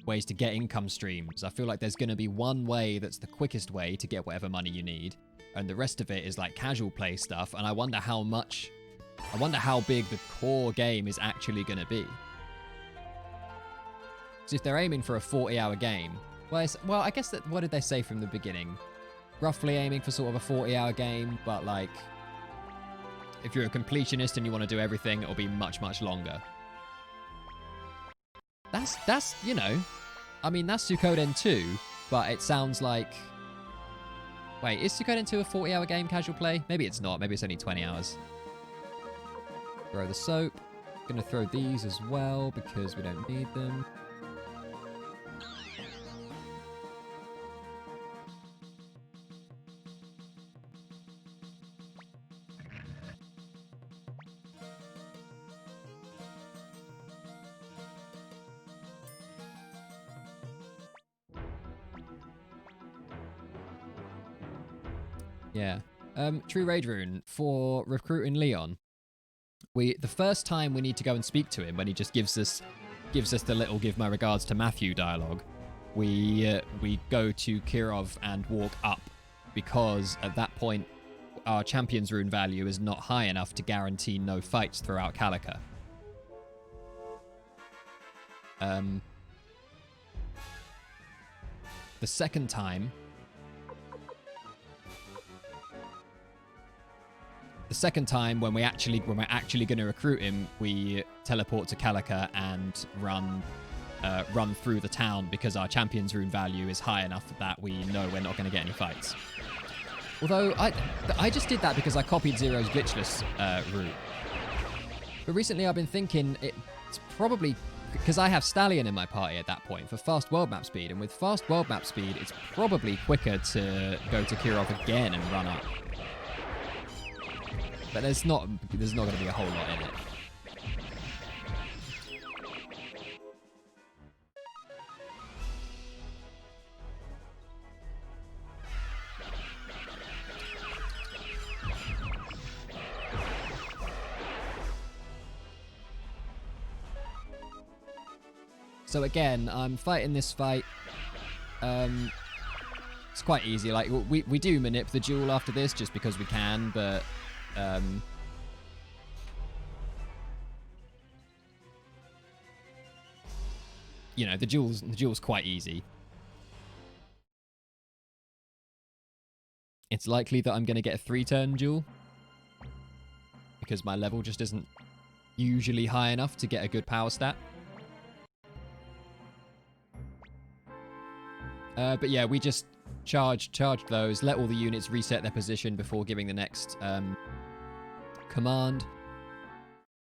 ways to get income streams. I feel like there's going to be one way that's the quickest way to get whatever money you need, and the rest of it is like casual play stuff, and I wonder how big the core game is actually going to be. So if they're aiming for a 40-hour game, well, I guess that, what did they say from the beginning? Roughly aiming for sort of a 40-hour game, but like, if you're a completionist and you want to do everything, it'll be much, much longer. That's, you know, I mean, that's Suikoden 2, but it sounds like... Wait, is Suikoden 2 a 40-hour game, casual play? Maybe it's not. Maybe it's only 20 hours. Throw the soap. Gonna throw these as well, because we don't need them. Yeah. True Raid Rune, for recruiting Leon, the first time we need to go and speak to him, when he just gives us the little "give my regards to Matthew" dialogue, we go to Kirov and walk up, because at that point our champion's rune value is not high enough to guarantee no fights throughout Calica. The second time... The second time, when we're actually going to recruit him, we teleport to Calica and run through the town because our champion's rune value is high enough that we know we're not going to get any fights. Although I just did that because I copied Zero's glitchless route. But recently I've been thinking it's probably because I have Stallion in my party at that point for fast world map speed, and with fast world map speed, it's probably quicker to go to Kirov again and run up. But there's not going to be a whole lot in it. So again, I'm fighting this fight. It's quite easy. Like we do manip the duel after this just because we can, but you know, the duel's quite easy. It's likely that I'm going to get a 3-turn duel because my level just isn't usually high enough to get a good power stat. But yeah, we just charged those, let all the units reset their position before giving the next command,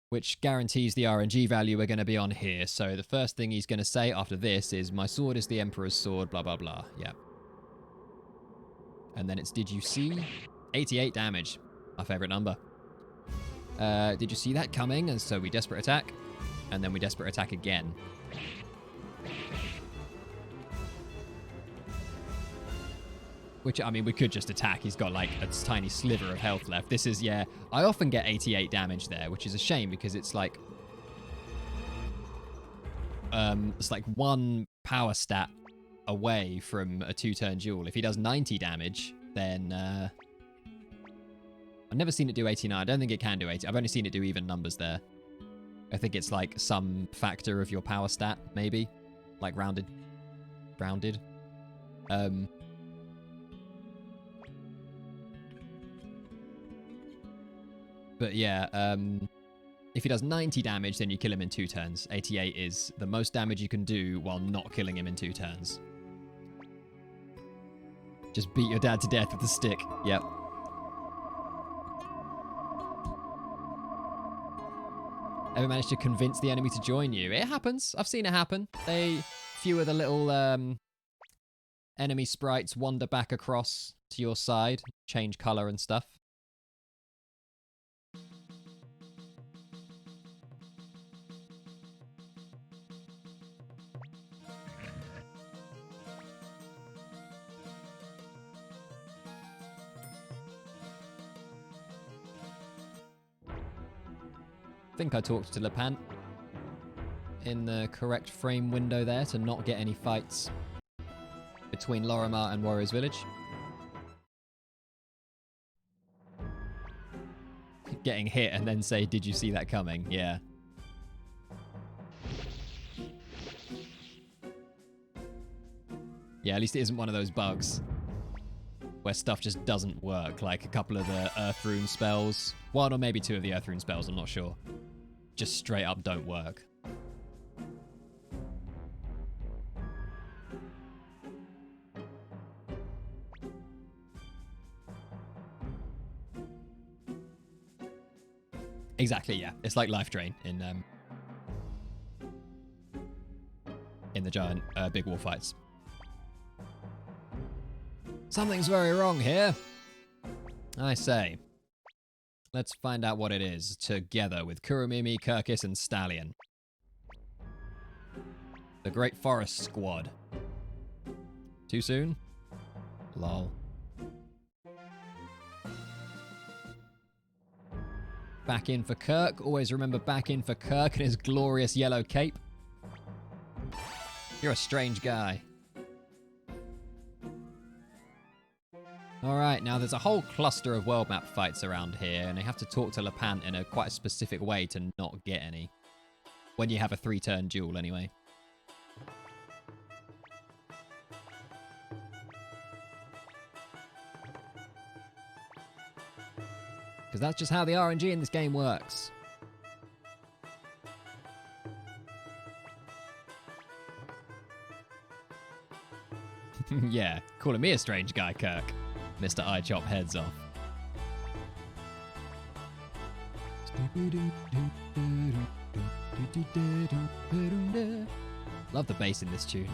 which guarantees the RNG value we're going to be on here. So the first thing he's going to say after this is, my sword is the Emperor's sword, blah, blah, blah. Yeah. And then it's, did you see? 88 damage. Our favorite number. Did you see that coming? And so we desperate attack. And then we desperate attack again. Which, I mean, we could just attack. He's got, like, a tiny sliver of health left. This is, yeah... I often get 88 damage there, which is a shame, because it's, like... it's, like, one power stat away from a 2-turn duel. If he does 90 damage, then, I've never seen it do 89. I don't think it can do 80. I've only seen it do even numbers there. I think it's, like, some factor of your power stat, maybe. Like, rounded. But yeah, if he does 90 damage, then you kill him in 2 turns. 88 is the most damage you can do while not killing him in 2 turns. Just beat your dad to death with a stick. Yep. Ever managed to convince the enemy to join you? It happens. I've seen it happen. Few of the little enemy sprites wander back across to your side, change color and stuff. I think I talked to Lepant in the correct frame window there to not get any fights between Lorimar and Warrior's Village. Getting hit and then say, did you see that coming? Yeah. Yeah, at least it isn't one of those bugs where stuff just doesn't work, like a couple of the Earth Rune spells. One or maybe 2 of the Earth Rune spells, I'm not sure. Just straight up don't work. Exactly, yeah. It's like Life Drain in the giant big war fights. Something's very wrong here. I say. Let's find out what it is, together with Kurumimi, Kirkis, and Stallion. The Great Forest Squad. Too soon? Lol. Back in for Kirk. Always remember back in for Kirk and his glorious yellow cape. You're a strange guy. Alright, now there's a whole cluster of world map fights around here, and I have to talk to Lepant in a quite a specific way to not get any. When you have a 3-turn duel, anyway. Because that's just how the RNG in this game works. Yeah, calling me a strange guy, Kirk. Mr. I chop heads off. Love the bass in this tune.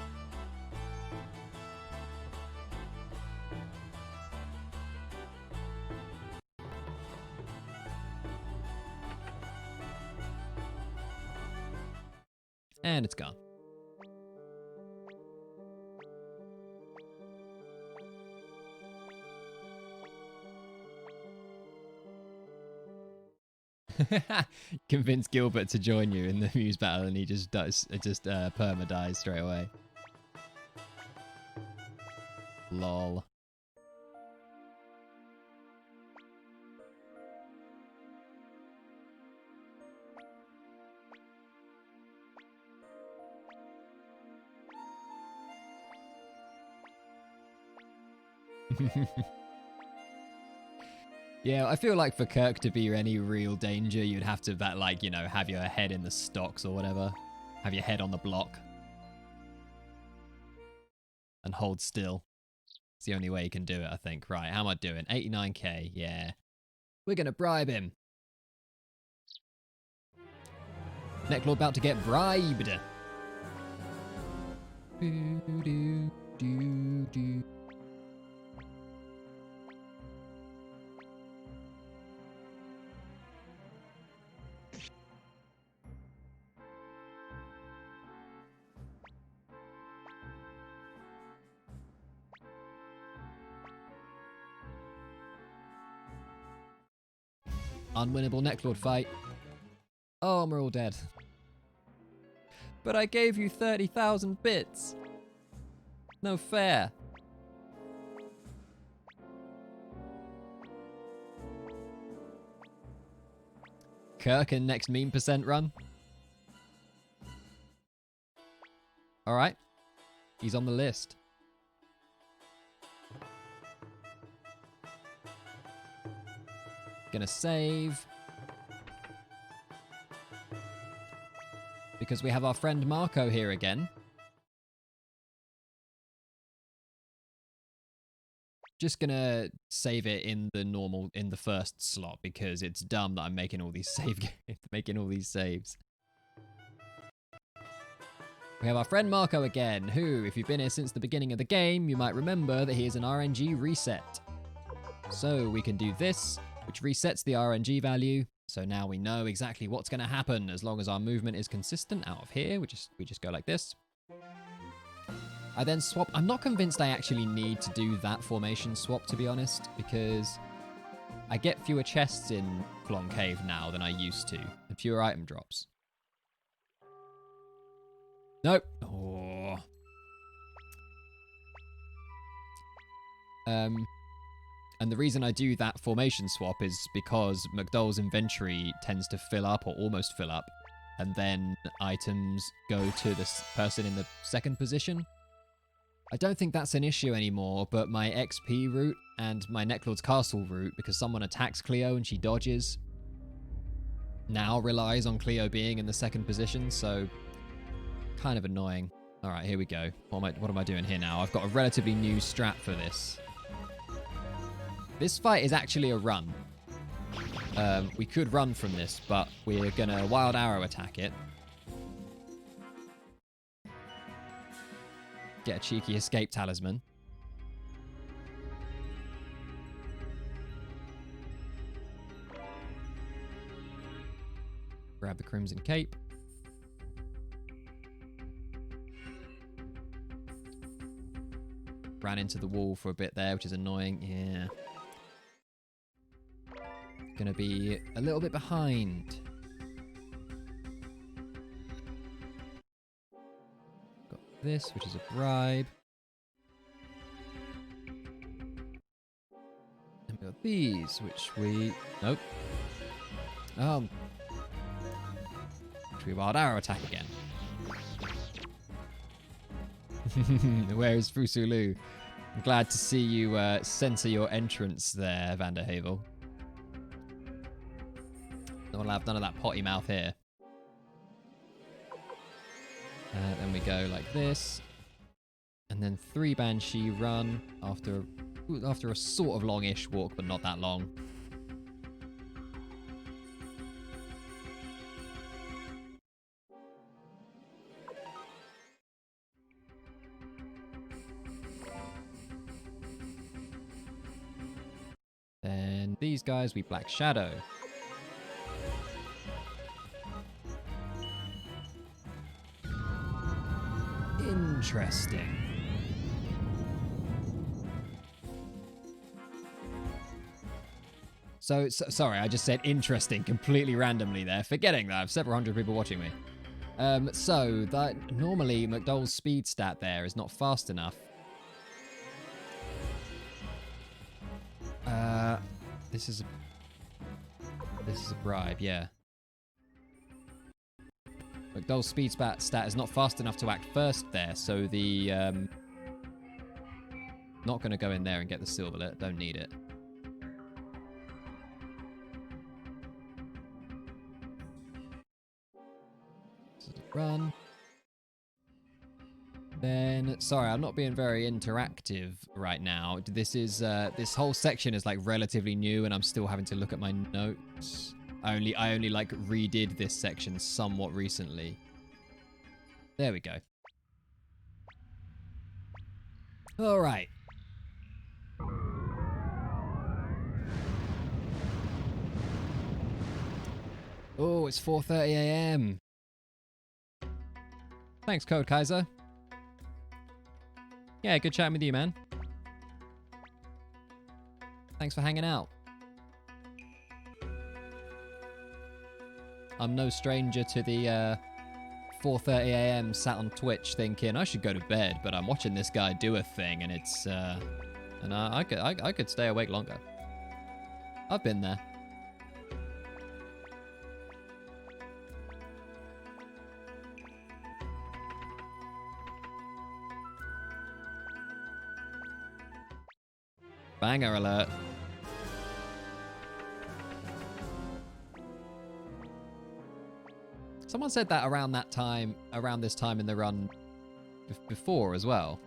And it's gone. Convince Gilbert to join you in the Muse battle, and he just perma dies straight away. Lol. Yeah, I feel like for Kirk to be any real danger, you'd have to have your head in the stocks or whatever. Have your head on the block. And hold still. It's the only way you can do it, I think. Right, how am I doing? 89k, yeah. We're gonna bribe him. Necklaw about to get bribed. Unwinnable Necklord fight. Oh, we're all dead. But I gave you 30,000 bits. No fair. Kirk in next meme percent run. Alright. He's on the list. Gonna save. Because we have our friend Marco here again. Just gonna save it in the first slot because it's dumb that I'm making all these saves. We have our friend Marco again, who, if you've been here since the beginning of the game, you might remember that he is an RNG reset. So we can do this, which resets the RNG value. So now we know exactly what's going to happen as long as our movement is consistent out of here. We just go like this. I then swap. I'm not convinced I actually need to do that formation swap, to be honest, because I get fewer chests in Flon Cave now than I used to, and fewer item drops. Nope. Oh. And the reason I do that formation swap is because McDowell's inventory tends to fill up or almost fill up, and then items go to the person in the second position. I don't think that's an issue anymore, but my XP route and my Necklord's Castle route, because someone attacks Cleo and she dodges, now relies on Cleo being in the second position, so kind of annoying. All right, here we go. What am I doing here now? I've got a relatively new strat for this. This fight is actually a run. We could run from this, but we're gonna Wild Arrow attack it. Get a cheeky escape talisman. Grab the Crimson Cape. Ran into the wall for a bit there, which is annoying. Yeah. Gonna be a little bit behind. Got this, which is a bribe. And we got these, which we... Nope. Which we Wild Arrow attack again. Where is Fusulu? I'm glad to see you censor your entrance there, Vanderhavel. want to have none of that potty mouth here. Then we go like this. And then 3 Banshee run after a sort of longish walk, but not that long. Then these guys, we Black Shadow. Interesting. So, sorry, I just said interesting completely randomly there, forgetting that I have several hundred people watching me. So, that normally McDowell's speed stat there is not fast enough. This is a bribe, yeah. McDowell's speed stat is not fast enough to act first there, so the not going to go in there and get the silverlet. Don't need it. Run. Then, sorry, I'm not being very interactive right now. This is this whole section is like relatively new, and I'm still having to look at my notes. I only like redid this section somewhat recently. There we go. All right. Oh, it's 4:30 a.m. Thanks, Code Kaiser. Yeah, good chatting with you, man. Thanks for hanging out. I'm no stranger to the 4:30 a.m. sat on Twitch thinking I should go to bed, but I'm watching this guy do a thing, and it's and I could stay awake longer. I've been there. Banger alert. Someone said that around this time in the run before as well.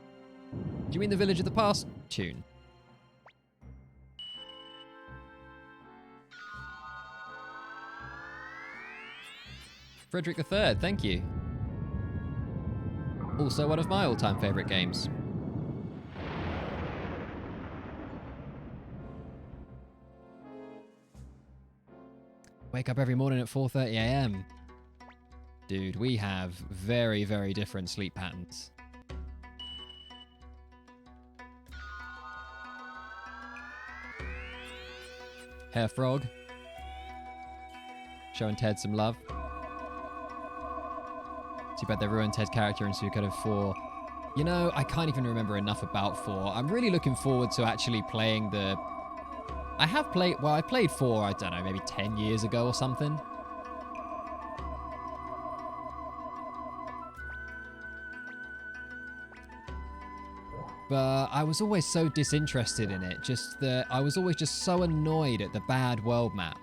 Do you mean the Village of the Past tune? Frederick III, thank you. Also one of my all-time favorite games. Wake up every morning at 4:30 a.m. Dude, we have very, very different sleep patterns. Hair Frog. Showing Ted some love. Too bad they ruined Ted's character in Suikoden 4. You know, I can't even remember enough about 4. I'm really looking forward to actually playing the... I played 4, I don't know, maybe 10 years ago or something. But I was always so disinterested in it, I was always just so annoyed at the bad world map.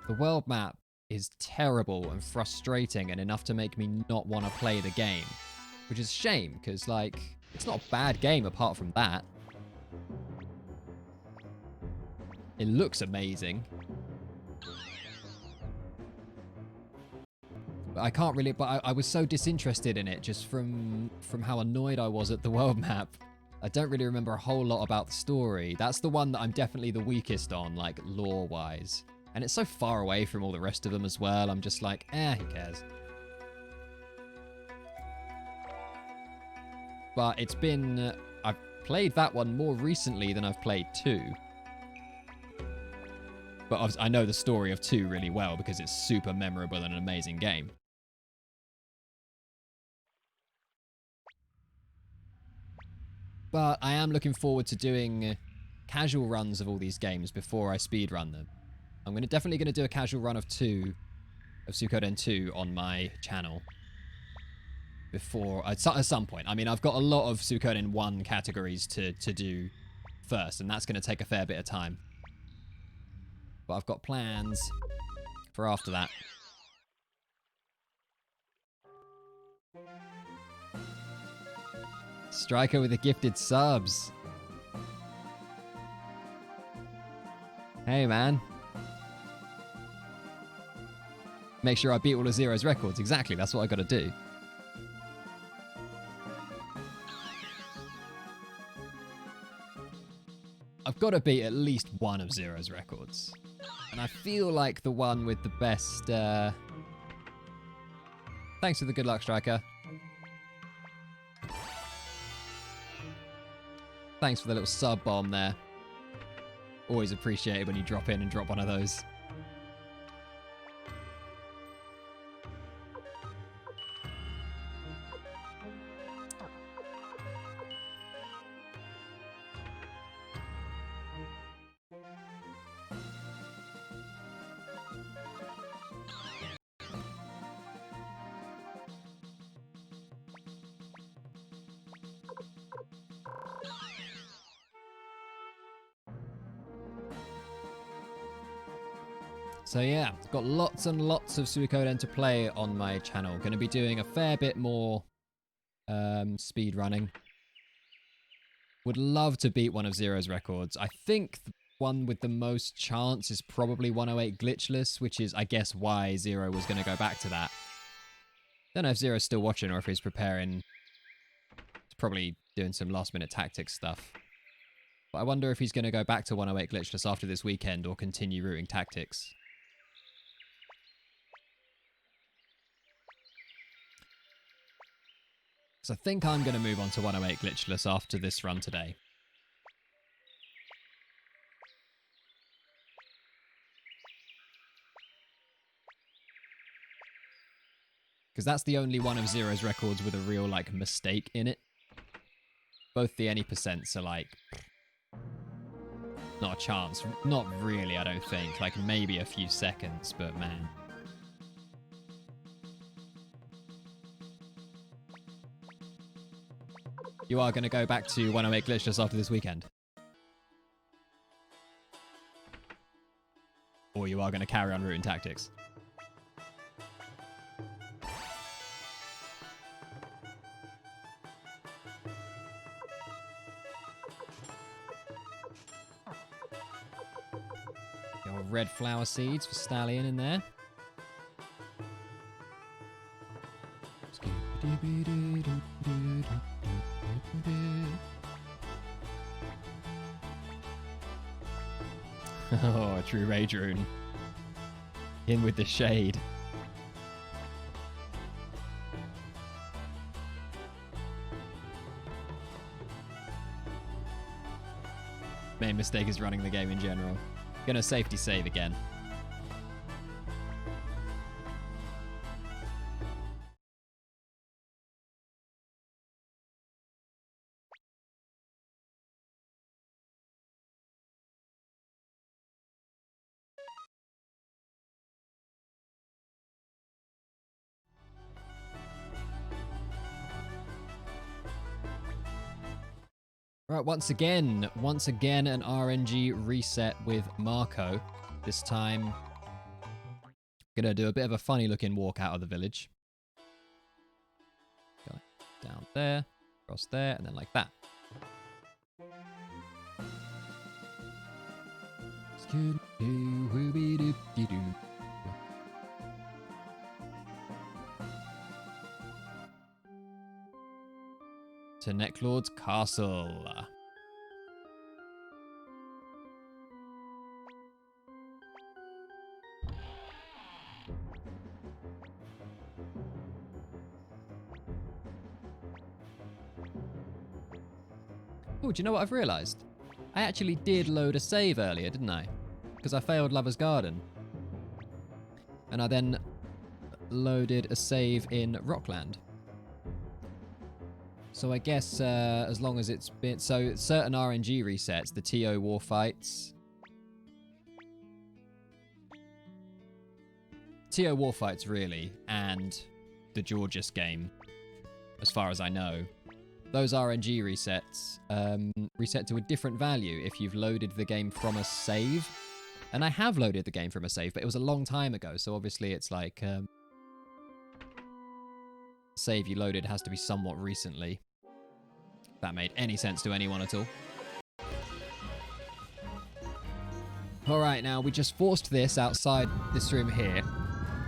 The world map is terrible and frustrating and enough to make me not want to play the game. Which is a shame, because, like, it's not a bad game apart from that. It looks amazing. But I can't really... But I was so disinterested in it just from how annoyed I was at the world map. I don't really remember a whole lot about the story. That's the one that I'm definitely the weakest on, like, lore-wise. And it's so far away from all the rest of them as well. I'm just like, who cares? But it's been... I've played that one more recently than I've played 2. But I know the story of 2 really well because it's super memorable and an amazing game. But I am looking forward to doing casual runs of all these games before I speedrun them. I'm definitely going to do a casual run of Suikoden 2 on my channel. At some point. I mean, I've got a lot of Suikoden 1 categories to do first, and that's going to take a fair bit of time. But I've got plans for after that. Striker with the gifted subs. Hey, man. Make sure I beat all of Zero's records. Exactly, that's what I gotta do. I've got to beat at least one of Zero's records. And I feel like the one with the best... Thanks for the good luck, Striker. Thanks for the little sub bomb there. Always appreciated when you drop in and drop one of those. So yeah, got lots and lots of Suikoden to play on my channel. Going to be doing a fair bit more speed running. Would love to beat one of Zero's records. I think the one with the most chance is probably 108 glitchless, which is, I guess, why Zero was going to go back to that. Don't know if Zero's still watching or if he's preparing. He's probably doing some last-minute tactics stuff. But I wonder if he's going to go back to 108 glitchless after this weekend or continue routing tactics. So I think I'm going to move on to 108 glitchless after this run today. Because that's the only one of Zero's records with a real, like, mistake in it. Both the any percents are, like, not a chance. Not really, I don't think. Like, maybe a few seconds, but man. You are going to go back to 108 glitchless after this weekend? Or you are going to carry on routing tactics? Your red flower seeds for Stallion in there. Oh, a true rage rune. In with the shade. Main mistake is running the game in general. Gonna safety save again. Right, once again an RNG reset with Marco. This time, gonna do a bit of a funny looking walk out of the village. Go down there, across there, and then like that. To Necklord's castle. Oh, do you know what I've realised? I actually did load a save earlier, didn't I? Because I failed Lover's Garden. And I then loaded a save in Rockland. So I guess as long as it's been... So certain RNG resets, the TO war fights. TO war fights, really, and the Georgius game, as far as I know. Those RNG resets reset to a different value if you've loaded the game from a save. And I have loaded the game from a save, but it was a long time ago. So obviously it's like save you loaded has to be somewhat recently. If that made any sense to anyone at all. All right, now we just forced this outside this room here.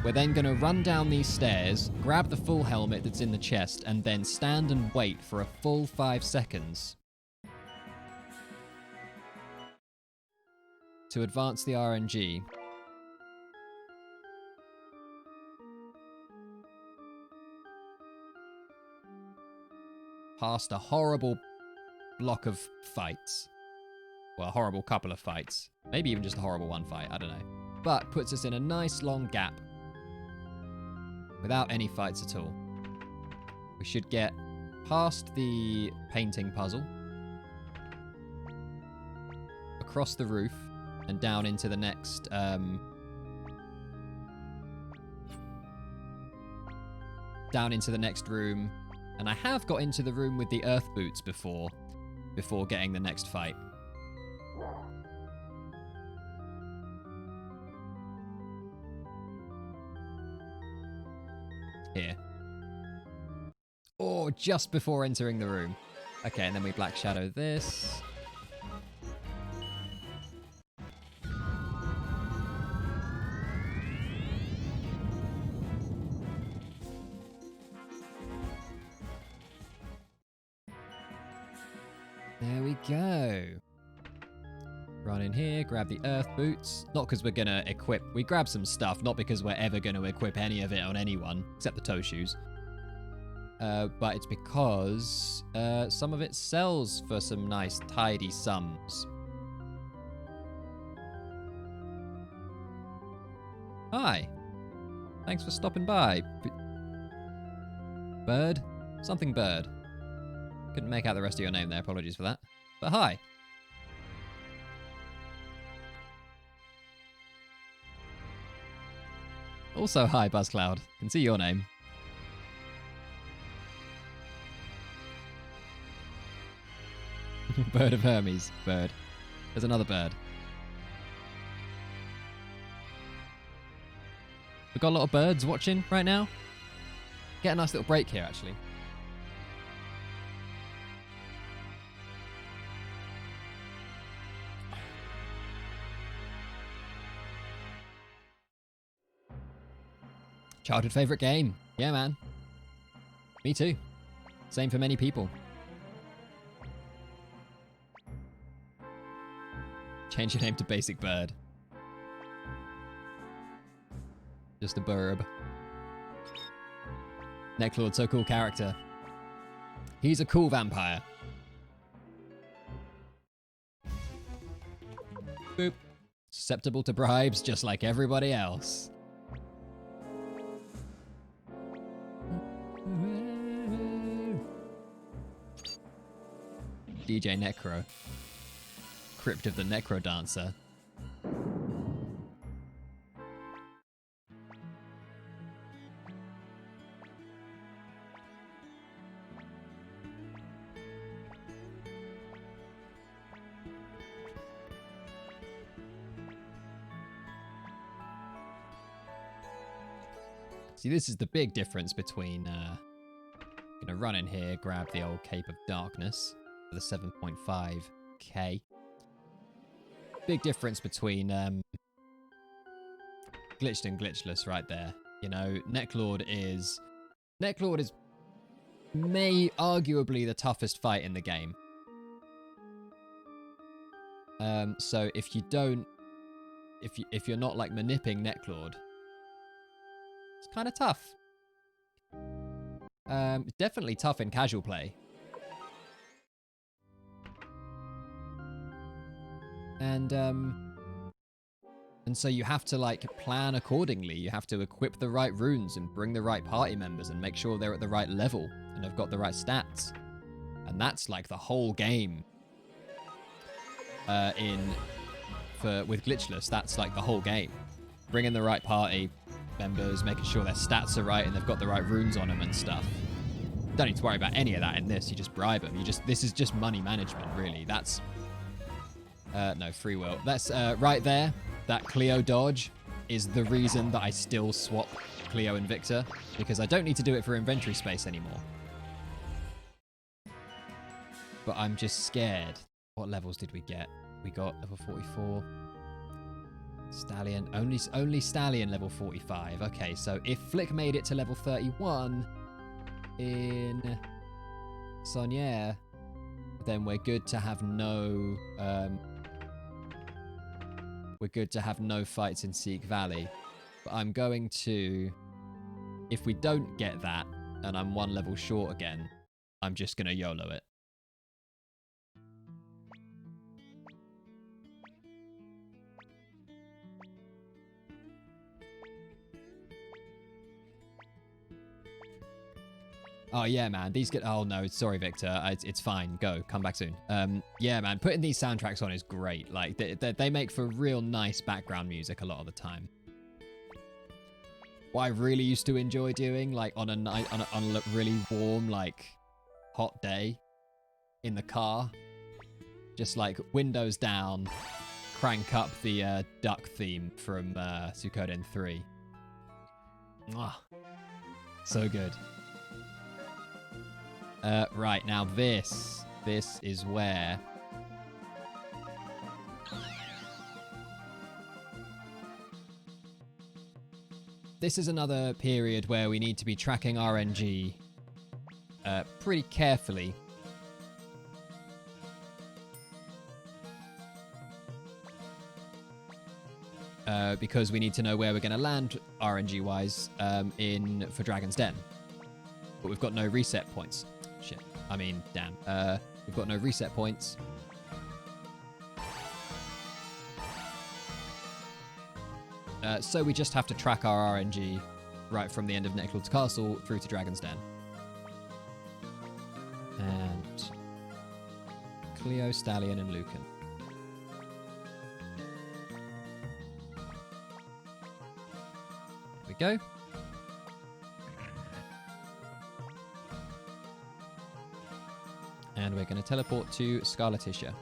We're then going to run down these stairs, grab the full helmet that's in the chest, and then stand and wait for a full 5 seconds to advance the RNG. Past a horrible block of fights. Well, a horrible couple of fights. Maybe even just a horrible one fight, I don't know. But puts us in a nice long gap without any fights at all. We should get past the painting puzzle, across the roof, and down into the next room. And I have got into the room with the earth boots before getting the next fight. Here. Or just before entering the room. Okay, and then we black shadow this. There we go. Run in here, grab the earth boots. Not because we're going to equip... We grab some stuff, not because we're ever going to equip any of it on anyone, except the toe shoes. But it's because some of it sells for some nice, tidy sums. Hi. Thanks for stopping by. Bird? Something bird. Couldn't make out the rest of your name there, apologies for that. But hi. Also hi, Buzzcloud. Can see your name. Bird of Hermes. Bird. There's another bird. We've got a lot of birds watching right now. Get a nice little break here, actually. Childhood favorite game. Yeah, man. Me too. Same for many people. Change your name to Basic Bird. Just a burb. Necklord's so cool character. He's a cool vampire. Boop. Susceptible to bribes just like everybody else. DJ Necro. Crypt of the Necro Dancer. See, this is the big difference between gonna run in here, grab the old Cape of Darkness for the 7.5k. Big difference between glitched and glitchless right there. You know, Necklord is may arguably the toughest fight in the game. So if you're not like manipping Necklord, it's kind of tough. Definitely tough in casual play. And so you have to like plan accordingly. You have to equip the right runes and bring the right party members and make sure they're at the right level and have got the right stats. And that's like the whole game. With glitchless, that's like the whole game. Bring in the right party members, making sure their stats are right and they've got the right runes on them and stuff. Don't need to worry about any of that in this. You just bribe them. This is just money management, really. That's no free will. That's right there. that Cleo dodge is the reason that I still swap Cleo and Victor, because I don't need to do it for inventory space anymore. But I'm just scared. What levels did we get? We got level 44. Stallion. Only Stallion level 45. Okay, so if Flick made it to level 31 in Sonier, then we're good to have no fights in Seek Valley. But I'm going to, if we don't get that and I'm one level short again, I'm just gonna YOLO it. Oh, yeah, man. These get... Oh, no. Sorry, Victor. It's fine. Go. Come back soon. Yeah, man. Putting these soundtracks on is great. Like, they make for real nice background music a lot of the time. What I really used to enjoy doing, like, on a night... on a really warm, like, hot day in the car. Just, like, windows down, crank up the duck theme from Suikoden 3. Mwah. So good. Right, now this is where... This is another period where we need to be tracking RNG pretty carefully. Because we need to know where we're going to land RNG-wise for Dragon's Den. But we've got no reset points. Shit. I mean, damn. We've got no reset points. So we just have to track our RNG right from the end of Necklord's Castle through to Dragon's Den. And Cleo, Stallion, and Lucan. There we go. And we're going to teleport to Scarletitia.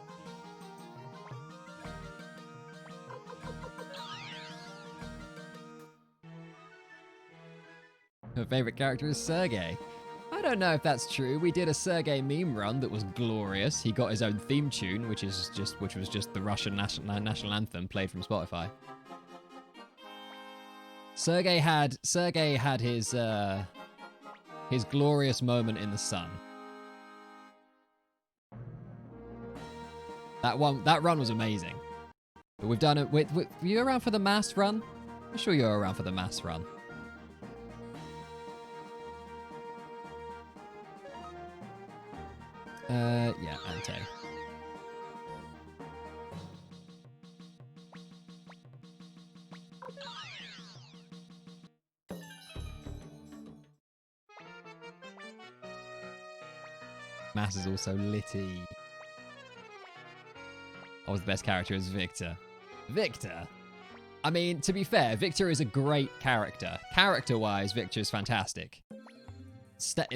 Her favorite character is Sergei. I don't know if that's true. We did a Sergei meme run that was glorious. He got his own theme tune, which was just the Russian national anthem played from Spotify. Sergei had his glorious moment in the sun. That run was amazing. But we've done it. Were you around for the mass run? I'm sure you're around for the mass run. Yeah, Ante. Mass is also litty. Oh, the best character is Victor. Victor? I mean, to be fair, Victor is a great character. Character-wise, Victor is fantastic.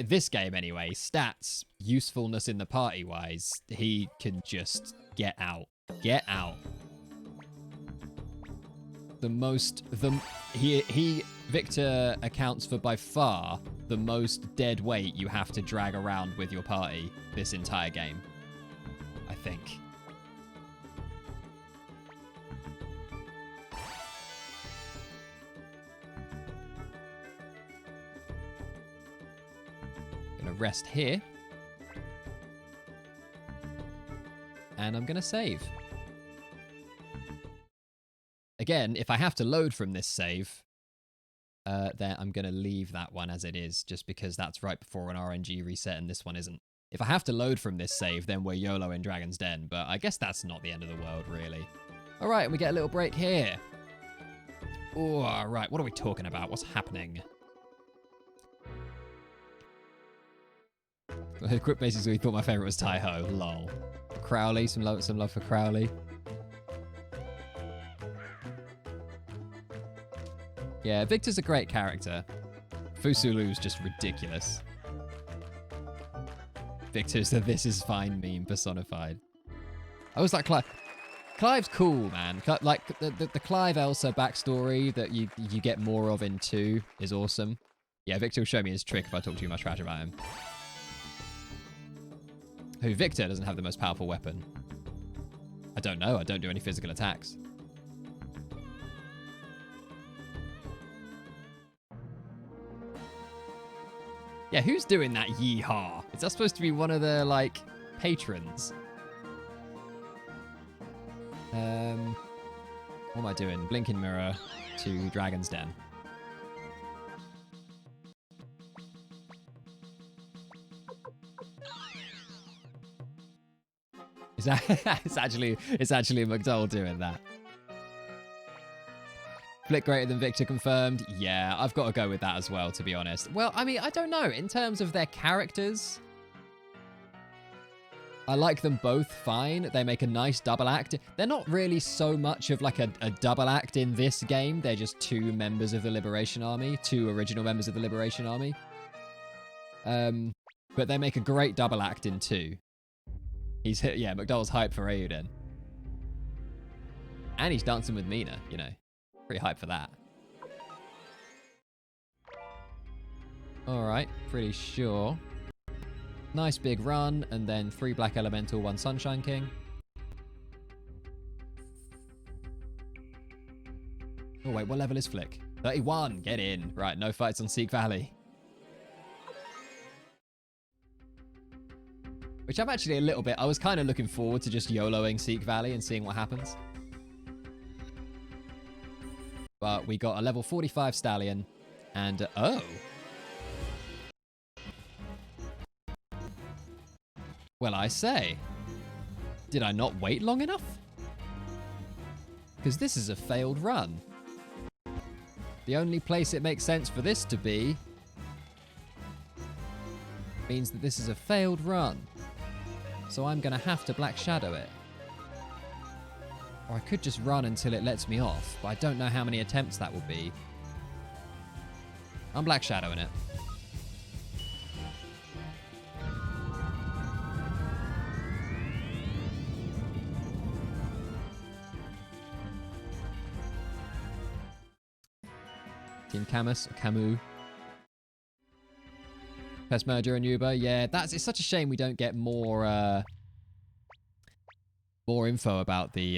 This game, anyway, stats, usefulness in the party-wise, he can just get out. Get out. Victor accounts for by far the most dead weight you have to drag around with your party this entire game. I think. Rest here. And I'm going to save. Again, if I have to load from this save, then I'm going to leave that one as it is, just because that's right before an RNG reset and this one isn't. If I have to load from this save, then we're YOLO in Dragon's Den, but I guess that's not the end of the world, really. All right, and we get a little break here. Oh, all right, what are we talking about? What's happening? Quick basically thought my favourite was Tai-Ho. Lol. Crowley, some love for Crowley. Yeah, Victor's a great character. Fusulu's just ridiculous. Victor's the "this is fine" meme personified. I was like, Clive's cool, man. Like, the Clive Elsa backstory that you get more of in 2 is awesome. Yeah, Victor will show me his trick if I talk too much trash about him. Who, Victor doesn't have the most powerful weapon? I don't know. I don't do any physical attacks. Yeah, who's doing that yeehaw? Is that supposed to be one of the, like, patrons? What am I doing? Blinking mirror to Dragon's Den. Is that it's actually McDowell doing that. Flick greater than Victor confirmed. Yeah, I've got to go with that as well, to be honest. Well, I mean, I don't know. In terms of their characters, I like them both fine. They make a nice double act. They're not really so much of like a double act in this game. They're just 2 members of the Liberation Army, 2 original members of the Liberation Army. But they make a great double act in 2. Yeah, McDowell's hyped for Eiyuden. And he's dancing with Mina, you know. Pretty hyped for that. Alright, pretty sure. Nice big run, and then 3 Black Elemental, 1 Sunshine King. Oh wait, what level is Flick? 31, get in. Right, no fights on Seek Valley. Which I'm actually a little bit, I was kind of looking forward to just YOLOing Seek Valley and seeing what happens. But we got a level 45 Stallion, and oh. Well, I say. Did I not wait long enough? Because this is a failed run. The only place it makes sense for this to be means that this is a failed run. So I'm going to have to Black Shadow it. Or I could just run until it lets me off, but I don't know how many attempts that will be. I'm Black Shadowing it. Team Camus, or Camus. Pest Merger and Uber, yeah, it's such a shame we don't get more info about the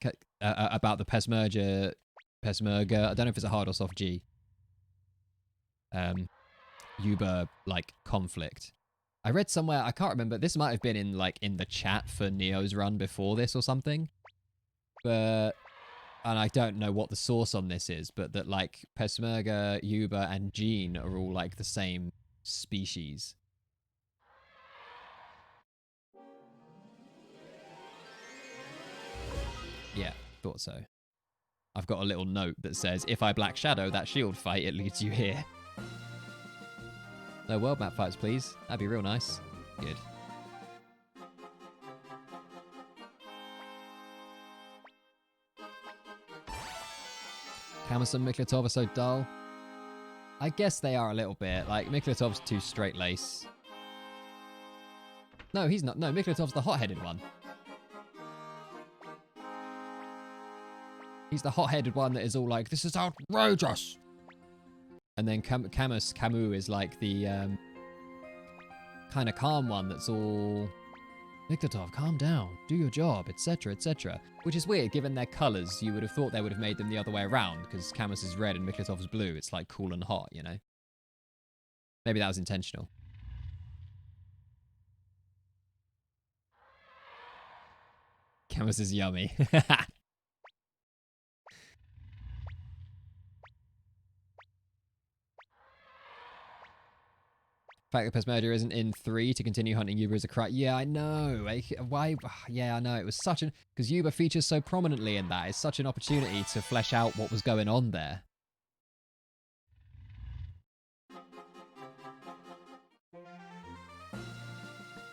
Peshmerga. I don't know if it's a hard or soft G. Uber like conflict. I read somewhere, I can't remember. This might have been in the chat for Neo's run before this or something. But and I don't know what the source on this is, but that like Peshmerga, Uber, and Jean are all like the same species. Yeah, thought so. I've got a little note that says, if I Black Shadow that shield fight, it leads you here. No world map fights, please. That'd be real nice. Good. Camus and Miklatov are so dull. I guess they are a little bit. Like, Miklatov's too straight-lace. No, he's not. No, Miklatov's the hot-headed one. He's the hot-headed one that is all like, this is outrageous! And then Camus is like the kind of calm one that's all, Miklatov, calm down, do your job, etc., etc. Which is weird, given their colours. You would have thought they would have made them the other way around, because Camus is red and Miklatov's blue. It's like cool and hot, you know? Maybe that was intentional. Camus is yummy. The fact that Peshmerga isn't in 3 to continue hunting Yuba is a crap. Yeah, I know. Why? Yeah, I know. It was such an... Because Yuba features so prominently in that. It's such an opportunity to flesh out what was going on there.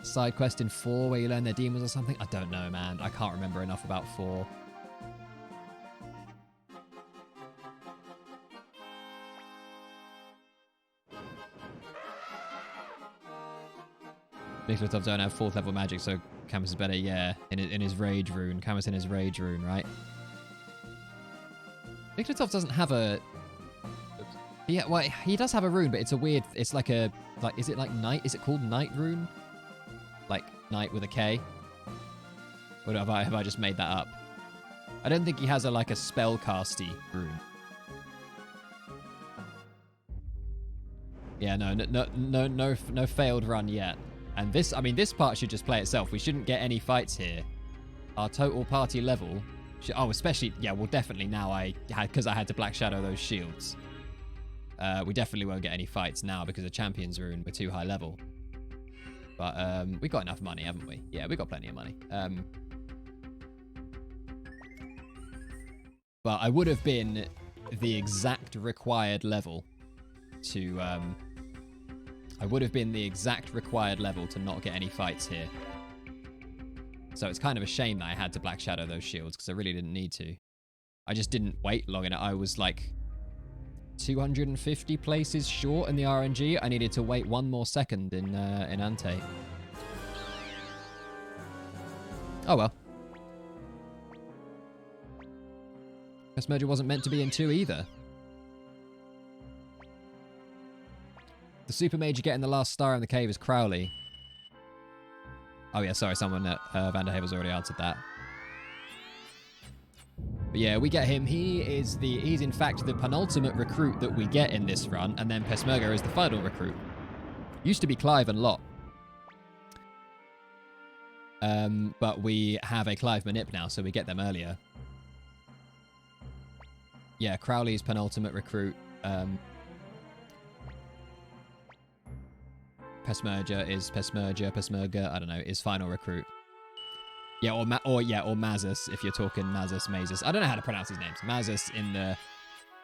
Side quest in 4 where you learn their demons or something? I don't know, man. I can't remember enough about 4. Miklatovs don't have 4th level magic, so Camus is better, yeah. In his rage rune. Camus in his rage rune, right? Viklatov doesn't have a... Yeah, well, he does have a rune, but it's a weird... It's like a... Like, is it like Knight? Is it called Knight rune? Like, Knight with a K? Or have I just made that up? I don't think he has like a spellcasty rune. Yeah, no failed run yet. And this, I mean, this part should just play itself. We shouldn't get any fights here. Our total party level... Oh, especially... Yeah, well, definitely now because I had to Black Shadow those shields. We definitely won't get any fights now because of Champion's Rune. We're too high level. But we got enough money, haven't we? Yeah, we got plenty of money. But I would have been the exact required level to... I would have been the exact required level to not get any fights here. So it's kind of a shame that I had to Black Shadow those shields because I really didn't need to. I just didn't wait long enough. I was like 250 places short in the RNG. I needed to wait one more second in Ante. Oh well. This merger wasn't meant to be in 2 either. The super mage you get in the last star in the cave is Crowley. Oh yeah, sorry, someone at Vanderhaven's already answered that. But yeah, we get him. He's in fact the penultimate recruit that we get in this run, and then Peshmerga is the final recruit. Used to be Clive and Lot. But we have a Clive Manip now, so we get them earlier. Yeah, Crowley's penultimate recruit. Peshmerga, I don't know, is final recruit. Yeah, or Mazus, if you're talking Mazus. I don't know how to pronounce his names. Mazus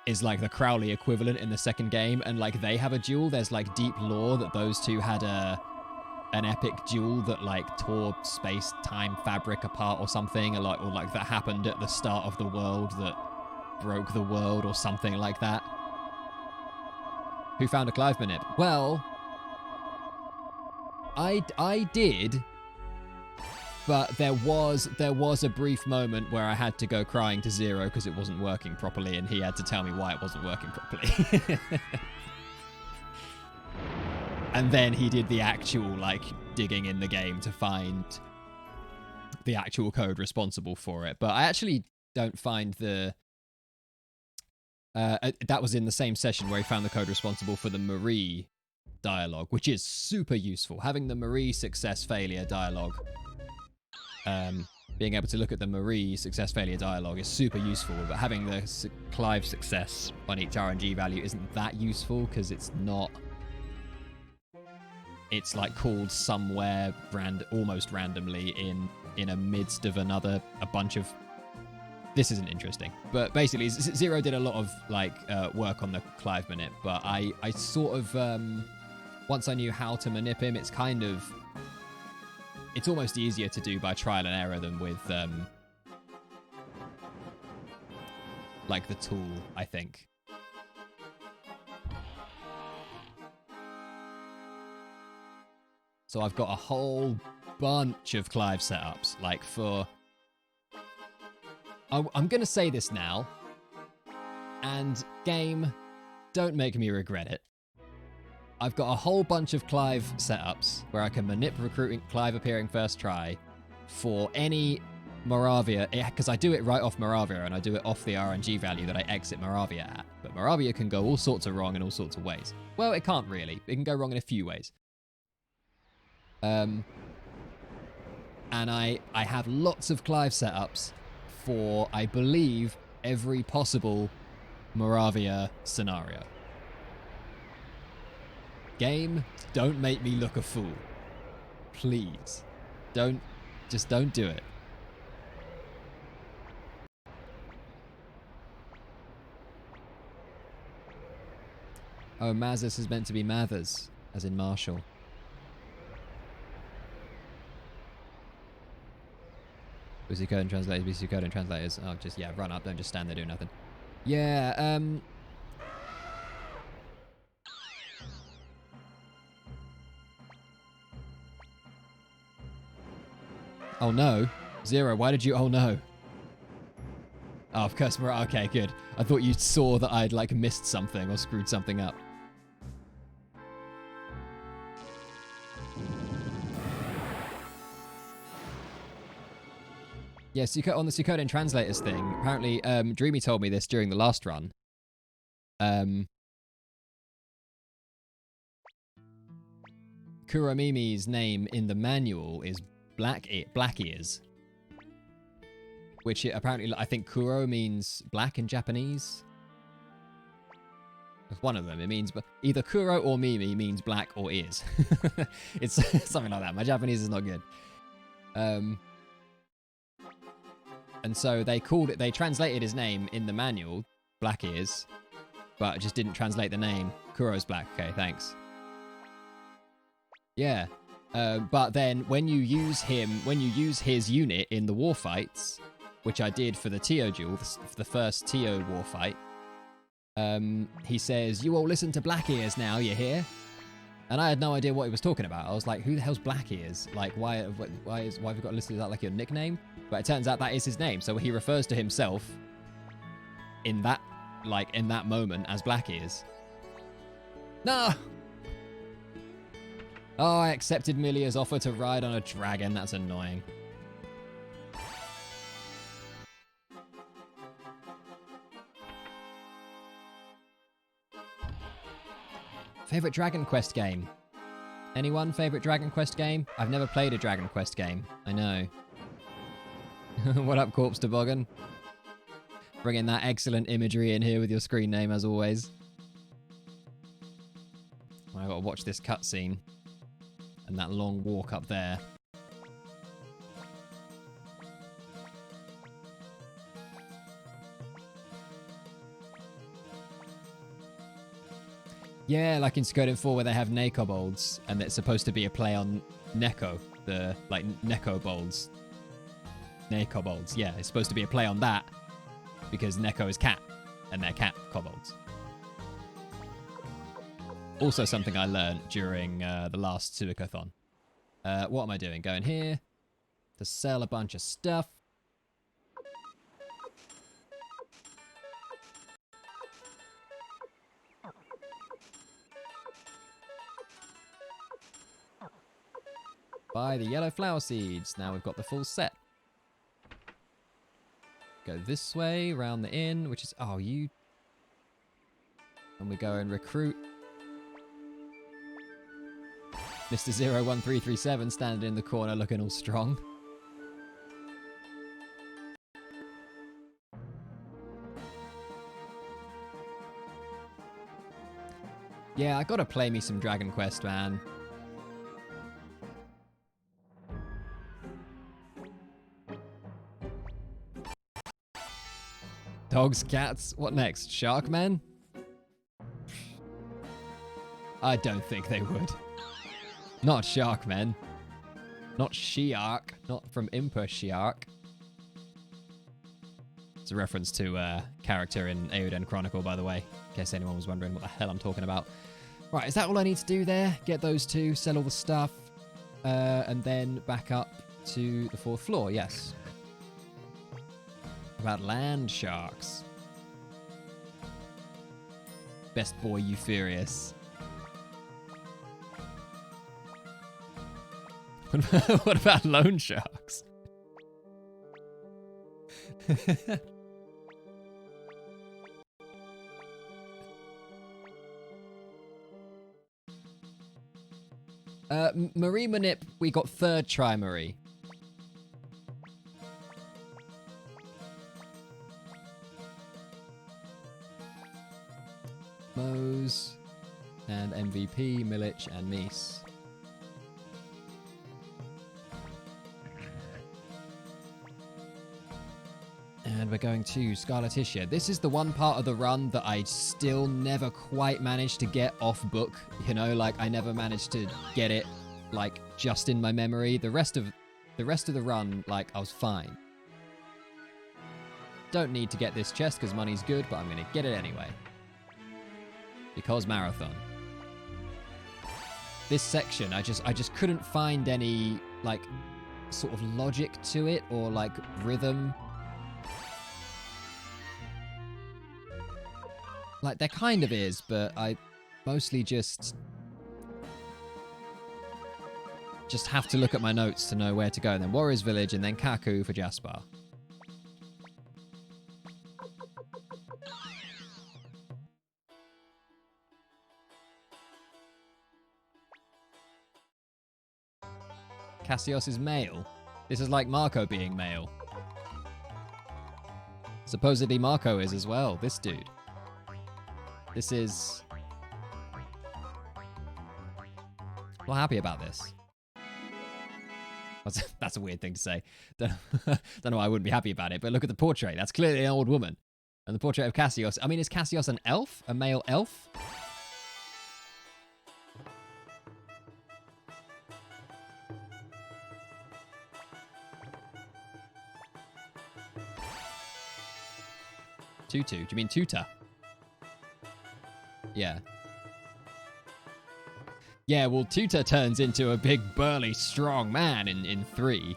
is like the Crowley equivalent in the second game, and like they have a duel. There's like deep lore that those two had an epic duel that like tore space-time fabric apart or something, or like that happened at the start of the world that broke the world or something like that. Who found a Clive Manip? Well, I did, but there was a brief moment where I had to go crying to Zero because it wasn't working properly, and he had to tell me why it wasn't working properly. And then he did the actual like digging in the game to find the actual code responsible for it. But I actually don't find the that was in the same session where he found the code responsible for the Marie dialogue, which is super useful. Having the Marie success failure dialogue, being able to look at the Marie success failure dialogue is super useful, but having the Clive success on each RNG value isn't that useful because it's not... It's like called somewhere almost randomly in a midst of a bunch of... This isn't interesting, but basically Zero did a lot of like work on the Clive manip, but I sort of once I knew how to manip him, it's almost easier to do by trial and error than with like the tool, I think. So I've got a whole bunch of Clive setups, like for... I'm going to say this now, and game, don't make me regret it. I've got a whole bunch of Clive setups where I can manip recruiting Clive appearing first try for any Moravia, because I do it right off Moravia and I do it off the RNG value that I exit Moravia at. But Moravia can go all sorts of wrong in all sorts of ways. Well, it can't really. It can go wrong in a few ways. And I have lots of Clive setups for, I believe, every possible Moravia scenario. Game, don't make me look a fool. Please. Just don't do it. Oh, Mazis is meant to be Mathers, as in Marshall. Suikoden translators, Suikoden translators. Oh, just, yeah, run up, don't just stand there doing nothing. Yeah, Oh no. Zero, why did you... Oh no. Oh, of course, okay, good. I thought you saw that I'd, like, missed something or screwed something up. Yeah, on the Suikoden translators thing, apparently, Dreamy told me this during the last run. Kuromimi's name in the manual is Black Ears. Which apparently, I think Kuro means black in Japanese. It's one of them. It means either Kuro or Mimi means black or ears. It's something like that. My Japanese is not good. And so they translated his name in the manual, Black Ears, but just didn't translate the name. Kuro's black. Okay, thanks. Yeah. But then when you use his unit in the war fights, which I did for the Tio duel, for the first Tio war fight, he says, "You all listen to Black Ears now, you hear?" And I had no idea what he was talking about. I was like, who the hell's Black Ears? Like, why have you got to listen to that like your nickname? But it turns out that is his name. So he refers to himself in that moment as Black Ears. No! Oh, I accepted Milia's offer to ride on a dragon. That's annoying. Favorite Dragon Quest game? Anyone favorite Dragon Quest game? I've never played a Dragon Quest game. I know. What up, Corpse Toboggan? Bringing that excellent imagery in here with your screen name, as always. I've got to watch this cutscene. And that long walk up there. Yeah, like in Suikoden 4 where they have Nekobolds, and it's supposed to be a play on Neko, the, like, Nekobolds. Nekobolds, yeah, it's supposed to be a play on that, because Neko is cat, and they're cat kobolds. Also something I learned during the last Suikothon. What am I doing? Going here to sell a bunch of stuff. Buy the yellow flower seeds. Now we've got the full set. Go this way, around the inn, which is... Oh, you... And we go and recruit Mr. 01337 standing in the corner looking all strong. Yeah, I gotta play me some Dragon Quest, man. Dogs, cats, what next? Sharkmen? I don't think they would. Not Sharkmen. Not Shiark. Not from Impa Shiark. It's a reference to a character in Eiyuden Chronicle, by the way, in case anyone was wondering what the hell I'm talking about. Right, is that all I need to do there? Get those two, sell all the stuff, and then back up to the 4th floor, yes. About land sharks. Best boy Euphorius. What about loan sharks? Marie Manip, we got 3rd try, Marie. Mose and MVP, Milich and Mies. And we're going to Scarletitia. This is the one part of the run that I still never quite managed to get off book. You know, like I never managed to get it like just in my memory. The rest of the run, like I was fine. Don't need to get this chest because money's good, but I'm gonna get it anyway. Because marathon. This section, I just couldn't find any like sort of logic to it or like rhythm. Like there kind of is, but I mostly just have to look at my notes to know where to go. And then Warrior's Village and then Kaku for Jaspar. Cassios is male. This is like Marco being male. Supposedly Marco is as well, this dude. This is... not happy about this. That's a weird thing to say. Don't know why I wouldn't be happy about it, but look at the portrait. That's clearly an old woman. And the portrait of Cassios. I mean, is Cassios an elf? A male elf? Tutu. Do you mean tutor? Yeah. Yeah, well, Tutor turns into a big, burly, strong man in 3.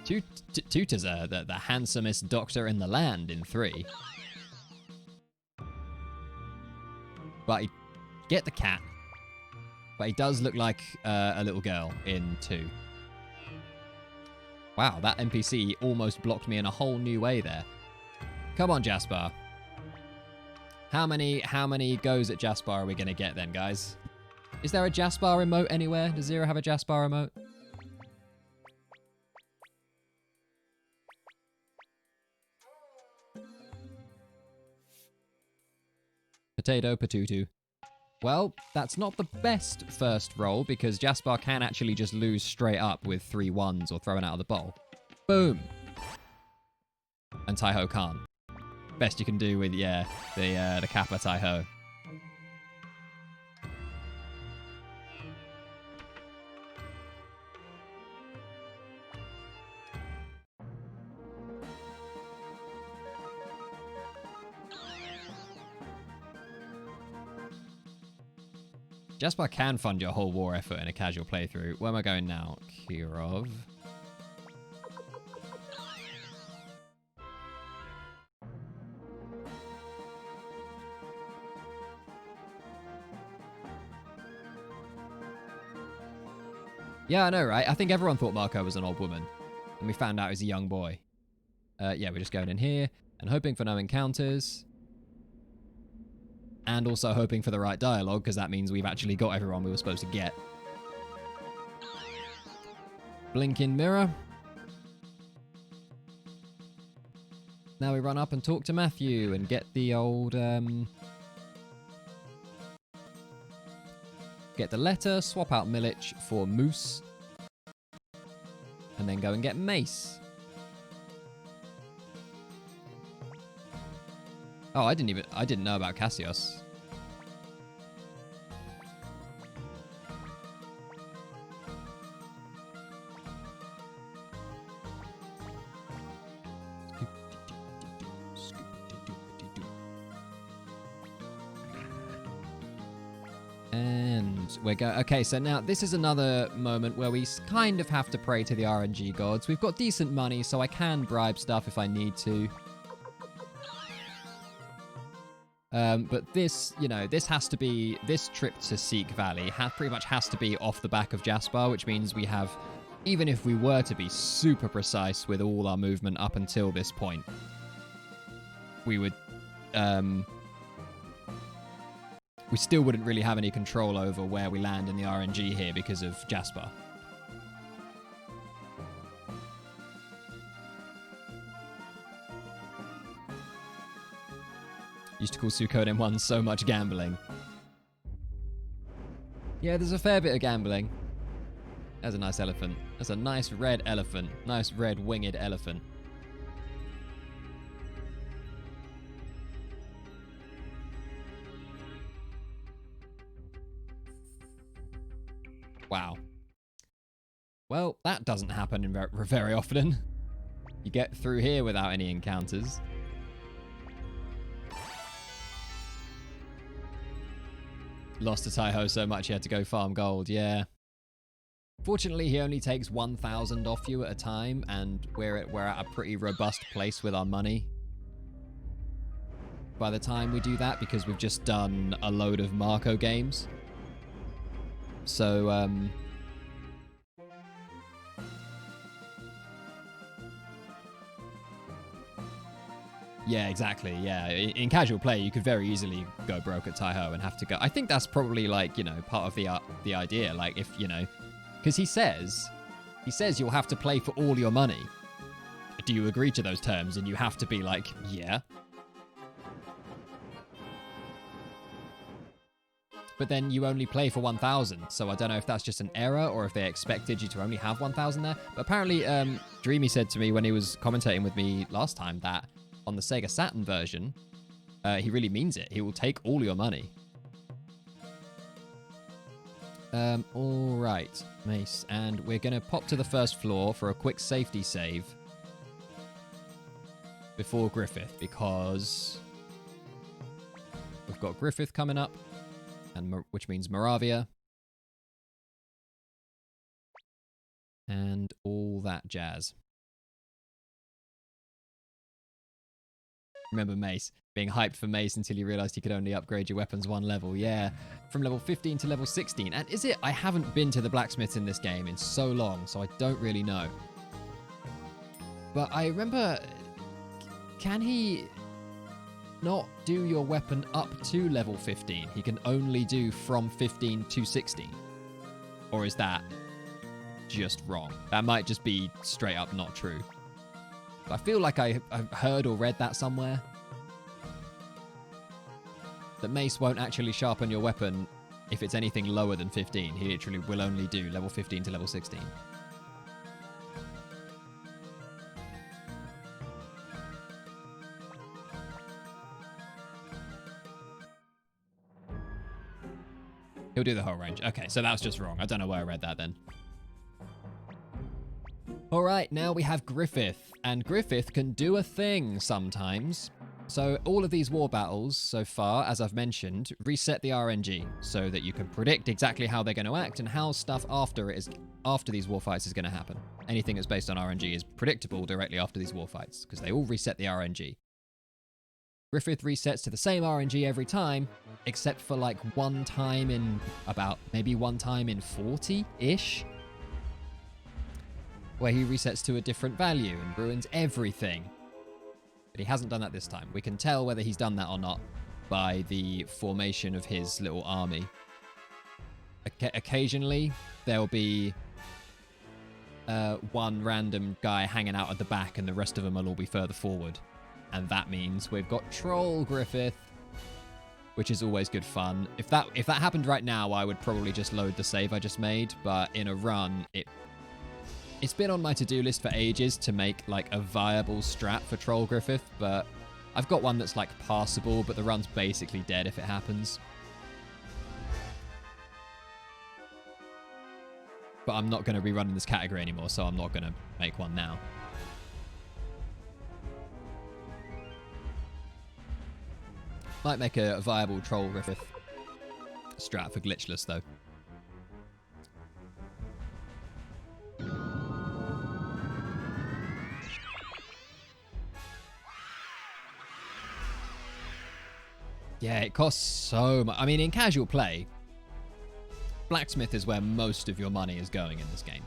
Tutor's the handsomest doctor in the land in 3. But he... get the cat. But he does look like a little girl in 2. Wow, that NPC almost blocked me in a whole new way there. Come on, Jaspar. How many goes at Jaspar are we going to get then, guys? Is there a Jaspar emote anywhere? Does Zero have a Jaspar emote? Potato, patutu. Well, that's not the best first roll because Jaspar can actually just lose straight up with 3 1s or throwing out of the bowl. Boom. And Taiho can't. Best you can do with, yeah, the Kappa Taiho. Jaspar can fund your whole war effort in a casual playthrough. Where am I going now? Kirov. Yeah, I know, right? I think everyone thought Marco was an old woman. And we found out he's a young boy. Yeah, we're just going in here and hoping for no encounters. And also hoping for the right dialogue, because that means we've actually got everyone we were supposed to get. Blinking mirror. Now we run up and talk to Matthew and get the old... get the letter, swap out Milich for Moose. And then go and get Mace. Oh, I didn't know about Cassios. And we're going... okay, so now this is another moment where we kind of have to pray to the RNG gods. We've got decent money, so I can bribe stuff if I need to. But this, you know, this has to be... this trip to Seek Valley pretty much has to be off the back of Jaspar, which means we have... even if we were to be super precise with all our movement up until this point, we would... we still wouldn't really have any control over where we land in the RNG here because of Jaspar. Used to call Suikoden 1 so much gambling. Yeah, there's a fair bit of gambling. There's a nice elephant. That's a nice red elephant. Nice red winged elephant. Wow. Well, that doesn't happen very often. You get through here without any encounters. Lost to Taiho so much he had to go farm gold, yeah. Fortunately, he only takes 1,000 off you at a time, and we're at a pretty robust place with our money by the time we do that, because we've just done a load of Marco games. So, yeah, exactly, yeah. In casual play, you could very easily go broke at Taiho and have to go... I think that's probably, like, you know, part of the idea. Like, if, you know... Because he says you'll have to play for all your money. Do you agree to those terms? And you have to be like, yeah. But then you only play for 1,000. So I don't know if that's just an error or if they expected you to only have 1,000 there. But apparently, Dreamy said to me when he was commentating with me last time that on the Sega Saturn version, he really means it. He will take all your money. All right, Mace. And we're going to pop to the first floor for a quick safety save before Griffith, because we've got Griffith coming up, and which means Moravia. And all that jazz. Remember Mace, being hyped for Mace until you realized you could only upgrade your weapons one level. Yeah, from level 15 to level 16. And is it? I haven't been to the blacksmith in this game in so long, so I don't really know. But I remember, can he not do your weapon up to level 15? He can only do from 15 to 16. Or is that just wrong? That might just be straight up not true. I feel like I've heard or read that somewhere. That Mace won't actually sharpen your weapon if it's anything lower than 15. He literally will only do level 15 to level 16. He'll do the whole range. Okay, so that was just wrong. I don't know where I read that then. All right, now we have Griffith, and Griffith can do a thing sometimes. So all of these war battles so far, as I've mentioned, reset the RNG so that you can predict exactly how they're going to act and how stuff after these war fights is going to happen. Anything that's based on RNG is predictable directly after these war fights because they all reset the RNG. Griffith resets to the same RNG every time, except for like one time in 40-ish. Where he resets to a different value and ruins everything. But he hasn't done that this time. We can tell whether he's done that or not by the formation of his little army. Occasionally, there'll be one random guy hanging out at the back and the rest of them will all be further forward. And that means we've got Troll Griffith, which is always good fun. If that happened right now, I would probably just load the save I just made. But in a run, It's been on my to-do list for ages to make, like, a viable strat for Troll Griffith, but I've got one that's, like, passable, but the run's basically dead if it happens. But I'm not going to be running this category anymore, so I'm not going to make one now. Might make a viable Troll Griffith strat for glitchless, though. Yeah, it costs so much. I mean, in casual play, blacksmith is where most of your money is going in this game.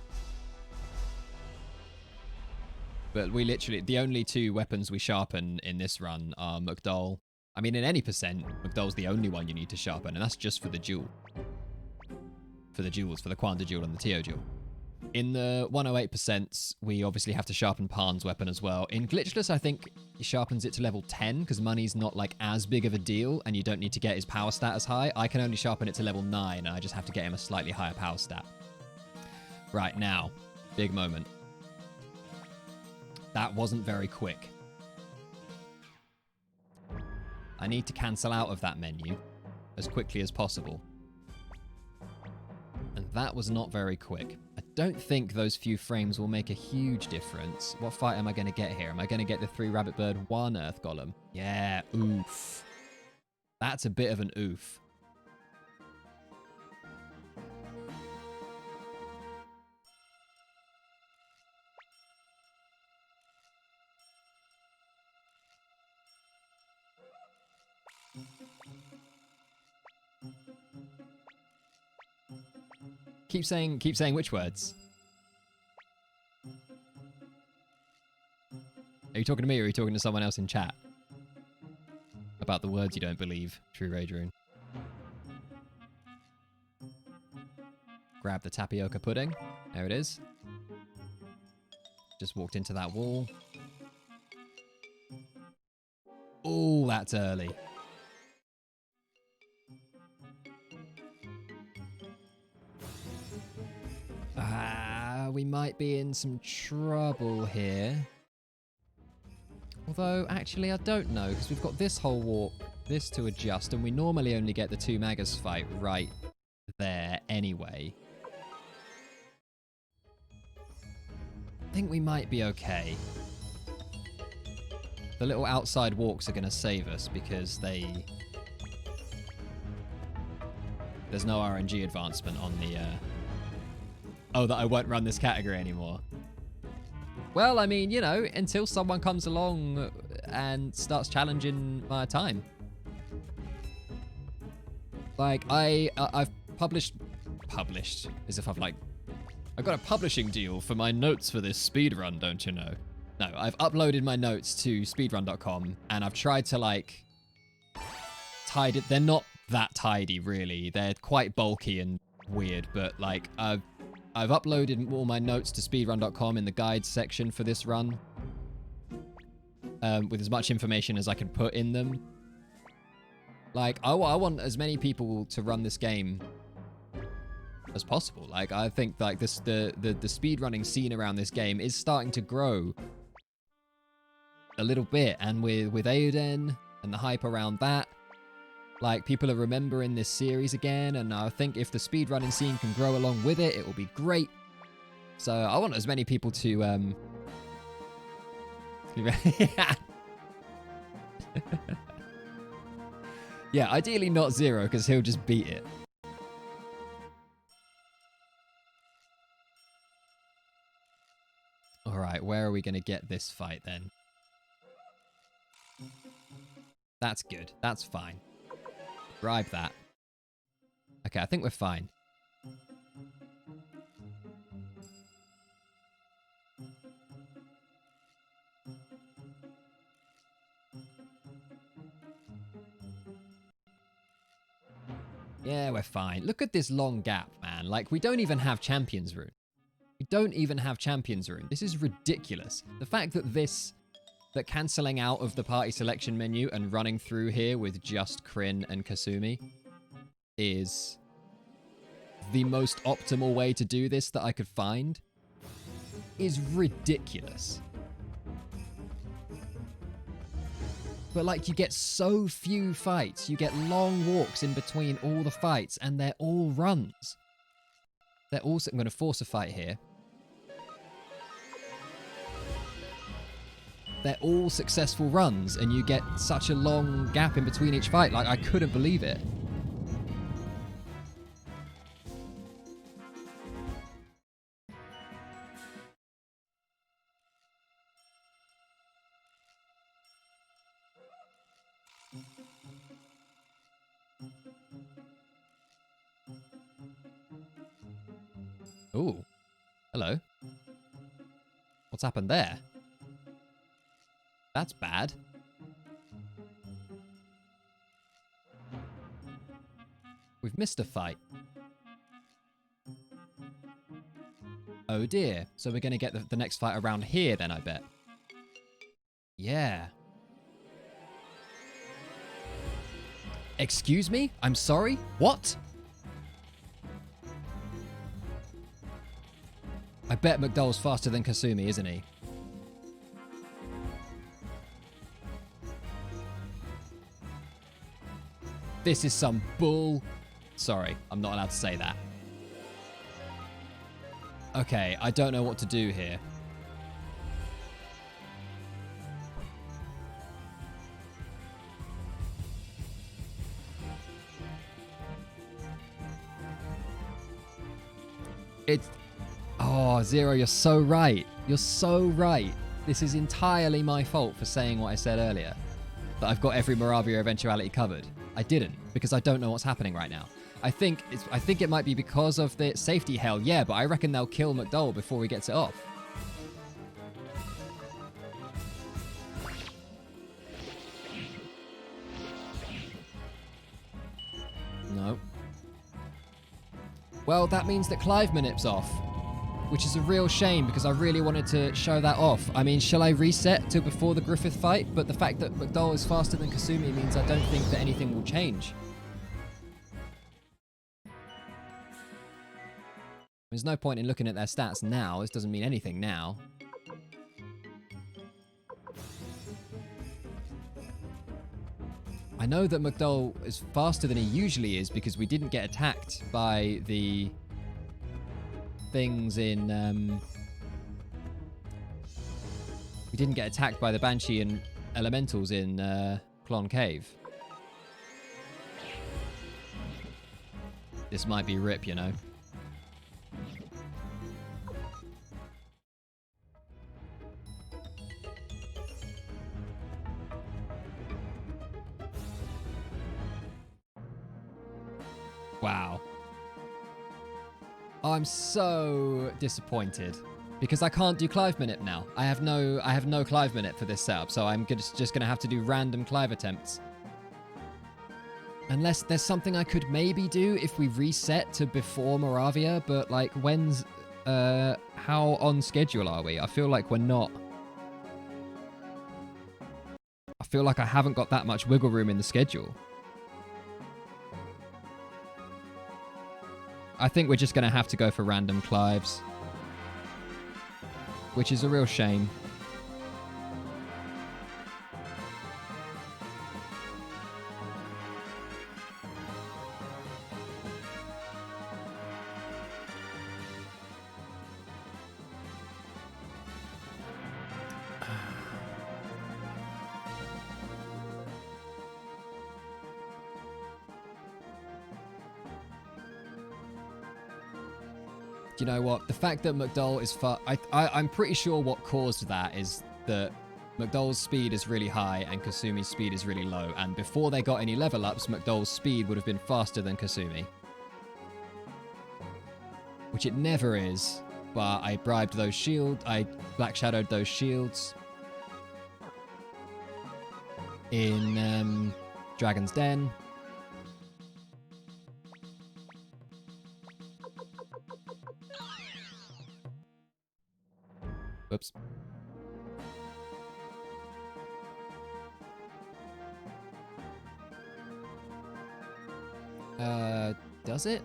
But we literally, the only two weapons we sharpen in this run are McDowell. I mean, in any percent, McDowell's the only one you need to sharpen, and that's just for the duel. For the duels, for the Quanda duel and the Tio duel. In the 108%, we obviously have to sharpen Pan's weapon as well. In Glitchless, I think he sharpens it to level 10 because money's not like as big of a deal and you don't need to get his power stat as high. I can only sharpen it to level 9 and I just have to get him a slightly higher power stat. Right, now, big moment. That wasn't very quick. I need to cancel out of that menu as quickly as possible. And that was not very quick. I don't think those few frames will make a huge difference. What fight am I going to get here? Am I going to get the 3 Rabbit Bird, 1 Earth Golem? Yeah, oof. That's a bit of an oof. Keep saying which words? Are you talking to me or are you talking to someone else in chat? About the words you don't believe, True Rage Rune. Grab the tapioca pudding. There it is. Just walked into that wall. Oh, that's early. We might be in some trouble here. Although, actually, I don't know, because we've got this whole walk, this to adjust, and we normally only get the 2 Magas fight right there anyway. I think we might be okay. The little outside walks are going to save us because there's no RNG advancement on the... Oh, that I won't run this category anymore. Well, I mean, you know, until someone comes along and starts challenging my time. Like, I've published as if I've like... I've got a publishing deal for my notes for this speedrun, don't you know? No, I've uploaded my notes to speedrun.com and I've tried to like tidy it. They're not that tidy really. They're quite bulky and weird, but like I've uploaded all my notes to speedrun.com in the guides section for this run. With as much information as I can put in them. Like I want as many people to run this game as possible. Like I think like this the speedrunning scene around this game is starting to grow a little bit, and with Eiyuden and the hype around that, like people are remembering this series again, and I think if the speedrunning scene can grow along with it, it will be great. So I want as many people to yeah, ideally not Zero, because he'll just beat it. Alright, where are we going to get this fight then? That's good. That's fine. Bribe that. Okay, I think we're fine. Yeah, we're fine. Look at this long gap, man. Like, we don't even have Champions Rune. We don't even have Champions Rune. This is ridiculous. The fact that that cancelling out of the party selection menu and running through here with just Kryn and Kasumi is the most optimal way to do this that I could find is ridiculous. But like, you get so few fights. You get long walks in between all the fights, and they're all runs. They're also... I'm going to force a fight here. They're all successful runs, and you get such a long gap in between each fight. Like, I couldn't believe it. Ooh. Hello. What's happened there? That's bad. We've missed a fight. Oh dear. So we're going to get the next fight around here then, I bet. Yeah. Excuse me? I'm sorry? What? I bet McDowell's faster than Kasumi, isn't he? This is some bull... Sorry, I'm not allowed to say that. Okay, I don't know what to do here. It's... Oh, Zero, you're so right. You're so right. This is entirely my fault for saying what I said earlier. That I've got every Moravia eventuality covered. I didn't, because I don't know what's happening right now. I think it might be because of the safety hell, yeah, but I reckon they'll kill McDowell before he gets it off. No. Well, that means that Clive Minip's off, which is a real shame because I really wanted to show that off. I mean, shall I reset to before the Griffith fight? But the fact that McDowell is faster than Kasumi means I don't think that anything will change. There's no point in looking at their stats now. This doesn't mean anything now. I know that McDowell is faster than he usually is because we didn't get attacked by the things in... we didn't get attacked by the Banshee and Elementals in Clon Cave. This might be RIP, you know. Wow. Oh, I'm so disappointed because I can't do Clive Minute now. I have no Clive Minute for this setup, so I'm just gonna have to do random Clive attempts. Unless there's something I could maybe do if we reset to before Moravia, but like when's how on schedule are we? I feel like we're not. I feel like I haven't got that much wiggle room in the schedule. I think we're just going to have to go for random Clives, which is a real shame. Do you know what? The fact that McDowell is I'm pretty sure what caused that is that McDowell's speed is really high and Kasumi's speed is really low. And before they got any level ups, McDowell's speed would have been faster than Kasumi. Which it never is. But I bribed those shields. I black shadowed those shields. In Dragon's Den. Whoops. Does it?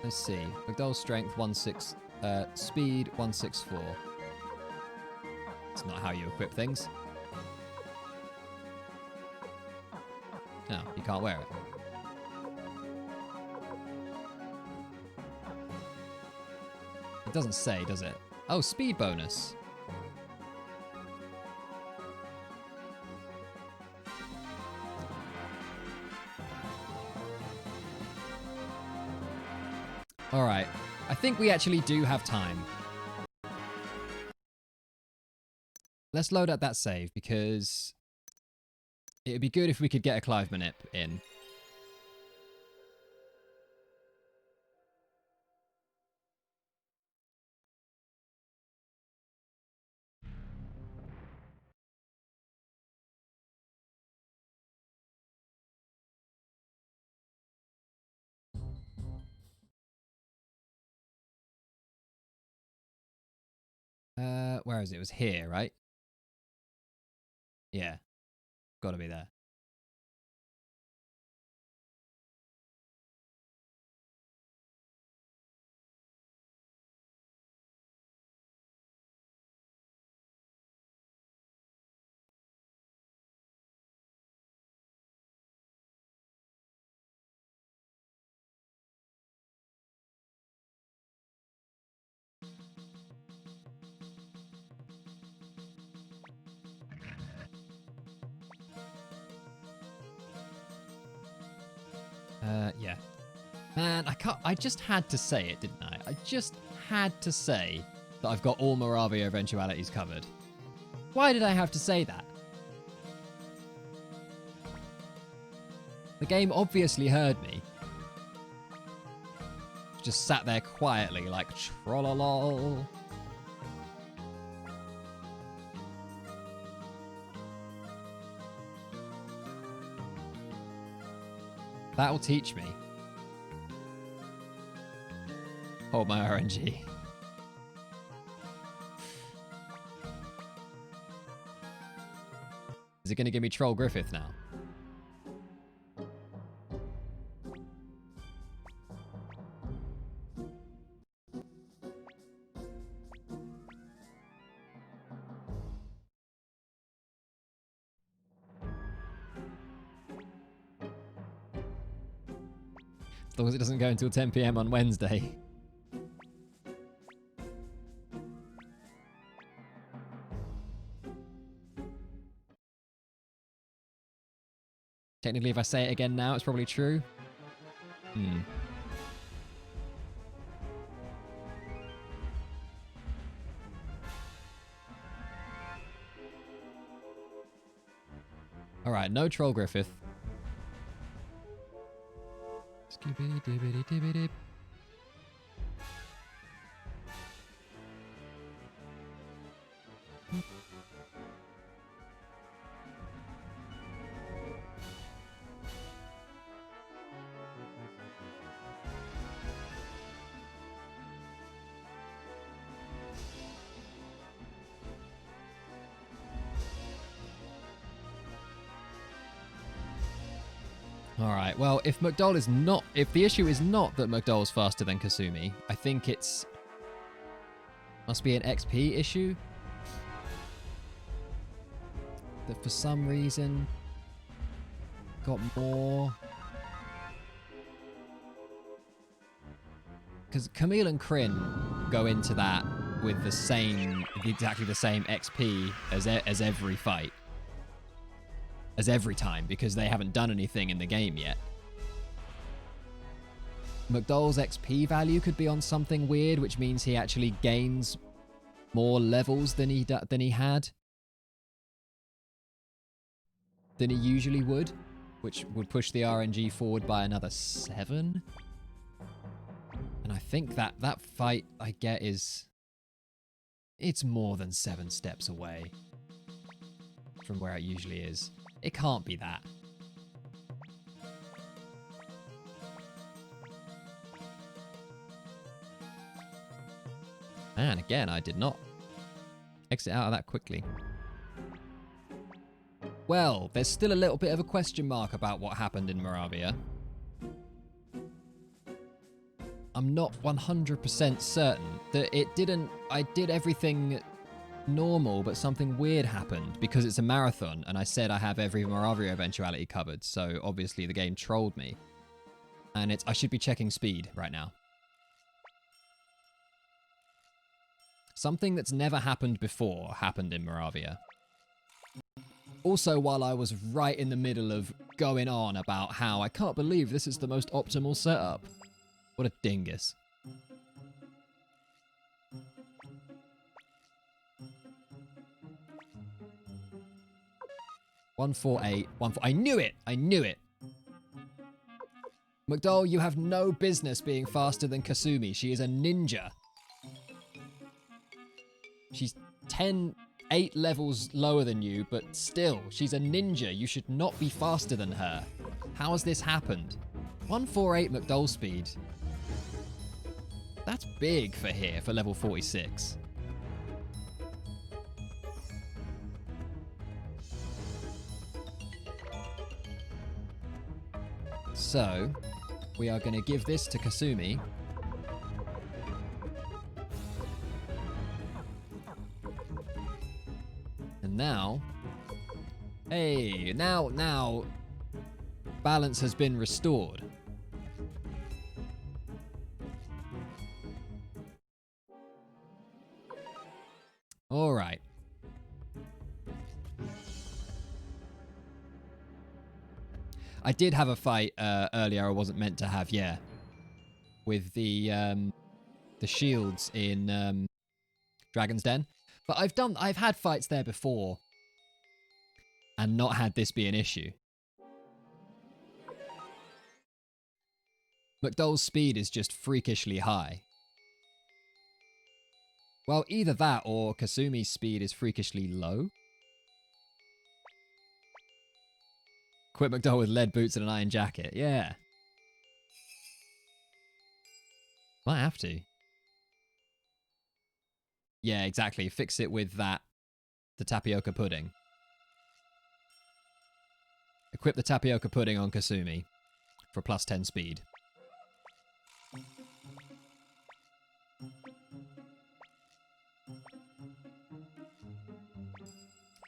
Let's see. McDowell's strength 16, speed 164. It's not how you equip things. No, you can't wear it. It doesn't say, does it? Oh, speed bonus. Alright. I think we actually do have time. Let's load up that save because it would be good if we could get a Clive Minip in. Where is it? It was here, right? Yeah. Gotta be there. Yeah. Man, I just had to say it, didn't I? I just had to say that I've got all Moravia eventualities covered. Why did I have to say that? The game obviously heard me. just sat there quietly, like, trollolol. That'll teach me. Hold my RNG. Is it going to give me Troll Griffith now? As long as it doesn't go until 10 PM on Wednesday. Technically, if I say it again now, it's probably true. Alright, no Troll Griffith. Skibbity-dibbity-dibbity. Alright, well, if McDowell is not... If the issue is not that McDowell's faster than Kasumi, I think it's... Must be an XP issue? That for some reason... Got more... Because Camille and Kryn go into that with the same... Exactly the same XP as every fight. As every time, because they haven't done anything in the game yet. McDowell's XP value could be on something weird, which means he actually gains more levels than he usually would, which would push the RNG forward by another 7. And I think that fight I get is... It's more than 7 steps away from where it usually is. It can't be that. And again, I did not exit out of that quickly. Well, there's still a little bit of a question mark about what happened in Moravia. I'm not 100% certain that it didn't... I did everything normal, but something weird happened because it's a marathon and I said I have every Moravia eventuality covered, so obviously the game trolled me. And I should be checking speed right now. Something that's never happened before happened in Moravia. Also, while I was right in the middle of going on about how I can't believe this is the most optimal setup. What a dingus. I knew it! I knew it! McDowell, you have no business being faster than Kasumi. She is a ninja. She's 8 levels lower than you, but still, she's a ninja. You should not be faster than her. How has this happened? 148 McDowell speed. That's big for here, for level 46. So, we are going to give this to Kasumi. And now... Hey, now... balance has been restored. All right. I did have a fight earlier I wasn't meant to have, yeah. With the shields in Dragon's Den. But I've had fights there before and not had this be an issue. McDowell's speed is just freakishly high. Well, either that or Kasumi's speed is freakishly low. Quit McDowell with lead boots and an iron jacket. Yeah. Might have to. Yeah, exactly. Fix it with that. The tapioca pudding. Equip the tapioca pudding on Kasumi for plus 10 speed.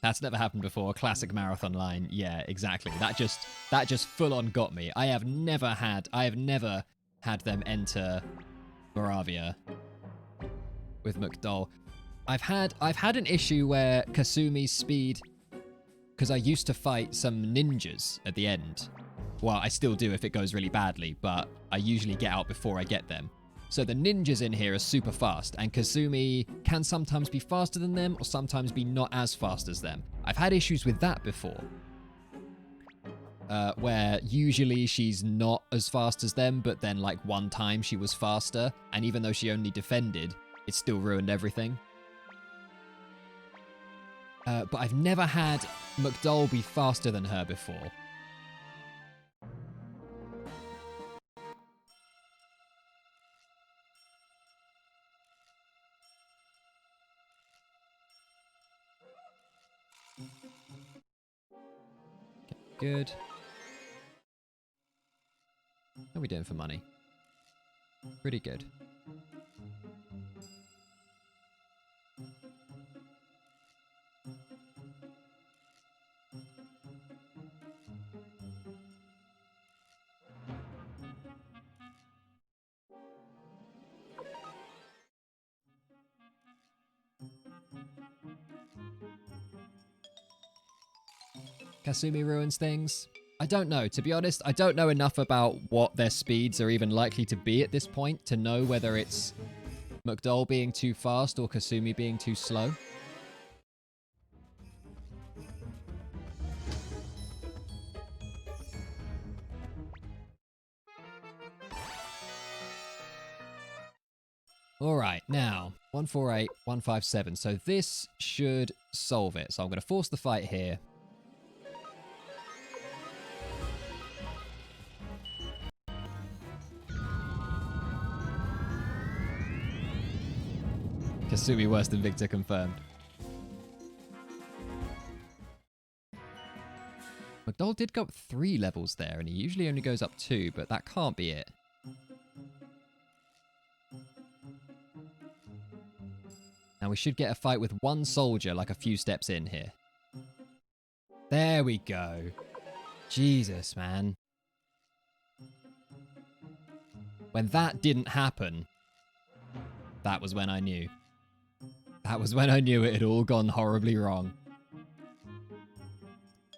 That's never happened before. Classic marathon line. Yeah, exactly. That just full on got me. I have never had them enter Moravia with McDowell. I've had an issue where Kasumi's speed, because I used to fight some ninjas at the end. Well, I still do if it goes really badly, but I usually get out before I get them. So the ninjas in here are super fast, and Kasumi can sometimes be faster than them, or sometimes be not as fast as them. I've had issues with that before, where usually she's not as fast as them, but then like one time she was faster, and even though she only defended, it still ruined everything. But I've never had McDowell be faster than her before. Good. How are we doing for money? Pretty good. Kasumi ruins things. I don't know. To be honest, I don't know enough about what their speeds are even likely to be at this point to know whether it's McDowell being too fast or Kasumi being too slow. Alright, now, 148, 157. So this should solve it. So I'm going to force the fight here. Kasumi worse than Victor confirmed. McDowell did go up 3 levels there, and he usually only goes up 2, but that can't be it. Now we should get a fight with one soldier like a few steps in here. There we go. Jesus, man. When that didn't happen, that was when I knew. That was when I knew it had all gone horribly wrong.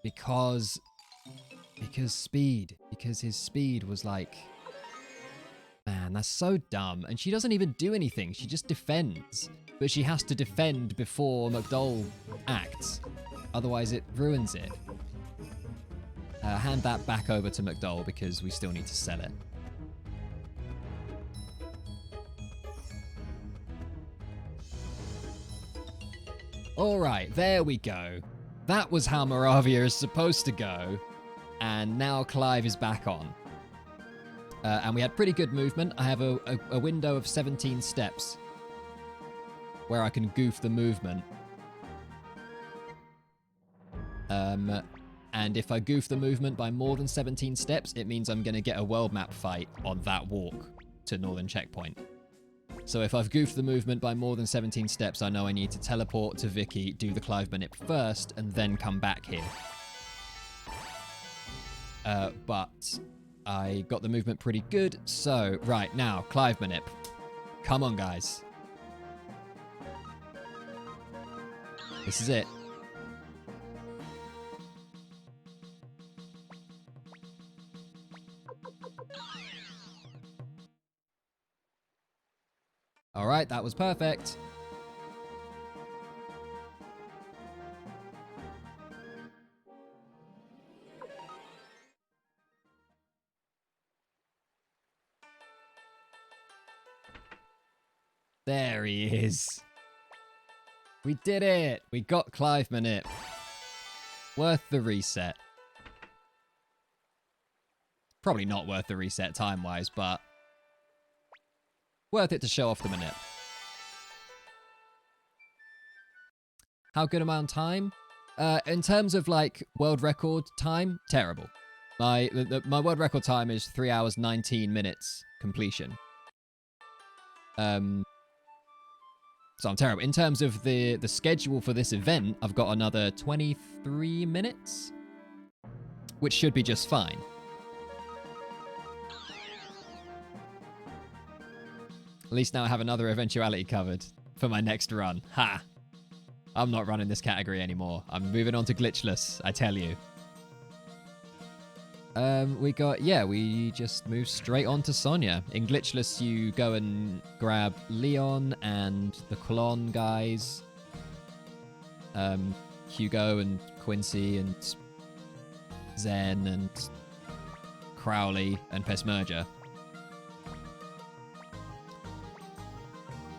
Because speed. Because his speed was like... Man, that's so dumb. And she doesn't even do anything. She just defends. But she has to defend before McDowell acts. Otherwise it ruins it. Hand that back over to McDowell because we still need to sell it. Alright, there we go. That was how Moravia is supposed to go. And now Clive is back on. And we had pretty good movement. I have a window of 17 steps where I can goof the movement. And if I goof the movement by more than 17 steps, it means I'm going to get a world map fight on that walk to Northern Checkpoint. So if I've goofed the movement by more than 17 steps, I know I need to teleport to Vicky, do the Clive Manip first, and then come back here. But I got the movement pretty good, so right now, Clive Manip. Come on, guys. This is it. All right, that was perfect. There he is. We did it. We got Clive Manip. Worth the reset. Probably not worth the reset time-wise, but worth it to show off the Manip. How good am I on time? In terms of, like, world record time, terrible. My world record time is 3 hours, 19 minutes completion. So I'm terrible. In terms of the schedule for this event, I've got another 23 minutes, which should be just fine. At least now I have another eventuality covered for my next run. Ha! I'm not running this category anymore. I'm moving on to glitchless, I tell you. We just move straight on to Sonya. In glitchless, you go and grab Leon and the Clon guys. Hugo and Quincy and Zen and Crowley and Pesmerga.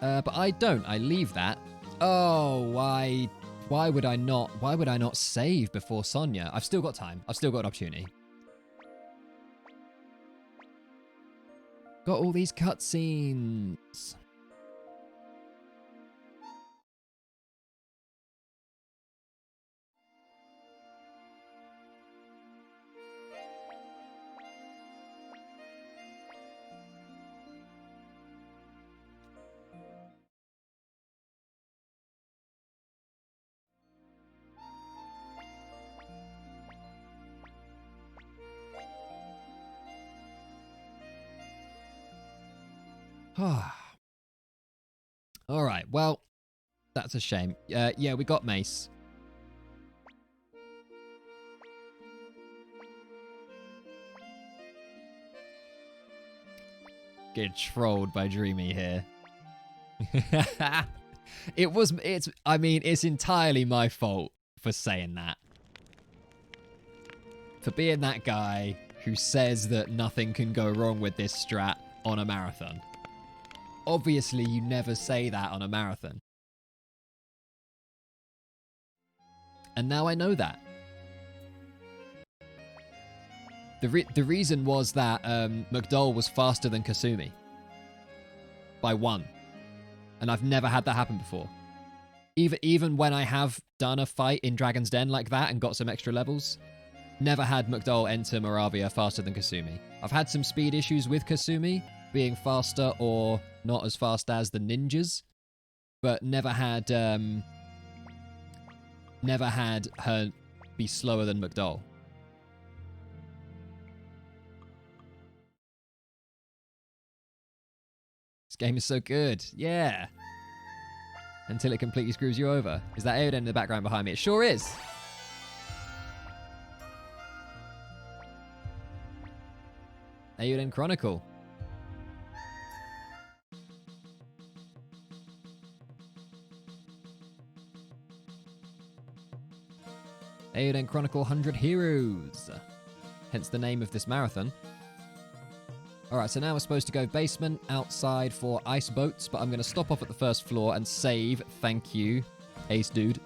But I don't. I leave that. Oh, why would I not? Why would I not save before Sonya? I've still got time. I've still got opportunity. Got all these cutscenes. All right, well, that's a shame. Yeah, we got Mace. Get trolled by Dreamy here. It's entirely my fault for saying that. For being that guy who says that nothing can go wrong with this strat on a marathon. Obviously, you never say that on a marathon. And now I know that. The reason was that McDowell was faster than Kasumi. By 1. And I've never had that happen before. Even when I have done a fight in Dragon's Den like that and got some extra levels, never had McDowell enter Moravia faster than Kasumi. I've had some speed issues with Kasumi, being faster or not as fast as the ninjas, but never had her be slower than McDowell. This game is so good, yeah. Until it completely screws you over. Is that Eiyuden in the background behind me? It sure is. Eiyuden Chronicle. Eiyuden Chronicle 100 Heroes. Hence the name of this marathon. Alright, so now we're supposed to go basement, outside for ice boats, but I'm going to stop off at the first floor and save. Thank you, Ace Dude.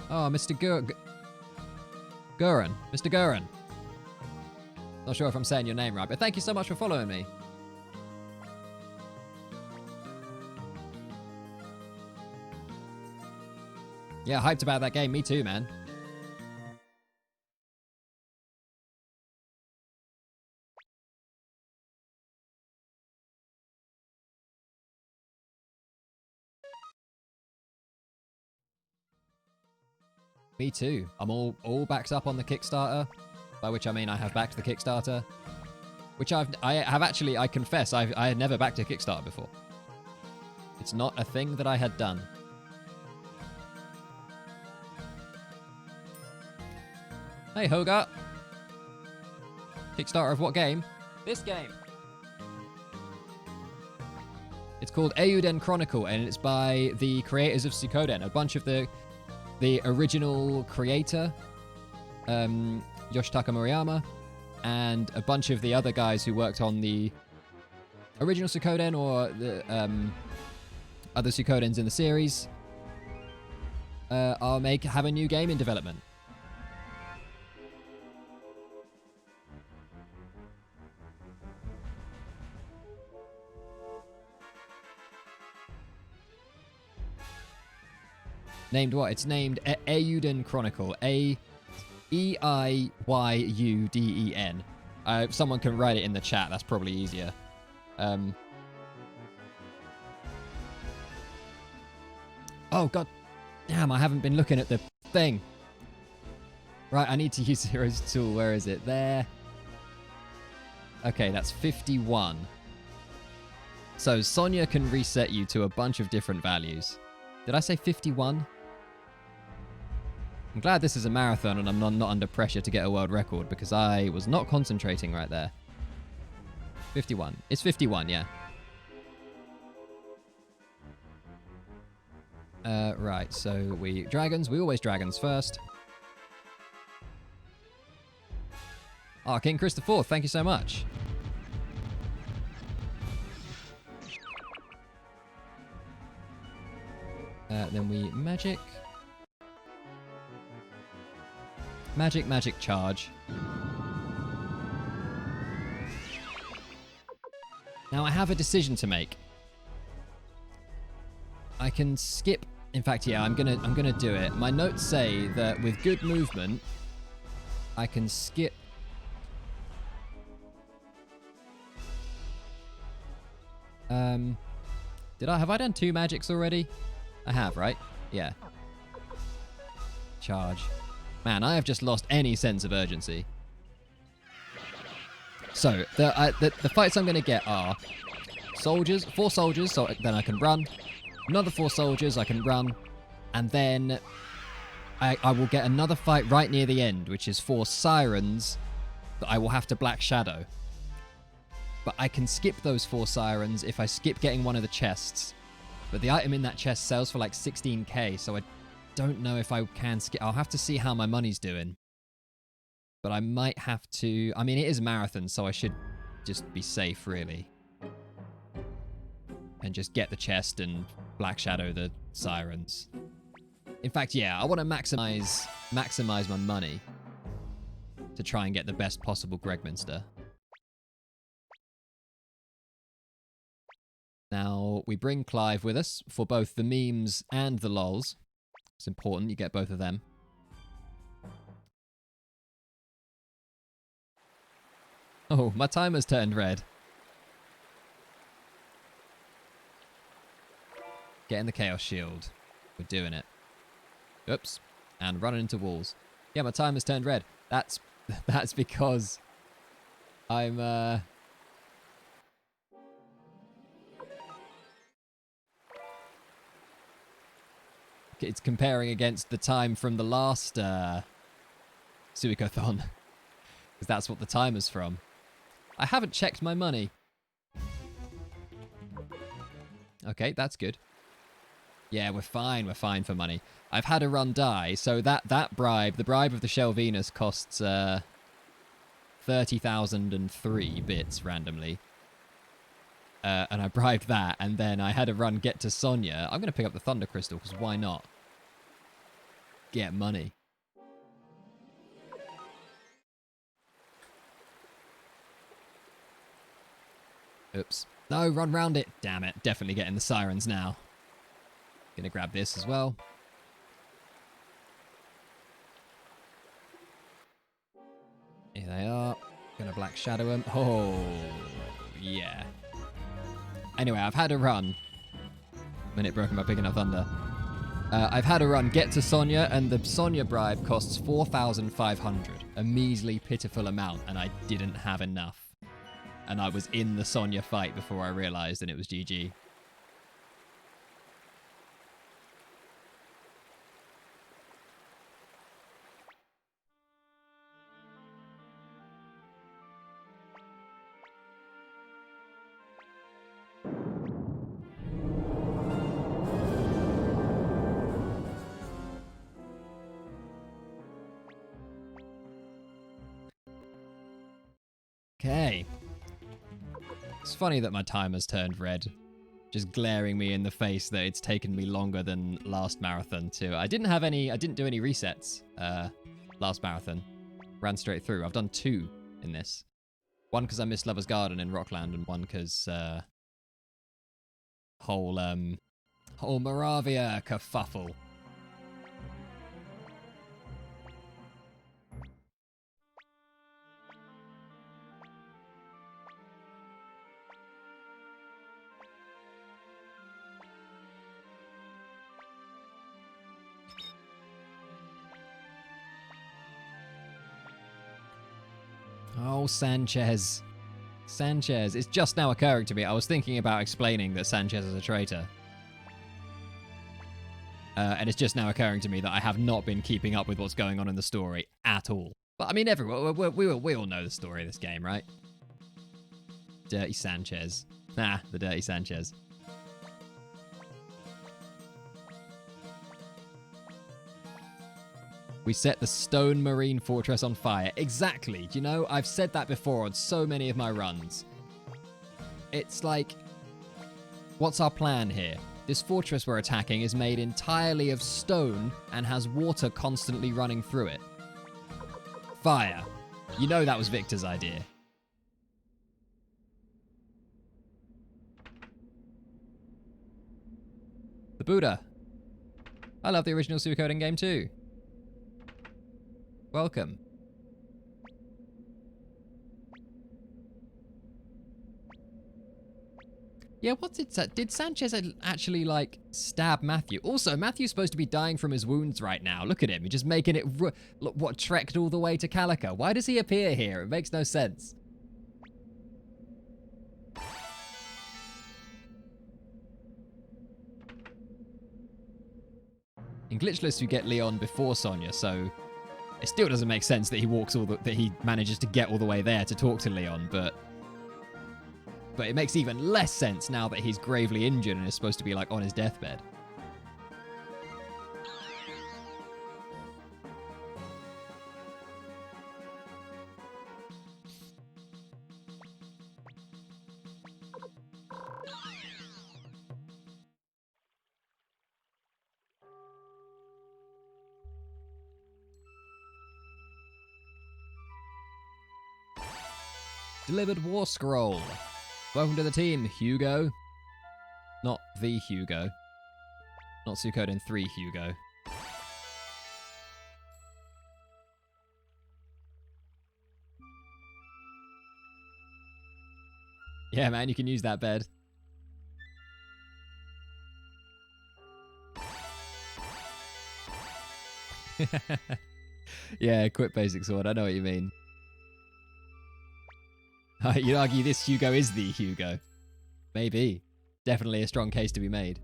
Oh, Mr. Guren. Mr. Guren. Not sure if I'm saying your name right, but thank you so much for following me. Yeah, hyped about that game. Me too, man. Me too. I'm all backed up on the Kickstarter, by which I mean I have backed the Kickstarter, which I confess, I had never backed a Kickstarter before. It's not a thing that I had done. Hey, Hogarth. Kickstarter of what game? This game. It's called Eiyuden Chronicle, and it's by the creators of Suikoden. A bunch of the original creator, Yoshitaka Murayama, and a bunch of the other guys who worked on the original Suikoden or the other Suikodens in the series have a new game in development. Named what? It's named Eiyuden Chronicle. Eiyuden. Someone can write it in the chat. That's probably easier. Oh, god damn, I haven't been looking at the thing. Right, I need to use Zero's tool. Where is it? There. Okay, that's 51. So Sonya can reset you to a bunch of different values. Did I say 51? I'm glad this is a marathon and I'm not under pressure to get a world record because I was not concentrating right there. 51. It's 51, yeah. Right, so we always dragons first. Oh, King Chris IV, thank you so much. Then we magic. Magic charge. Now I have a decision to make. I can skip. In fact, yeah, I'm gonna do it. My notes say that with good movement, I can skip. Have I done 2 magics already? I have, right? Yeah. Charge. Man, I have just lost any sense of urgency. So, the fights I'm going to get are soldiers, 4 soldiers, so then I can run. Another 4 soldiers, I can run. And then I will get another fight right near the end, which is 4 sirens that I will have to Black Shadow. But I can skip those 4 sirens if I skip getting one of the chests. But the item in that chest sells for like 16k, so I don't know if I can skip. I'll have to see how my money's doing. But I might have to. I mean, it is a marathon, so I should just be safe, really. And just get the chest and Black Shadow the sirens. In fact, yeah, I want to maximize my money to try and get the best possible Gregminster. Now, we bring Clive with us for both the memes and the lols. It's important you get both of them. Oh, my timer's turned red. Getting the Chaos Shield. We're doing it. Oops. And running into walls. Yeah, my timer's turned red. That's because I'm it's comparing against the time from the last Suikothon. Because that's what the timer's from. I haven't checked my money. Okay, that's good. Yeah, we're fine for money. I've had a run die, so that bribe, the bribe of the Shell Venus costs 30,003 bits randomly. And I bribed that, and then I had a run get to Sonya. I'm going to pick up the Thunder Crystal, because why not? Get money. Oops. No, run round it. Damn it. Definitely getting the sirens now. Gonna grab this as well. Here they are. Gonna Black Shadow them. Oh, yeah. Anyway, I've had a run. Minute broken by Big Enough Thunder. I've had a run get to Sonya, and the Sonya bribe costs 4,500. A measly, pitiful amount, and I didn't have enough. And I was in the Sonya fight before I realized, and it was GG. Okay. It's funny that my timer's turned red. Just glaring me in the face that it's taken me longer than last marathon too. I didn't do any resets last marathon. Ran straight through. I've done 2 in this. One because I missed Lover's Garden in Rockland, and one because whole Moravia kerfuffle. Oh, Sanchez. Sanchez. It's just now occurring to me. I was thinking about explaining that Sanchez is a traitor. And it's just now occurring to me that I have not been keeping up with what's going on in the story at all. But I mean, everyone, we all know the story of this game, right? Dirty Sanchez. Nah, the Dirty Sanchez. We set the stone marine fortress on fire. Exactly. Do you know, I've said that before on so many of my runs. It's like, what's our plan here? This fortress we're attacking is made entirely of stone and has water constantly running through it. Fire. You know that was Victor's idea. The Buddha. I love the original Suikoden game too. Welcome. Yeah, did Sanchez actually, like, stab Matthew? Also, Matthew's supposed to be dying from his wounds right now. Look at him. He's just making it, look, what, trekked all the way to Calico. Why does he appear here? It makes no sense. In Glitchless, you get Leon before Sonya, so it still doesn't make sense that he manages to get all the way there to talk to Leon, but it makes even less sense now that he's gravely injured and is supposed to be, like, on his deathbed. Delivered War Scroll. Welcome to the team, Hugo. Not the Hugo. Not Suikoden 3 Hugo. Yeah, man, you can use that bed. Yeah, quit basic sword. I know what you mean. You'd argue this Hugo is the Hugo. Maybe. Definitely a strong case to be made.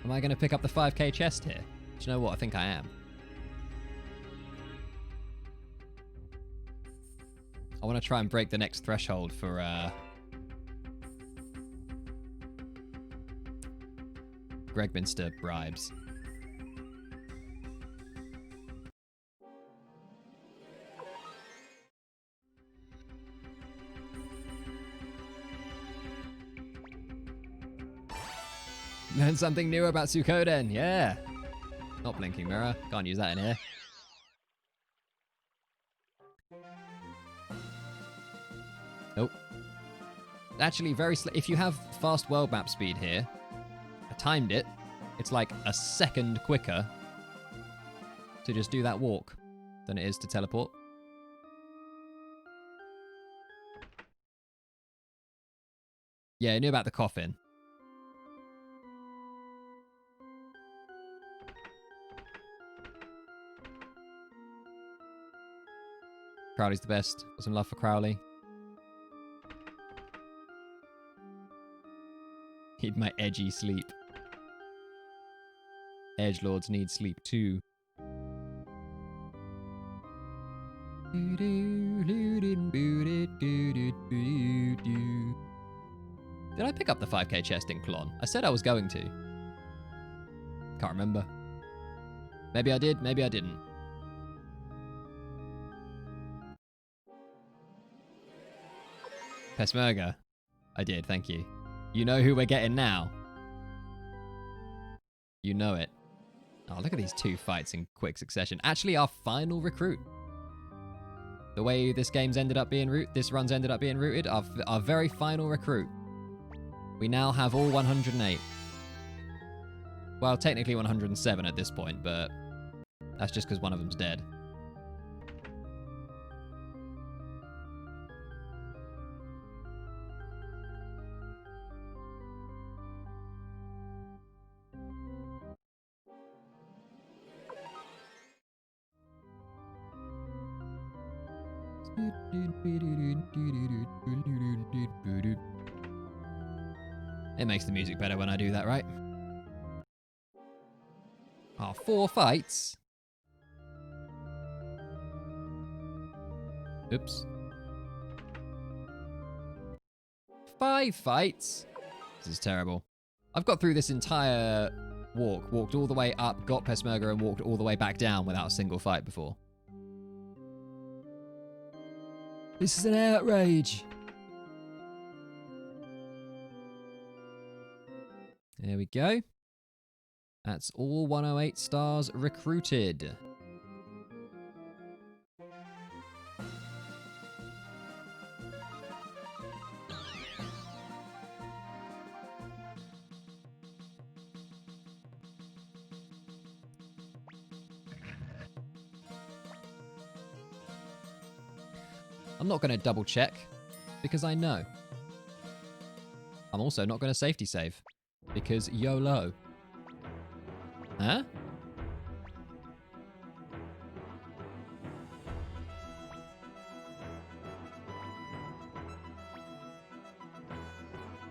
Am I going to pick up the 5k chest here? Do you know what? I think I am. I want to try and break the next threshold for Gregminster bribes. Learn something new about Suikoden, yeah. Not blinking mirror, can't use that in here. Nope. Actually, if you have fast world map speed here, I timed it. It's like a second quicker to just do that walk than it is to teleport. Yeah, I knew about the coffin. Crowley's the best. Got some love for Crowley. Need my edgy sleep. Edgelords need sleep too. Did I pick up the 5k chest in Klon? I said I was going to. Can't remember. Maybe I did, maybe I didn't. Peshmerga. I did, thank you. You know who we're getting now? You know it. Oh, look at these two fights in quick succession. Actually, our final recruit. The way this game's ended up being this run's ended up being routed, our very final recruit. We now have all 108. Well, technically 107 at this point, but that's just because one of them's dead. It makes the music better when I do that, right? Oh, 4 fights? Oops. 5 fights? This is terrible. I've got through this entire walked all the way up, got Peshmerga, and walked all the way back down without a single fight before. This is an outrage. There we go. That's all 108 stars recruited. I'm not going to double check because I know. I'm also not going to safety save because YOLO. Huh?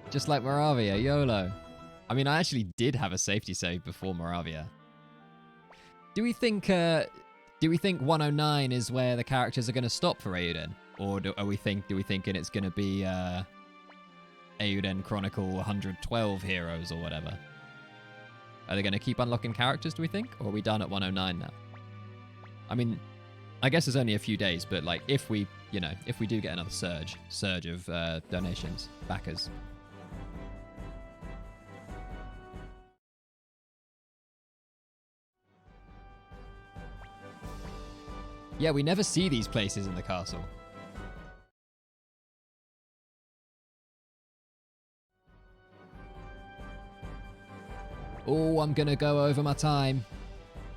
Just like Moravia, YOLO. I mean, I actually did have a safety save before Moravia. Do we think 109 is where the characters are going to stop for Eiyuden? Or do we thinking it's going to be Eiyuden Chronicle 112 heroes or whatever? Are they going to keep unlocking characters, do we think? Or are we done at 109 now? I mean, I guess there's only a few days, but like if we do get another surge of donations, backers. Yeah, we never see these places in the castle. Oh, I'm gonna go over my time.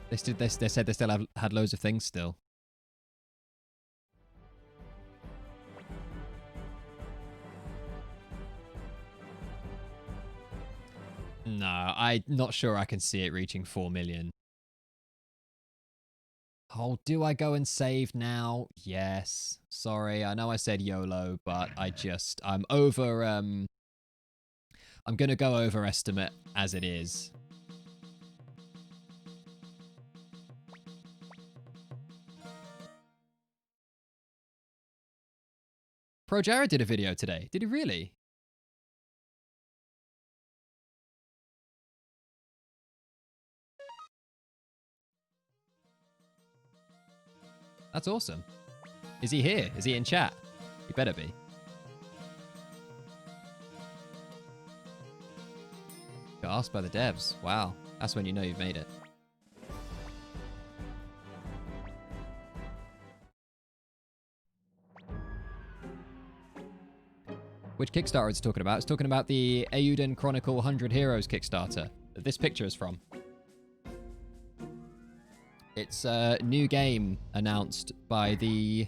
They said they still had loads of things still. No, I'm not sure I can see it reaching 4 million. Oh, do I go and save now? Yes. Sorry, I know I said YOLO, but I'm over, I'm gonna go overestimate as it is. Pro Jared did a video today. Did he really? That's awesome. Is he here? Is he in chat? He better be. Got asked by the devs. Wow. That's when you know you've made it. Which Kickstarter is it talking about? It's talking about the Eiyuden Chronicle 100 Heroes Kickstarter that this picture is from. It's a new game announced by the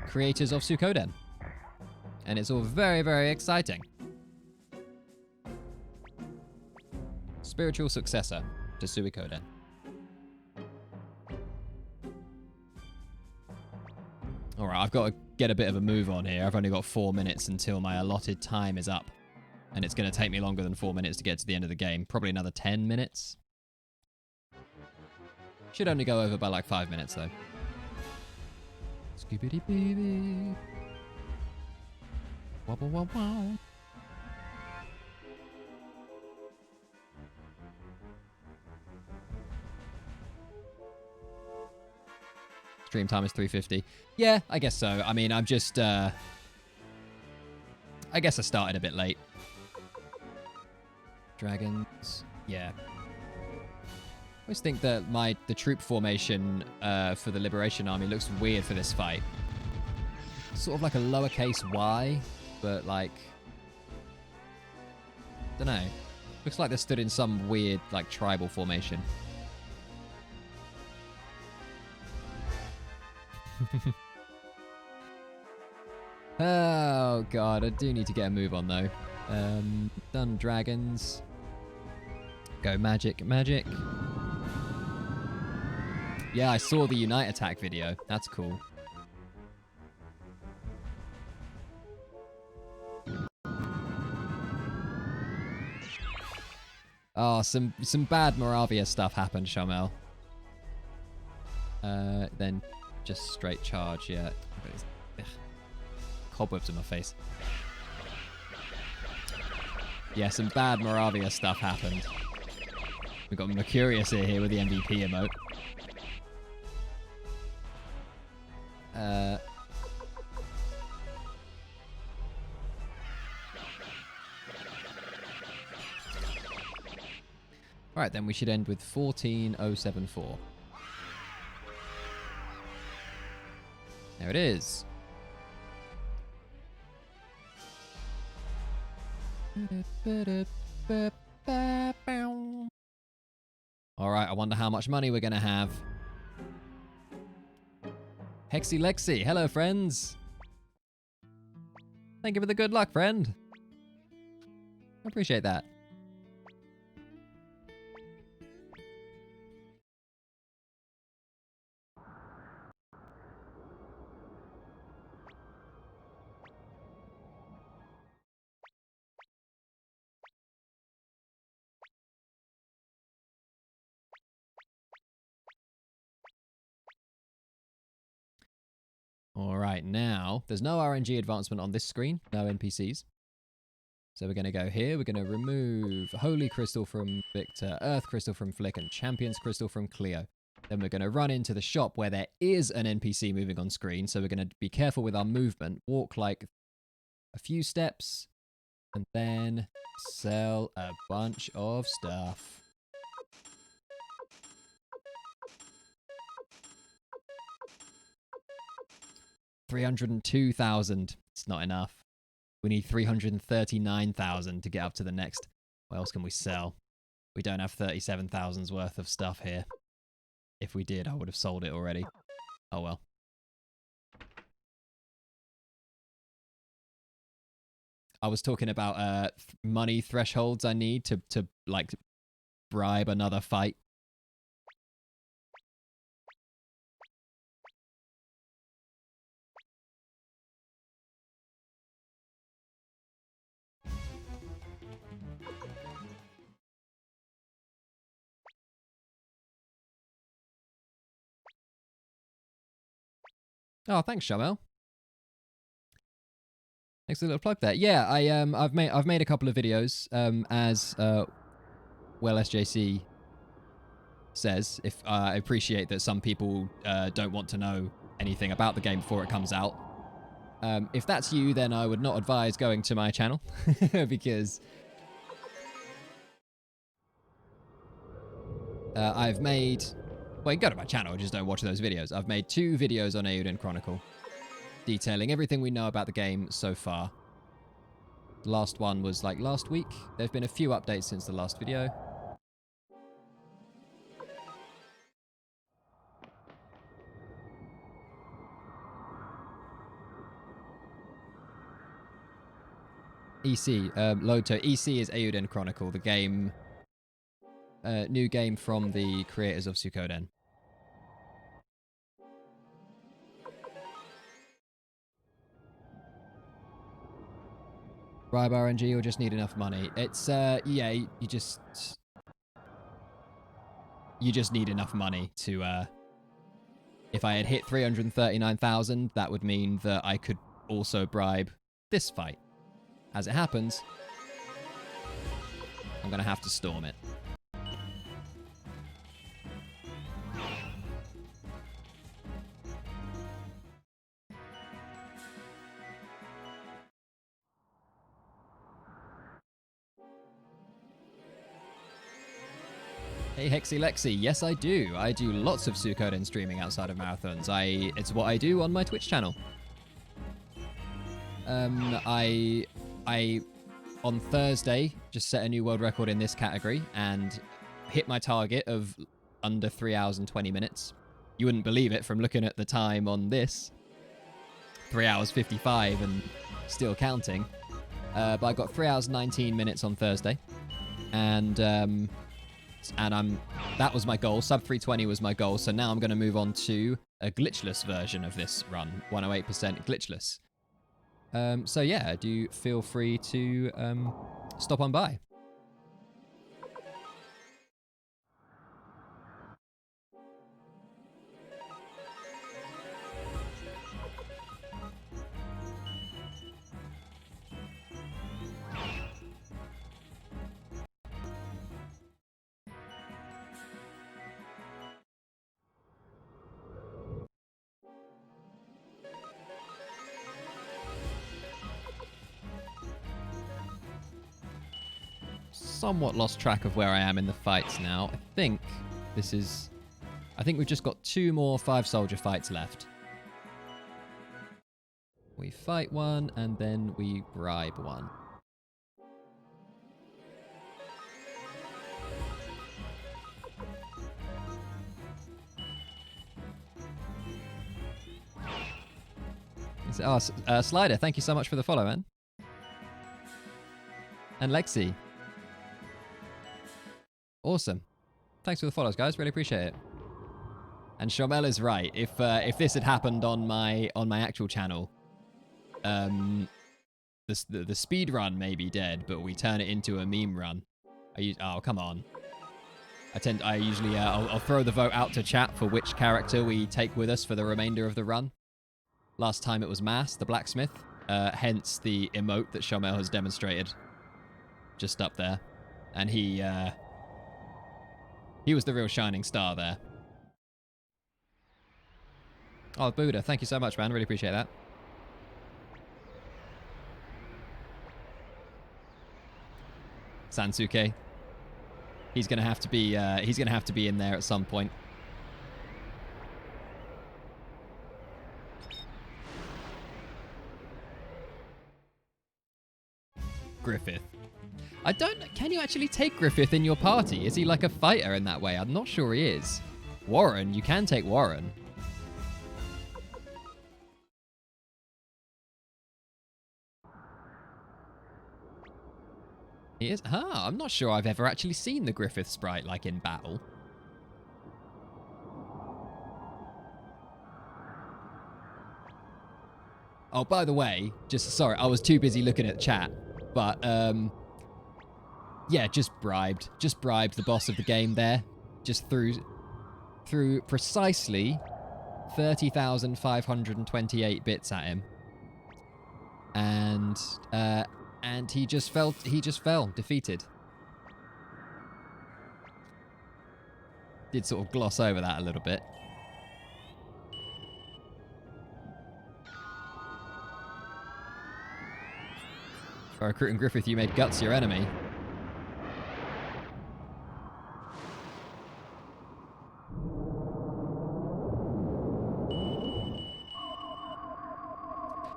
creators of Suikoden. And it's all very, very exciting. Spiritual successor to Suikoden. Alright, I've got to get a bit of a move on here. I've only got 4 minutes until my allotted time is up. And it's going to take me longer than 4 minutes to get to the end of the game. Probably another 10 minutes. Should only go over by like 5 minutes though. Skibidi baby. Wobble wobble. Stream time is 3:50. Yeah, I guess so. I mean, I'm just... I guess I started a bit late. Dragons. Yeah. I always think that the troop formation for the Liberation Army looks weird for this fight. Sort of like a lowercase y, but like... don't know. Looks like they stood in some weird, like, tribal formation. Oh, God. I do need to get a move on, though. Done dragons. Go magic, magic. Yeah, I saw the Unite attack video. That's cool. Oh, some bad Moravia stuff happened, Shamel. Then just straight charge, yeah. Ugh. Cobwebs in my face. Yeah, some bad Moravia stuff happened. We've got Mercurius here with the MVP emote. Alright, then we should end with 14074. There it is. Alright, I wonder how much money we're going to have. Hexy Lexi, hello friends. Thank you for the good luck, friend. I appreciate that. All right, now, there's no RNG advancement on this screen, no NPCs. So we're going to go here, we're going to remove Holy Crystal from Victor, Earth Crystal from Flick, and Champions Crystal from Cleo. Then we're going to run into the shop where there is an NPC moving on screen, so we're going to be careful with our movement, walk like a few steps, and then sell a bunch of stuff. $302,000. It's not enough. We need 339,000 to get up to the next. What else can we sell? We don't have 37,000's worth of stuff here. If we did, I would have sold it already. Oh well. I was talking about money thresholds I need to like bribe another fight. Oh, thanks, Shamel. Thanks for the little plug there. Yeah, I've made a couple of videos as well SJC says. If I appreciate that some people don't want to know anything about the game before it comes out. If that's you, then I would not advise going to my channel because I've made... Well, you can go to my channel, just don't watch those videos. I've made 2 videos on Eiyuden Chronicle, detailing everything we know about the game so far. The last one was like last week. There have been a few updates since the last video. EC, Loto. EC is Eiyuden Chronicle, the game... new game from the creators of Suikoden. Bribe RNG or just need enough money? It's, yeah, you just need enough money to, if I had hit 339,000, that would mean that I could also bribe this fight. As it happens, I'm gonna have to storm it. Hey Hexy Lexi, yes I do. I do lots of Suikoden streaming outside of marathons. It's what I do on my Twitch channel. I on Thursday just set a new world record in this category and hit my target of under 3 hours and 20 minutes. You wouldn't believe it from looking at the time on this. 3 hours 55 and still counting. But I got 3 hours 19 minutes on Thursday. And that was my goal. Sub 320 was my goal. So now I'm going to move on to a glitchless version of this run. 108% glitchless. So yeah, do feel free to stop on by. Somewhat lost track of where I am in the fights now. I think we've just got 2 more 5-soldier fights left. We fight one and then we bribe one. Slider, thank you so much for the follow, man. And Lexi. Awesome. Thanks for the follows, guys. Really appreciate it. And Shomel is right. If this had happened on my actual channel, the speed run may be dead, but we turn it into a meme run. Oh, come on. I'll throw the vote out to chat for which character we take with us for the remainder of the run. Last time it was Mass, the blacksmith. Hence the emote that Shomel has demonstrated. Just up there. And he was the real shining star there. Oh, Buddha, thank you so much, man. Really appreciate that. Sansuke. He's gonna have to be in there at some point. Griffith. Can you actually take Griffith in your party? Is he like a fighter in that way? I'm not sure he is. Warren, you can take Warren. He is? I'm not sure I've ever actually seen the Griffith sprite like in battle. Oh, by the way, sorry, I was too busy looking at chat, but yeah, just bribed the boss of the game there. Just threw precisely 30,528 bits at him. And he just fell defeated. Did sort of gloss over that a little bit. By recruiting Griffith, you made Guts your enemy.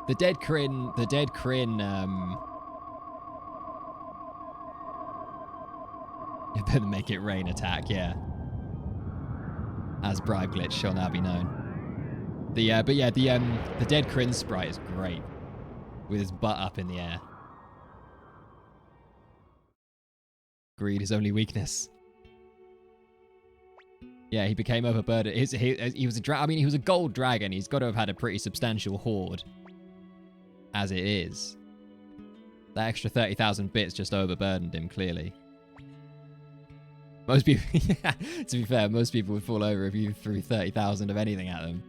The dead Kryn, you better make it rain attack, yeah. As Bribe Glitch shall now be known. The dead Kryn sprite is great. With his butt up in the air. Greed is only weakness. Yeah, he became overburdened. He was a gold dragon. He's got to have had a pretty substantial hoard. As it is. That extra 30,000 bits just overburdened him, clearly. Most people, yeah, to be fair, most people would fall over if you threw 30,000 of anything at them.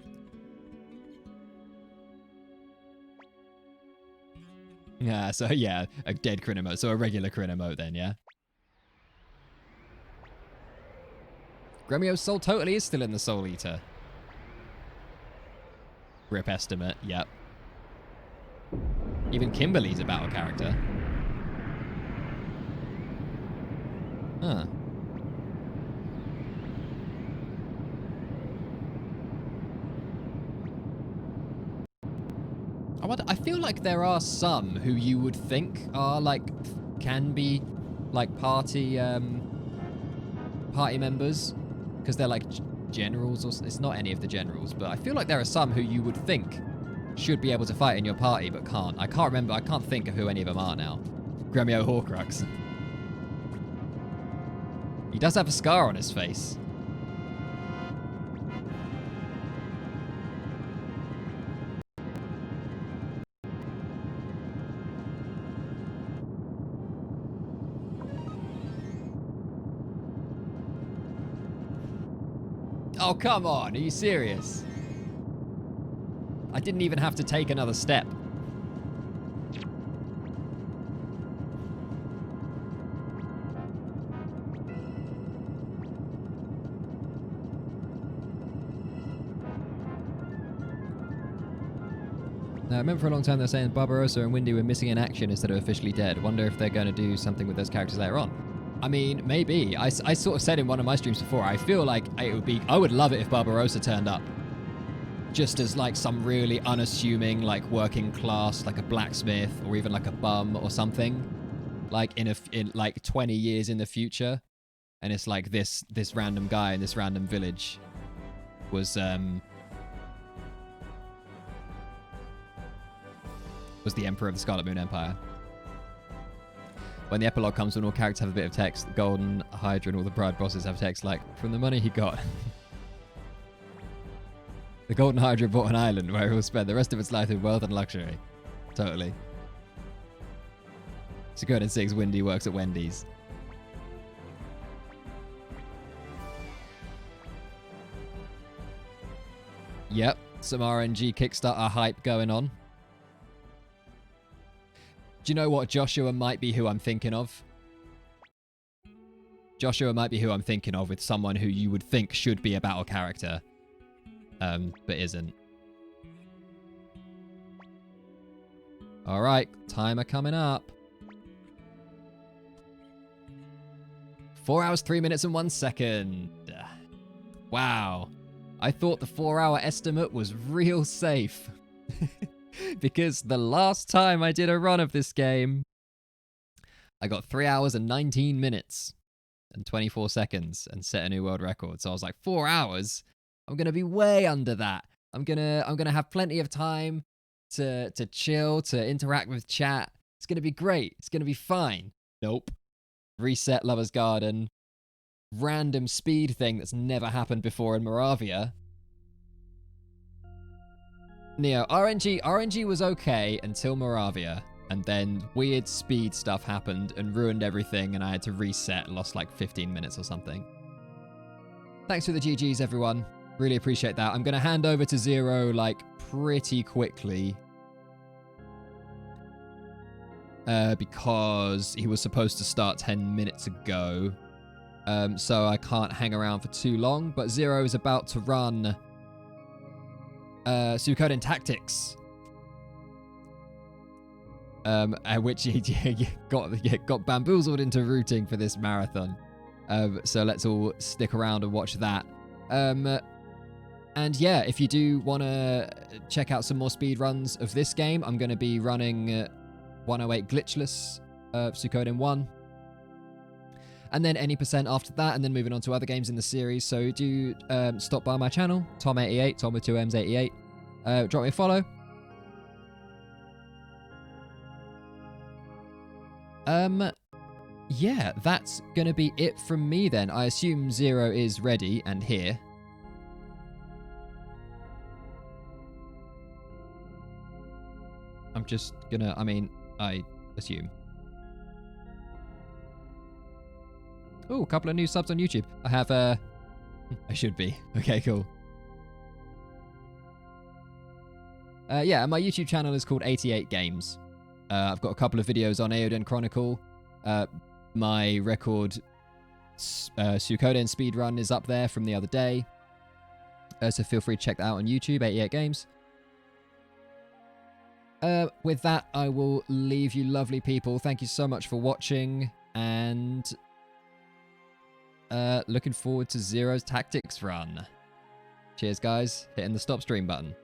Yeah, so yeah, a dead Kryn emote. So a regular Kryn emote then, yeah? Gremio's soul totally is still in the Soul Eater. Rip estimate, yep. Even Kimberly's a battle character. Huh. feel like there are some who you would think are like, can be like party members, because they're like generals, or it's not any of the generals, but I feel like there are some who you would think should be able to fight in your party but can't. I can't think of who any of them are now. Gremio Horcrux. He does have a scar on his face. Oh, come on. Are you serious? I didn't even have to take another step. Now, I remember for a long time they were saying Barbarossa and Windy were missing in action instead of officially dead. Wonder if they're going to do something with those characters later on. I mean, maybe. I sort of said in one of my streams before, I feel like it would be... I would love it if Barbarossa turned up. Just as like some really unassuming, like working class, like a blacksmith or even like a bum or something. Like in like 20 years in the future. And it's like this random guy in this random village was the Emperor of the Scarlet Moon Empire. When the epilogue comes, when all characters have a bit of text, the Golden Hydra and all the Bride bosses have text like, from the money he got. The Golden Hydra bought an island where he will spend the rest of its life in wealth and luxury. Totally. Suikoden 6, Windy works at Wendy's. Yep, some RNG Kickstarter hype going on. Do you know what? Joshua might be who I'm thinking of. Joshua might be who I'm thinking of, with someone who you would think should be a battle character. But isn't. Alright, timer coming up. 4 hours, 3 minutes and 1 second. Wow. I thought the 4-hour estimate was real safe. Because the last time I did a run of this game, I got 3 hours and 19 minutes and 24 seconds and set a new world record. So I was like, 4 hours? I'm going to be way under that. I'm going to have plenty of time to chill, to interact with chat. It's going to be great. It's going to be fine. Nope. Reset Lover's Garden. Random speed thing that's never happened before in Moravia. Neo, RNG was okay until Moravia, and then weird speed stuff happened and ruined everything, and I had to reset, lost like 15 minutes or something. Thanks for the GGs, everyone. Really appreciate that. I'm going to hand over to Zero, like, pretty quickly. Because he was supposed to start 10 minutes ago. So I can't hang around for too long, but Zero is about to run... Suikoden Tactics, which he got bamboozled into rooting for this marathon. So let's all stick around and watch that. And yeah, if you do want to check out some more speed runs of this game, I'm going to be running 108 glitchless Suikoden 1. And then any percent after that, and then moving on to other games in the series. So do stop by my channel, Tom88, Tom with 2 M's 88. Drop me a follow. Yeah, that's gonna be it from me then. I assume Zero is ready and here. I'm just gonna, I assume. Oh, a couple of new subs on YouTube. I have, I should be. Okay, cool. Yeah, my YouTube channel is called 88 Games. I've got a couple of videos on Eiyuden Chronicle. My record Suikoden speedrun is up there from the other day. So feel free to check that out on YouTube, 88 Games. With that, I will leave you lovely people. Thank you so much for watching, and looking forward to Zero's Tactics run. Cheers, guys. Hitting the stop stream button.